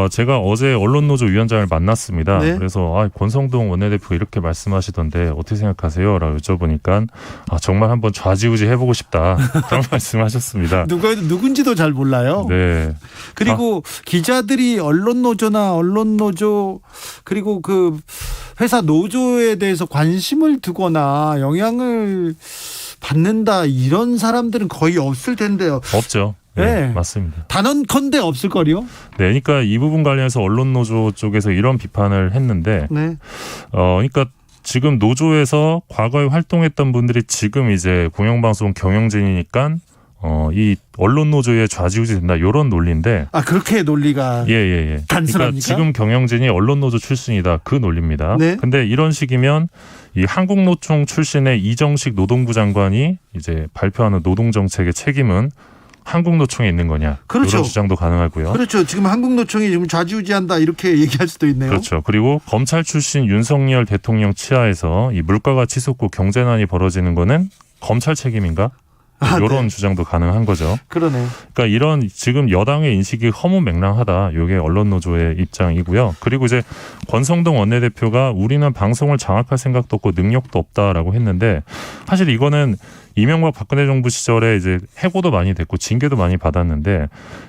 제가 어제 언론노조 위원장을 만났습니다. 네. 그래서 권성동 원내대표가 이렇게 말씀하시던데 어떻게 생각하세요? 라고 여쭤보니까 정말 한번 좌지우지 해보고 싶다. 그런 말씀하셨습니다. 누군지도 잘 몰라요. 네. 그리고 기자들이 언론노조나 언론노조 그리고 그 회사 노조에 대해서 관심을 두거나 영향을 받는다 이런 사람들은 거의 없을 텐데요. 없죠. 네, 맞습니다. 단언컨대 없을 거리요? 네, 그러니까 이 부분 관련해서 언론노조 쪽에서 이런 비판을 했는데, 네. 그러니까 지금 노조에서 과거에 활동했던 분들이 지금 이제 공영방송 경영진이니까 이 언론노조에 좌지우지 된다 이런 논리인데. 그렇게 논리가 예. 단순합니까? 그러니까 지금 경영진이 언론노조 출신이다 그 논리입니다. 네. 근데 이런 식이면 이 한국노총 출신의 이정식 노동부 장관이 이제 발표하는 노동정책의 책임은 한국노총에 있는 거냐. 그렇죠. 이런 주장도 가능하고요. 그렇죠. 지금 한국노총이 지금 좌지우지한다 이렇게 얘기할 수도 있네요. 그렇죠. 그리고 검찰 출신 윤석열 대통령 치하에서 이 물가가 치솟고 경제난이 벌어지는 거는 검찰 책임인가? 이런 네. 주장도 가능한 거죠. 그러네요. 그러니까 이런 지금 여당의 인식이 허무맹랑하다. 이게 언론노조의 입장이고요. 그리고 이제 권성동 원내대표가 우리는 방송을 장악할 생각도 없고 능력도 없다라고 했는데 사실 이거는 이명박 박근혜 정부 시절에 이제 해고도 많이 됐고 징계도 많이 받았는데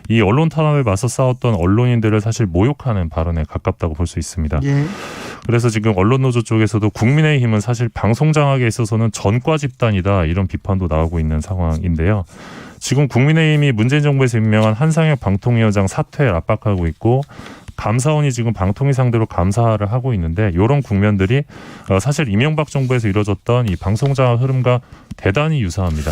이 언론 탄압에 맞서 싸웠던 언론인들을 사실 모욕하는 발언에 가깝다고 볼 수 있습니다. 예. 그래서 지금 언론노조 쪽에서도 국민의힘은 사실 방송 장악에 있어서는 전과 집단이다 이런 비판도 나오고 있는 상황인데요. 지금 국민의힘이 문재인 정부에서 임명한 한상혁 방통위원장 사퇴를 압박하고 있고 감사원이 지금 방통위 상대로 감사를 하고 있는데 이런 국면들이 사실 이명박 정부에서 이뤄졌던 이 방송 장악 흐름과 대단히 유사합니다.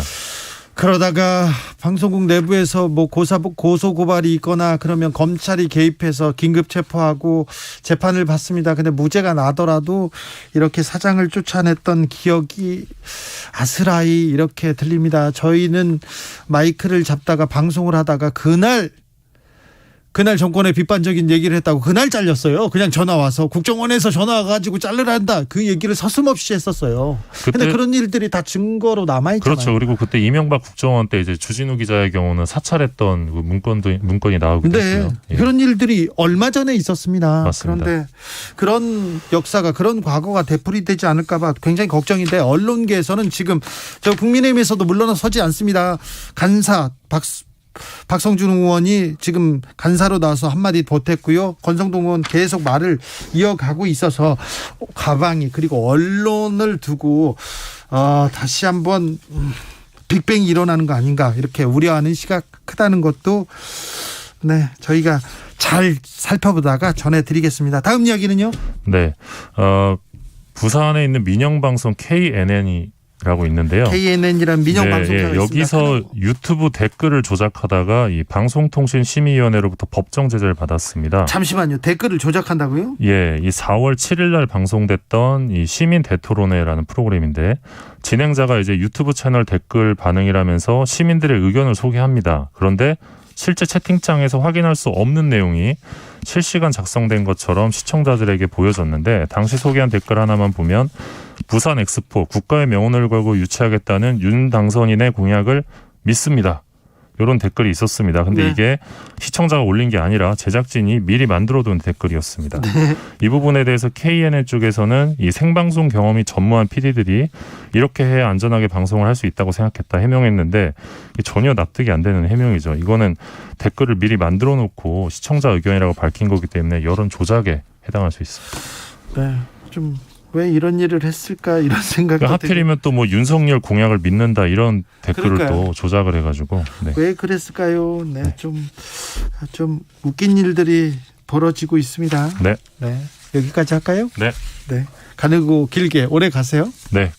그러다가 방송국 내부에서 뭐 고소 고발이 있거나 그러면 검찰이 개입해서 긴급 체포하고 재판을 받습니다. 근데 무죄가 나더라도 이렇게 사장을 쫓아냈던 기억이 아스라이 이렇게 들립니다. 저희는 마이크를 잡다가 방송을 하다가 그날 정권의 비판적인 얘기를 했다고 그날 잘렸어요. 그냥 전화 와서 국정원에서 전화 와가지고 자르란다 그 얘기를 서슴없이 했었어요. 근데 그런 일들이 다 증거로 남아있잖아요. 그렇죠. 그리고 그때 이명박 국정원 때 이제 주진우 기자의 경우는 사찰했던 그 문건이 나오기도 했고요. 예. 그런 일들이 얼마 전에 있었습니다. 맞습니다. 그런데 그런 역사가 그런 과거가 되풀이되지 않을까 봐 굉장히 걱정인데 언론계에서는 지금 저 국민의힘에서도 물러서지 않습니다. 간사 박성준 의원이 지금 간사로 나와서 한마디 보탰고요. 권성동 의원 계속 말을 이어가고 있어서 가방이 그리고 언론을 두고 다시 한번 빅뱅이 일어나는 거 아닌가 이렇게 우려하는 시각 크다는 것도 네 저희가 잘 살펴보다가 전해드리겠습니다. 다음 이야기는요? 네, 부산에 있는 민영방송 KNN이 라고 있는데요. KNN이라는 민영 방송사가 있습니다. 여기서 유튜브 댓글을 조작하다가 이 방송통신심의위원회로부터 법정 제재를 받았습니다. 잠시만요. 댓글을 조작한다고요? 예, 이 4월 7일 날 방송됐던 이 시민 대토론회라는 프로그램인데 진행자가 이제 유튜브 채널 댓글 반응이라면서 시민들의 의견을 소개합니다. 그런데 실제 채팅창에서 확인할 수 없는 내용이 실시간 작성된 것처럼 시청자들에게 보여졌는데 당시 소개한 댓글 하나만 보면 부산 엑스포 국가의 명운을 걸고 유치하겠다는 윤 당선인의 공약을 믿습니다. 이런 댓글이 있었습니다. 근데 네. 이게 시청자가 올린 게 아니라 제작진이 미리 만들어둔 댓글이었습니다. 네. 이 부분에 대해서 KNN 쪽에서는 이 생방송 경험이 전무한 PD들이 이렇게 해야 안전하게 방송을 할 수 있다고 생각했다 해명했는데 전혀 납득이 안 되는 해명이죠. 이거는 댓글을 미리 만들어 놓고 시청자 의견이라고 밝힌 거기 때문에 여론 조작에 해당할 수 있습니다. 네, 좀 왜 이런 일을 했을까 이런 생각이 그러니까 하필이면 또 뭐 윤석열 공약을 믿는다 이런 댓글을 그러니까요. 또 조작을 해가지고 네. 왜 그랬을까요? 네, 좀 웃긴 일들이 벌어지고 있습니다. 네. 네, 여기까지 할까요? 네. 네, 가늘고 길게 오래 가세요. 네.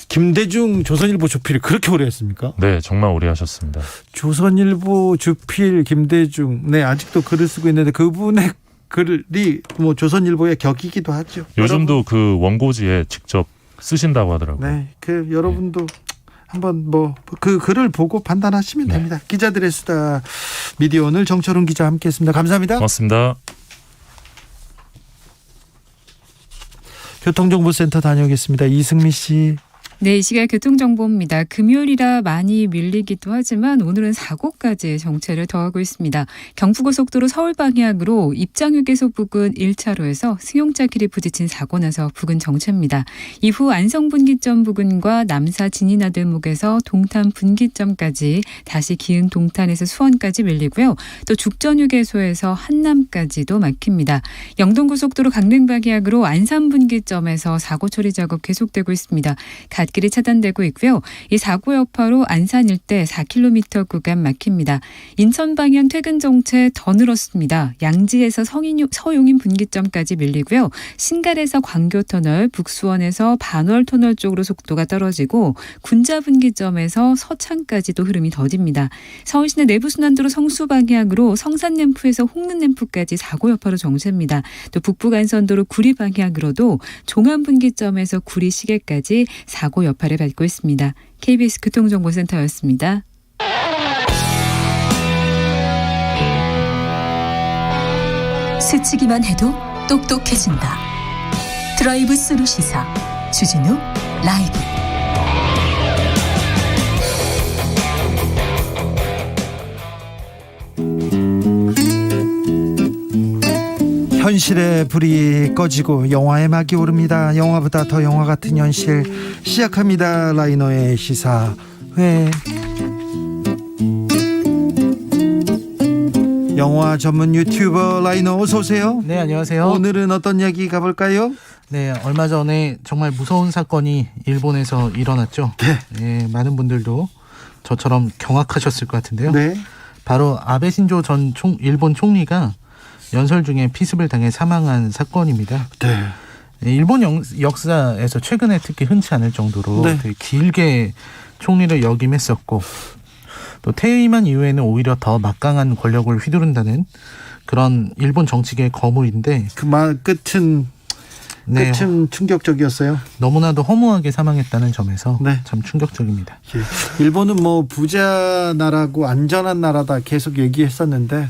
김대중 조선일보 주필 그렇게 오래 했습니까? 네, 정말 오래 하셨습니다. 조선일보 주필 김대중, 네 아직도 글을 쓰고 있는데 그분의 글이 뭐 조선일보의 격이기도 하죠. 요즘도 그 원고지에 직접 쓰신다고 하더라고요. 네, 그 여러분도 한번 뭐 그 글을 보고 판단하시면 됩니다. 기자들의 수다 미디어 오늘 정철훈 기자 함께했습니다. 감사합니다. 고맙습니다. 교통정보센터 다녀오겠습니다. 이승미 씨. 네, 이 시각 교통정보입니다. 금요일이라 많이 밀리기도 하지만 오늘은 사고까지 정체를 더하고 있습니다. 경부고속도로 서울 방향으로 입장휴게소 부근 1차로에서 승용차 길이 부딪힌 사고 나서 부근 정체입니다. 이후 안성분기점 부근과 남사 진이나들목에서 동탄 분기점까지 다시 기흥 동탄에서 수원까지 밀리고요. 또 죽전휴게소에서 한남까지도 막힙니다. 영동고속도로 강릉 방향으로 안산분기점에서 사고 처리 작업 계속되고 있습니다. 갓길이 차단되고 있고요. 이 사고 여파로 안산 일대 4km 구간 막힙니다. 인천 방향 퇴근 정체 더 늘었습니다. 양지에서 서용인 분기점까지 밀리고요. 신갈에서 광교터널, 북수원에서 반월터널 쪽으로 속도가 떨어지고 군자 분기점에서 서창까지도 흐름이 더딥니다. 서울시내 내부순환도로 성수 방향으로 성산램프에서 홍는램프까지 사고 여파로 정체입니다. 또 북부간선도로 구리 방향으로도 종암분기점에서 구리 시계까지 사고 여파를 받고 있습니다. KBS 교통정보센터였습니다. 스치기만 해도 똑똑해진다. 드라이브 스루 시사 주진우 라이브. 현실의 불이 꺼지고 영화의 막이 오릅니다. 영화보다 더 영화 같은 현실 시작합니다. 라이너의 시사회. 영화 전문 유튜버 라이너 어서 오세요. 네, 안녕하세요. 오늘은 어떤 이야기 가볼까요? 네, 얼마 전에 정말 무서운 사건이 일본에서 일어났죠. 네. 네, 많은 분들도 저처럼 경악하셨을 것 같은데요. 네. 바로 아베 신조 전 일본 총리가 연설 중에 피습을 당해 사망한 사건입니다. 네. 일본 역사에서 최근에 특히 흔치 않을 정도로 네. 되게 길게 총리를 역임했었고 또 퇴임한 이후에는 오히려 더 막강한 권력을 휘두른다는 그런 일본 정치계의 거물인데 그 말 끝은 네, 충격적이었어요. 너무나도 허무하게 사망했다는 점에서 네. 참 충격적입니다. 일본은 뭐 부자 나라고 안전한 나라다 계속 얘기했었는데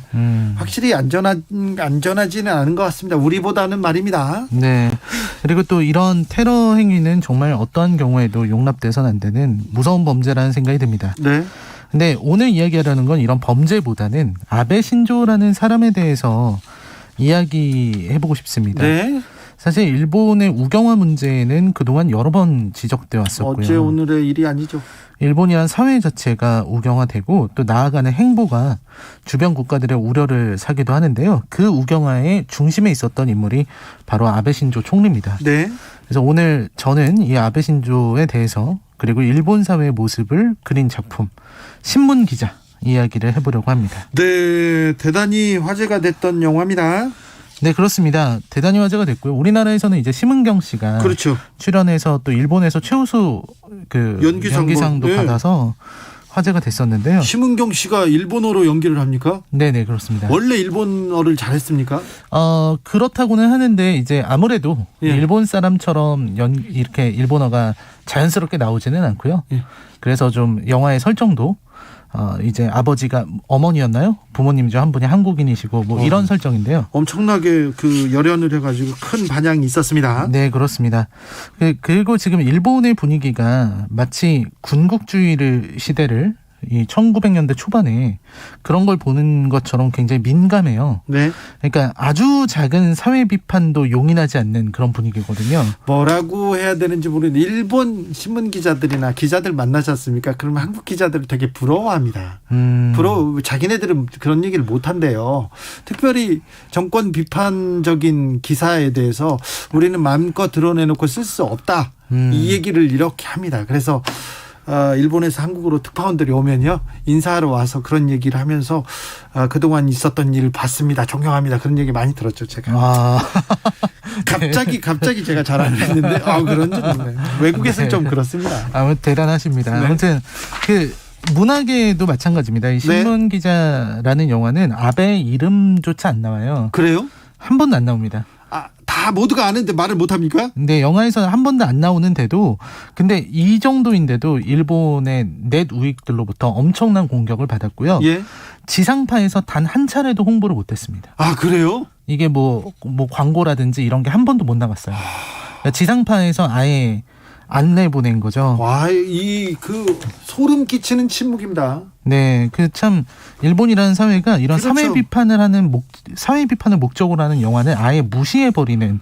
확실히 안전하지는 않은 것 같습니다. 우리보다는 말입니다. 네. 그리고 또 이런 테러 행위는 정말 어떠한 경우에도 용납돼서는 안 되는 무서운 범죄라는 생각이 듭니다. 네. 근데 오늘 이야기하려는 건 이런 범죄보다는 아베 신조라는 사람에 대해서 이야기해보고 싶습니다. 네. 사실 일본의 우경화 문제는 그동안 여러 번 지적돼 왔었고요. 어제 오늘의 일이 아니죠. 일본이란 사회 자체가 우경화되고 또 나아가는 행보가 주변 국가들의 우려를 사기도 하는데요. 그 우경화의 중심에 있었던 인물이 바로 아베 신조 총리입니다. 네. 그래서 오늘 저는 이 아베 신조에 대해서 그리고 일본 사회의 모습을 그린 작품 신문 기자 이야기를 해보려고 합니다. 네, 대단히 화제가 됐던 영화입니다. 네, 그렇습니다. 대단히 화제가 됐고요. 우리나라에서는 이제 심은경 씨가 그렇죠. 출연해서 또 일본에서 최우수 그 연기상도 네. 받아서 화제가 됐었는데요. 심은경 씨가 일본어로 연기를 합니까? 네네, 그렇습니다. 원래 일본어를 잘했습니까? 그렇다고는 하는데 이제 아무래도 예. 일본 사람처럼 이렇게 일본어가 자연스럽게 나오지는 않고요. 예. 그래서 좀 영화의 설정도 이제 아버지가 어머니였나요? 부모님 중 한 분이 한국인이시고 뭐 이런 설정인데요. 엄청나게 그 열연을 해가지고 큰 반향이 있었습니다. 네, 그렇습니다. 그리고 지금 일본의 분위기가 마치 군국주의 시대를 이 1900년대 초반에 그런 걸 보는 것처럼 굉장히 민감해요. 네. 그러니까 아주 작은 사회 비판도 용인하지 않는 그런 분위기거든요. 뭐라고 해야 되는지 모르는 일본 신문 기자들이나 기자들 만나지 않습니까? 그러면 한국 기자들을 되게 부러워합니다. 자기네들은 그런 얘기를 못 한대요. 특별히 정권 비판적인 기사에 대해서 우리는 마음껏 드러내놓고 쓸 수 없다. 이 얘기를 이렇게 합니다. 그래서 일본에서 한국으로 특파원들이 오면요 인사하러 와서 그런 얘기를 하면서 그동안 있었던 일을 봤습니다, 존경합니다, 그런 얘기 많이 들었죠 제가. 갑자기 제가 잘 안 했는데 그런 줄 몰라요. 외국에서는 좀 그렇습니다. 아무튼 대단하십니다. 네. 아무튼 그 문학에도 마찬가지입니다. 이 신문 기자라는 영화는 아베 이름조차 안 나와요. 그래요? 한 번도 안 나옵니다. 다 모두가 아는데 말을 못합니까? 근데 영화에서는 한 번도 안 나오는데도 근데 이 정도인데도 일본의 넷 우익들로부터 엄청난 공격을 받았고요. 예. 지상파에서 단 한 차례도 홍보를 못했습니다. 아, 그래요? 이게 뭐 광고라든지 이런 게 한 번도 못 나갔어요. 지상파에서 아예 안 내보낸 거죠. 와, 그 소름 끼치는 침묵입니다. 네, 그 참 일본이라는 사회가 이런 그렇죠. 사회 비판을 목적으로 하는 영화는 아예 무시해 버리는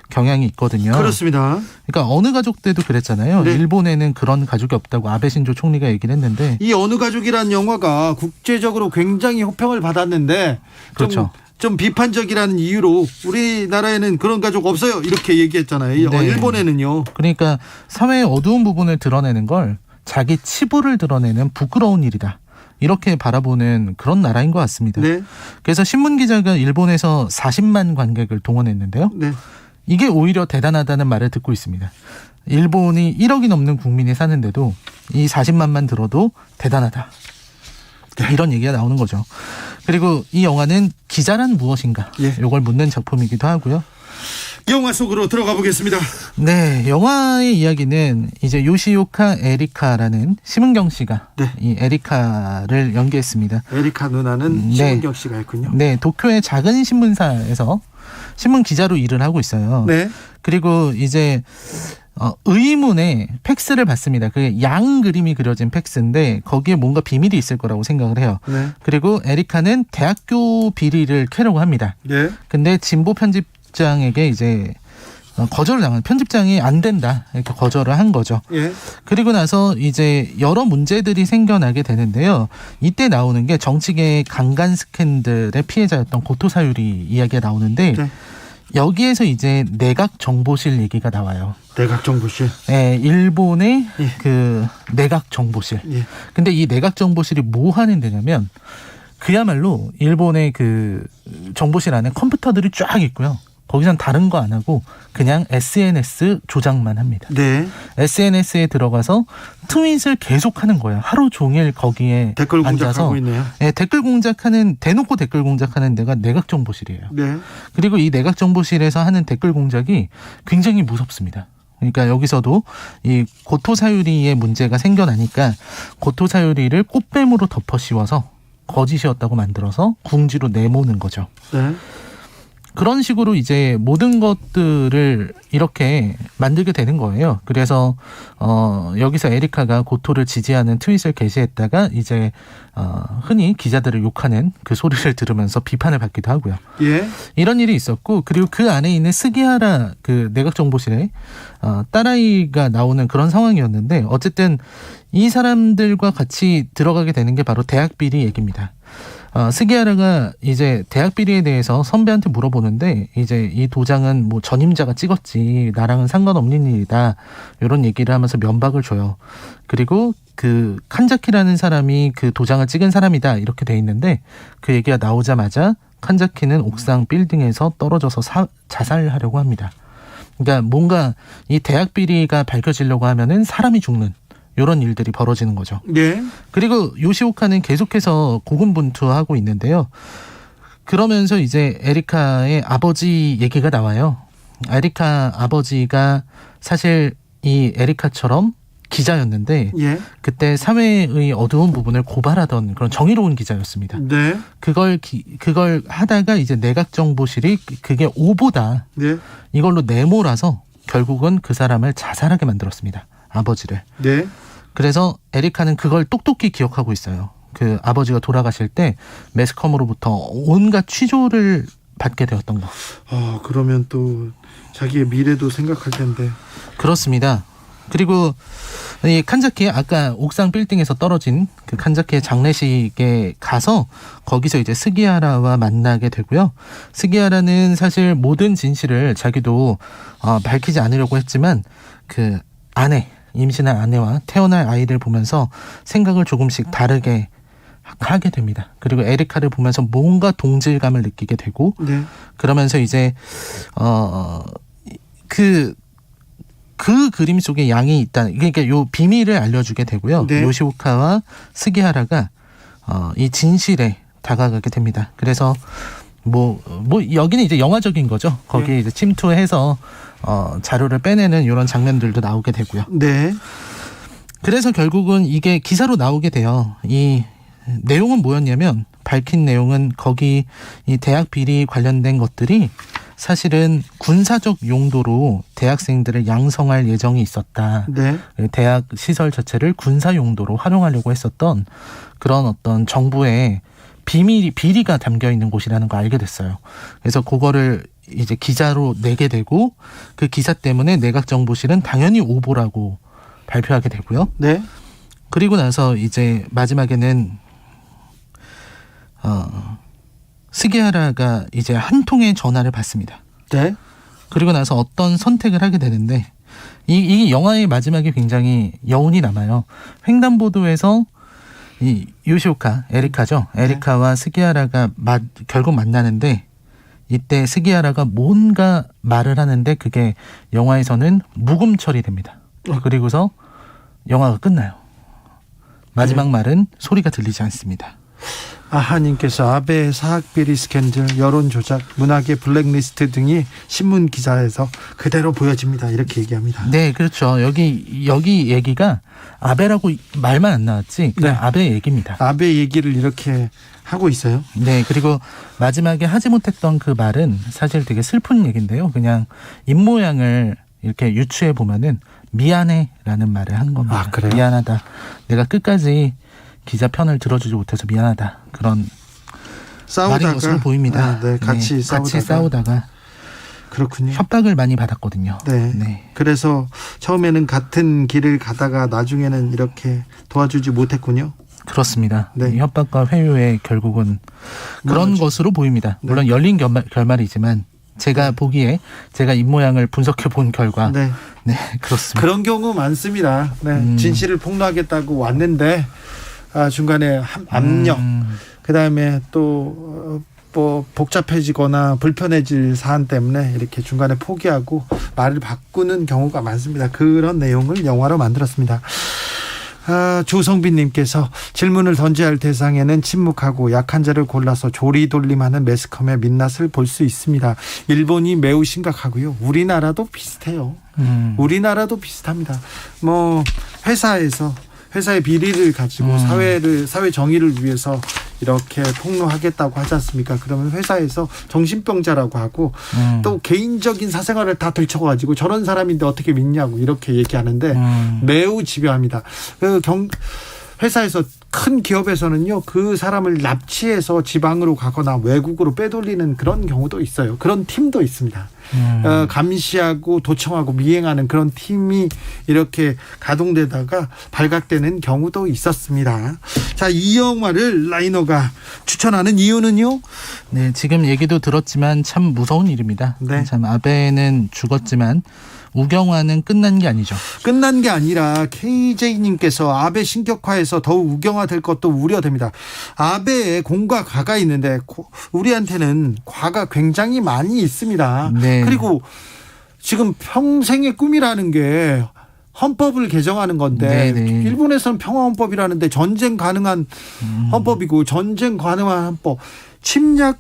경향이 있거든요. 그렇습니다. 그러니까 어느 가족 때도 그랬잖아요. 네. 일본에는 그런 가족이 없다고 아베 신조 총리가 얘기를 했는데 이 어느 가족이라는 영화가 국제적으로 굉장히 호평을 받았는데 그렇죠. 좀 비판적이라는 이유로 우리나라에는 그런 가족 없어요 이렇게 얘기했잖아요. 네. 일본에는요. 그러니까 사회의 어두운 부분을 드러내는 걸 자기 치부를 드러내는 부끄러운 일이다. 이렇게 바라보는 그런 나라인 것 같습니다. 네. 그래서 신문 기자가 일본에서 40만 관객을 동원했는데요. 네. 이게 오히려 대단하다는 말을 듣고 있습니다. 일본이 1억이 넘는 국민이 사는데도 이 40만만 들어도 대단하다. 이런 얘기가 나오는 거죠. 그리고 이 영화는 기자란 무엇인가? 이걸 묻는 작품이기도 하고요. 영화 속으로 들어가 보겠습니다. 네, 영화의 이야기는 이제 요시오카 에리카라는 심은경 씨가 이 에리카를 연기했습니다. 에리카 누나는 심은경 씨가 했군요. 네, 도쿄의 작은 신문사에서 신문 기자로 일을 하고 있어요. 네. 그리고 이제 의문에 팩스를 받습니다. 그게 양 그림이 그려진 팩스인데 거기에 뭔가 비밀이 있을 거라고 생각을 해요. 네. 그리고 에리카는 대학교 비리를 캐려고 합니다. 네. 근데 진보 편집장에게 이제 거절을 당한, 편집장이 안 된다 이렇게 거절을 한 거죠. 예. 그리고 나서 이제 여러 문제들이 생겨나게 되는데요. 이때 나오는 게 정치계 강간 스캔들의 피해자였던 고토 사유리 이야기가 나오는데 여기에서 이제 내각 정보실 얘기가 나와요. 내각 정보실. 네, 일본의 그 내각 정보실. 근데 이 내각 정보실이 뭐 하는 데냐면 그야말로 일본의 그 정보실 안에 컴퓨터들이 쫙 있고요. 거기선 다른 거 안 하고 그냥 SNS 조작만 합니다. 네. SNS에 들어가서 트윗을 계속하는 거예요. 하루 종일 거기에 댓글 앉아서 공작하고 있네요. 네, 대놓고 댓글 공작하는 데가 내각 정보실이에요. 네. 그리고 이 내각 정보실에서 하는 댓글 공작이 굉장히 무섭습니다. 그러니까 여기서도 이 고토 사유리의 문제가 생겨나니까 고토 사유리를 꽃뱀으로 덮어 씌워서 거짓이었다고 만들어서 궁지로 내모는 거죠. 네. 그런 식으로 이제 모든 것들을 이렇게 만들게 되는 거예요. 그래서 여기서 에리카가 고토를 지지하는 트윗을 게시했다가 이제 흔히 기자들을 욕하는 그 소리를 들으면서 비판을 받기도 하고요. 예. 이런 일이 있었고, 그리고 그 안에 있는 스기하라 그 내각정보실에 딸아이가 나오는 그런 상황이었는데, 어쨌든 이 사람들과 같이 들어가게 되는 게 바로 대학 비리 얘기입니다. 스기하라가 이제 대학 비리에 대해서 선배한테 물어보는데, 이제 이 도장은 뭐 전임자가 찍었지 나랑은 상관없는 일이다 이런 얘기를 하면서 면박을 줘요. 그리고 그 칸자키라는 사람이 그 도장을 찍은 사람이다 이렇게 돼 있는데, 그 얘기가 나오자마자 칸자키는 옥상 빌딩에서 떨어져서 자살하려고 합니다. 그러니까 뭔가 이 대학 비리가 밝혀지려고 하면은 사람이 죽는 이런 일들이 벌어지는 거죠. 네. 그리고 요시오카는 계속해서 고군분투하고 있는데요. 그러면서 이제 에리카의 아버지 얘기가 나와요. 에리카 아버지가 사실 이 에리카처럼 기자였는데 예. 그때 사회의 어두운 부분을 고발하던 그런 정의로운 기자였습니다. 네. 그걸 하다가 이제 내각정보실이 그게 오보다 네. 이걸로 내몰아서 결국은 그 사람을 자살하게 만들었습니다. 아버지를. 네. 그래서 에리카는 그걸 똑똑히 기억하고 있어요. 그 아버지가 돌아가실 때 매스컴으로부터 온갖 취조를 받게 되었던 거. 그러면 또 자기의 미래도 생각할 텐데. 그렇습니다. 그리고 이 칸자키 아까 옥상 빌딩에서 떨어진 그 칸자키의 장례식에 가서 거기서 이제 스기하라와 만나게 되고요. 스기하라는 사실 모든 진실을 자기도 밝히지 않으려고 했지만 그 임신한 아내와 태어날 아이를 보면서 생각을 조금씩 다르게 하게 됩니다. 그리고 에리카를 보면서 뭔가 동질감을 느끼게 되고 네. 그러면서 이제 그 그림 속에 양이 있다. 그러니까 요 비밀을 알려주게 되고요. 네. 요시오카와 스기하라가 이 진실에 다가가게 됩니다. 그래서 뭐 여기는 이제 영화적인 거죠. 거기에 네. 이제 침투해서 자료를 빼내는 이런 장면들도 나오게 되고요. 네. 그래서 결국은 이게 기사로 나오게 돼요. 이 내용은 뭐였냐면 밝힌 내용은 거기 이 대학 비리 관련된 것들이 사실은 군사적 용도로 대학생들을 양성할 예정이 있었다. 네. 대학 시설 자체를 군사 용도로 활용하려고 했었던 그런 어떤 정부의 비리가 담겨 있는 곳이라는 걸 알게 됐어요. 그래서 그거를 이제 기자로 내게 되고 그 기사 때문에 내각정보실은 당연히 오보라고 발표하게 되고요. 네. 그리고 나서 이제 마지막에는 스기하라가 이제 한 통의 전화를 받습니다. 네. 그리고 나서 어떤 선택을 하게 되는데 이 영화의 마지막에 굉장히 여운이 남아요. 횡단보도에서 이 요시오카, 에리카죠. 에리카와 스기하라가 결국 만나는데 이때 스기하라가 뭔가 말을 하는데 그게 영화에서는 묵음 처리됩니다. 그리고서 영화가 끝나요. 마지막 말은 소리가 들리지 않습니다. 아하님께서 아베 사학비리 스캔들, 여론조작, 문학의 블랙리스트 등이 신문 기사에서 그대로 보여집니다. 이렇게 얘기합니다. 네, 그렇죠. 여기 얘기가 아베라고 말만 안 나왔지 그냥 네. 아베 얘기입니다. 아베 얘기를 이렇게 하고 있어요. 네, 그리고 마지막에 하지 못했던 그 말은 사실 되게 슬픈 얘기인데요. 그냥 입모양을 이렇게 유추해 보면은 미안해라는 말을 한 겁니다. 아, 그래요? 미안하다. 내가 끝까지 기자 편을 들어주지 못해서 미안하다. 그런 말인 것으로 보입니다. 네, 같이 싸우다가 그렇군요. 협박을 많이 받았거든요. 네. 그래서 처음에는 같은 길을 가다가 나중에는 이렇게 도와주지 못했군요. 그렇습니다. 네. 협박과 회유에 결국은 그런 것으로 보입니다. 물론 열린 결말이지만 제가 보기에 제가 입모양을 분석해 본 결과 네, 그렇습니다. 그런 경우 많습니다. 네, 진실을 폭로하겠다고 왔는데 중간에 압력, 그다음에 또 뭐 복잡해지거나 불편해질 사안 때문에 이렇게 중간에 포기하고 말을 바꾸는 경우가 많습니다. 그런 내용을 영화로 만들었습니다. 조성빈님께서 질문을 던져야 할 대상에는 침묵하고 약한 자를 골라서 조리돌림하는 매스컴의 민낯을 볼 수 있습니다. 일본이 매우 심각하고요. 우리나라도 비슷해요. 우리나라도 비슷합니다. 뭐 회사의 비리를 가지고 사회 정의를 위해서 이렇게 폭로하겠다고 하지 않습니까? 그러면 회사에서 정신병자라고 하고 또 개인적인 사생활을 다 들춰가지고 저런 사람인데 어떻게 믿냐고 이렇게 얘기하는데 매우 집요합니다. 회사에서 큰 기업에서는요, 그 사람을 납치해서 지방으로 가거나 외국으로 빼돌리는 그런 경우도 있어요. 그런 팀도 있습니다. 감시하고 도청하고 미행하는 그런 팀이 이렇게 가동되다가 발각되는 경우도 있었습니다. 자, 이 영화를 라이너가 추천하는 이유는요? 네, 지금 얘기도 들었지만 참 무서운 일입니다. 네. 참 아베는 죽었지만 우경화는 끝난 게 아니죠. 끝난 게 아니라 KJ님께서 아베 신격화에서 더욱 우경화될 것도 우려됩니다. 아베의 공과 과가 있는데 우리한테는 과가 굉장히 많이 있습니다. 네. 그리고 지금 평생의 꿈이라는 게 헌법을 개정하는 건데 네네. 일본에서는 평화헌법이라는데 전쟁 가능한 헌법이고 전쟁 가능한 헌법, 침략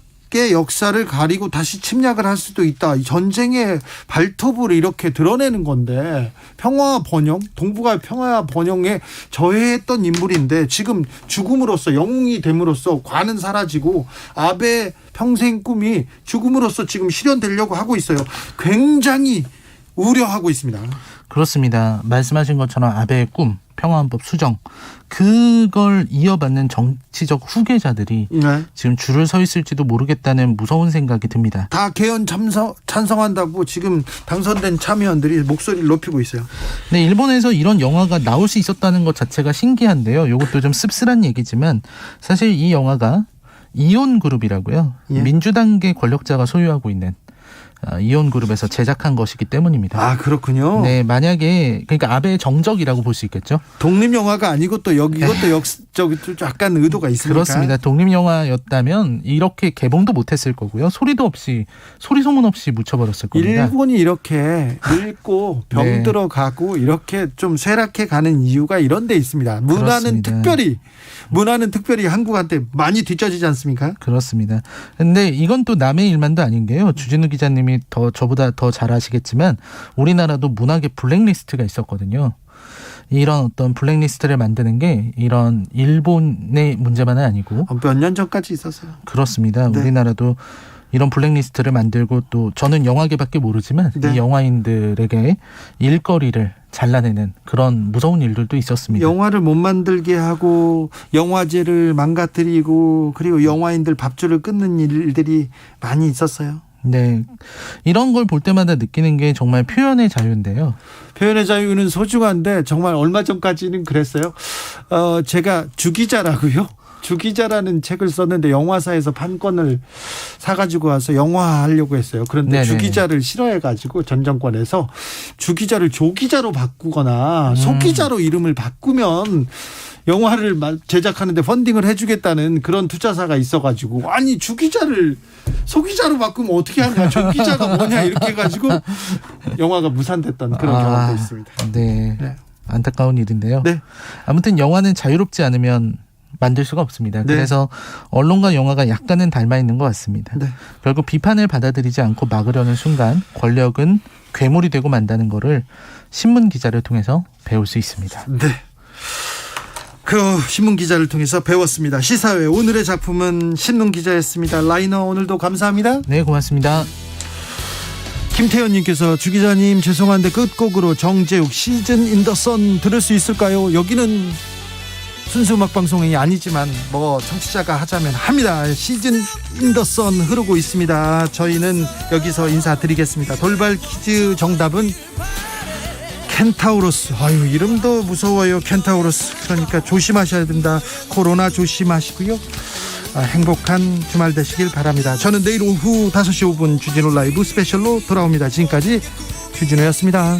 역사를 가리고 다시 침략을 할 수도 있다. 전쟁의 발톱을 이렇게 드러내는 건데 평화와 번영, 동북아 평화와 번영에 저해했던 인물인데 지금 죽음으로써 영웅이 됨으로써 관은 사라지고 아베 평생 꿈이 죽음으로써 지금 실현되려고 하고 있어요. 굉장히 우려하고 있습니다. 그렇습니다. 말씀하신 것처럼 아베의 꿈, 평화헌법 수정, 그걸 이어받는 정치적 후계자들이 네. 지금 줄을 서 있을지도 모르겠다는 무서운 생각이 듭니다. 다 개헌 찬성한다고 지금 당선된 참의원들이 목소리를 높이고 있어요. 네, 일본에서 이런 영화가 나올 수 있었다는 것 자체가 신기한데요. 이것도 좀 씁쓸한 얘기지만 사실 이 영화가 이온그룹이라고요. 예. 민주당계 권력자가 소유하고 있는 이온그룹에서 제작한 것이기 때문입니다. 아, 그렇군요. 네, 만약에 그러니까 아베의 정적이라고 볼 수 있겠죠. 독립 영화가 아니고 또 이것도 약간 의도가 있습니까? 그렇습니다. 독립 영화였다면 이렇게 개봉도 못했을 거고요. 소리 소문 없이 묻혀버렸을 겁니다. 일본이 이렇게 늙고 병들어 가고 이렇게 좀 쇠락해 가는 이유가 이런 데 있습니다. 문화는 특별히 한국한테 많이 뒤처지지 않습니까? 그렇습니다. 근데 이건 또 남의 일만도 아닌 게요. 주진우 기자님이 저보다 더 잘 아시겠지만 우리나라도 문학의 블랙리스트가 있었거든요. 이런 어떤 블랙리스트를 만드는 게 이런 일본의 문제만은 아니고 몇 년 전까지 있었어요. 그렇습니다. 네. 우리나라도 이런 블랙리스트를 만들고 또 저는 영화계밖에 모르지만 네. 이 영화인들에게 일거리를 잘라내는 그런 무서운 일들도 있었습니다. 영화를 못 만들게 하고 영화제를 망가뜨리고 그리고 영화인들 밥줄을 끊는 일들이 많이 있었어요. 네, 이런 걸 볼 때마다 느끼는 게 정말 표현의 자유인데요. 표현의 자유는 소중한데 정말 얼마 전까지는 그랬어요. 제가 주기자라고요. 주기자라는 책을 썼는데 영화사에서 판권을 사가지고 와서 영화하려고 했어요. 그런데 네네. 주기자를 싫어해가지고 전 정권에서 주기자를 조기자로 바꾸거나 소기자로 이름을 바꾸면 영화를 제작하는데 펀딩을 해주겠다는 그런 투자사가 있어가지고 아니 주기자를 소기자로 바꾸면 어떻게 하냐 조기자가 뭐냐 이렇게 해가지고 영화가 무산됐던 그런 경험도 있습니다. 네. 네. 안타까운 일인데요. 네. 아무튼 영화는 자유롭지 않으면 만들 수가 없습니다. 네. 그래서 언론과 영화가 약간은 닮아 있는 것 같습니다. 네. 결국 비판을 받아들이지 않고 막으려는 순간 권력은 괴물이 되고 만다는 거를 신문 기자를 통해서 배울 수 있습니다. 네. 그 신문 기자를 통해서 배웠습니다. 시사회 오늘의 작품은 신문 기자였습니다. 라이너 오늘도 감사합니다. 네, 고맙습니다. 김태현님께서 주 기자님 죄송한데 끝곡으로 정재욱 시즌 인 더 선 들을 수 있을까요? 여기는 순수 음악 방송이 아니지만 뭐 청취자가 하자면 합니다. 시즌 인 더 선 흐르고 있습니다. 저희는 여기서 인사드리겠습니다. 돌발 퀴즈 정답은 켄타우로스. 아유, 이름도 무서워요. 켄타우로스. 그러니까 조심하셔야 된다. 코로나 조심하시고요. 행복한 주말 되시길 바랍니다. 저는 내일 오후 5시 5분 주진우 라이브 스페셜로 돌아옵니다. 지금까지 주진우였습니다.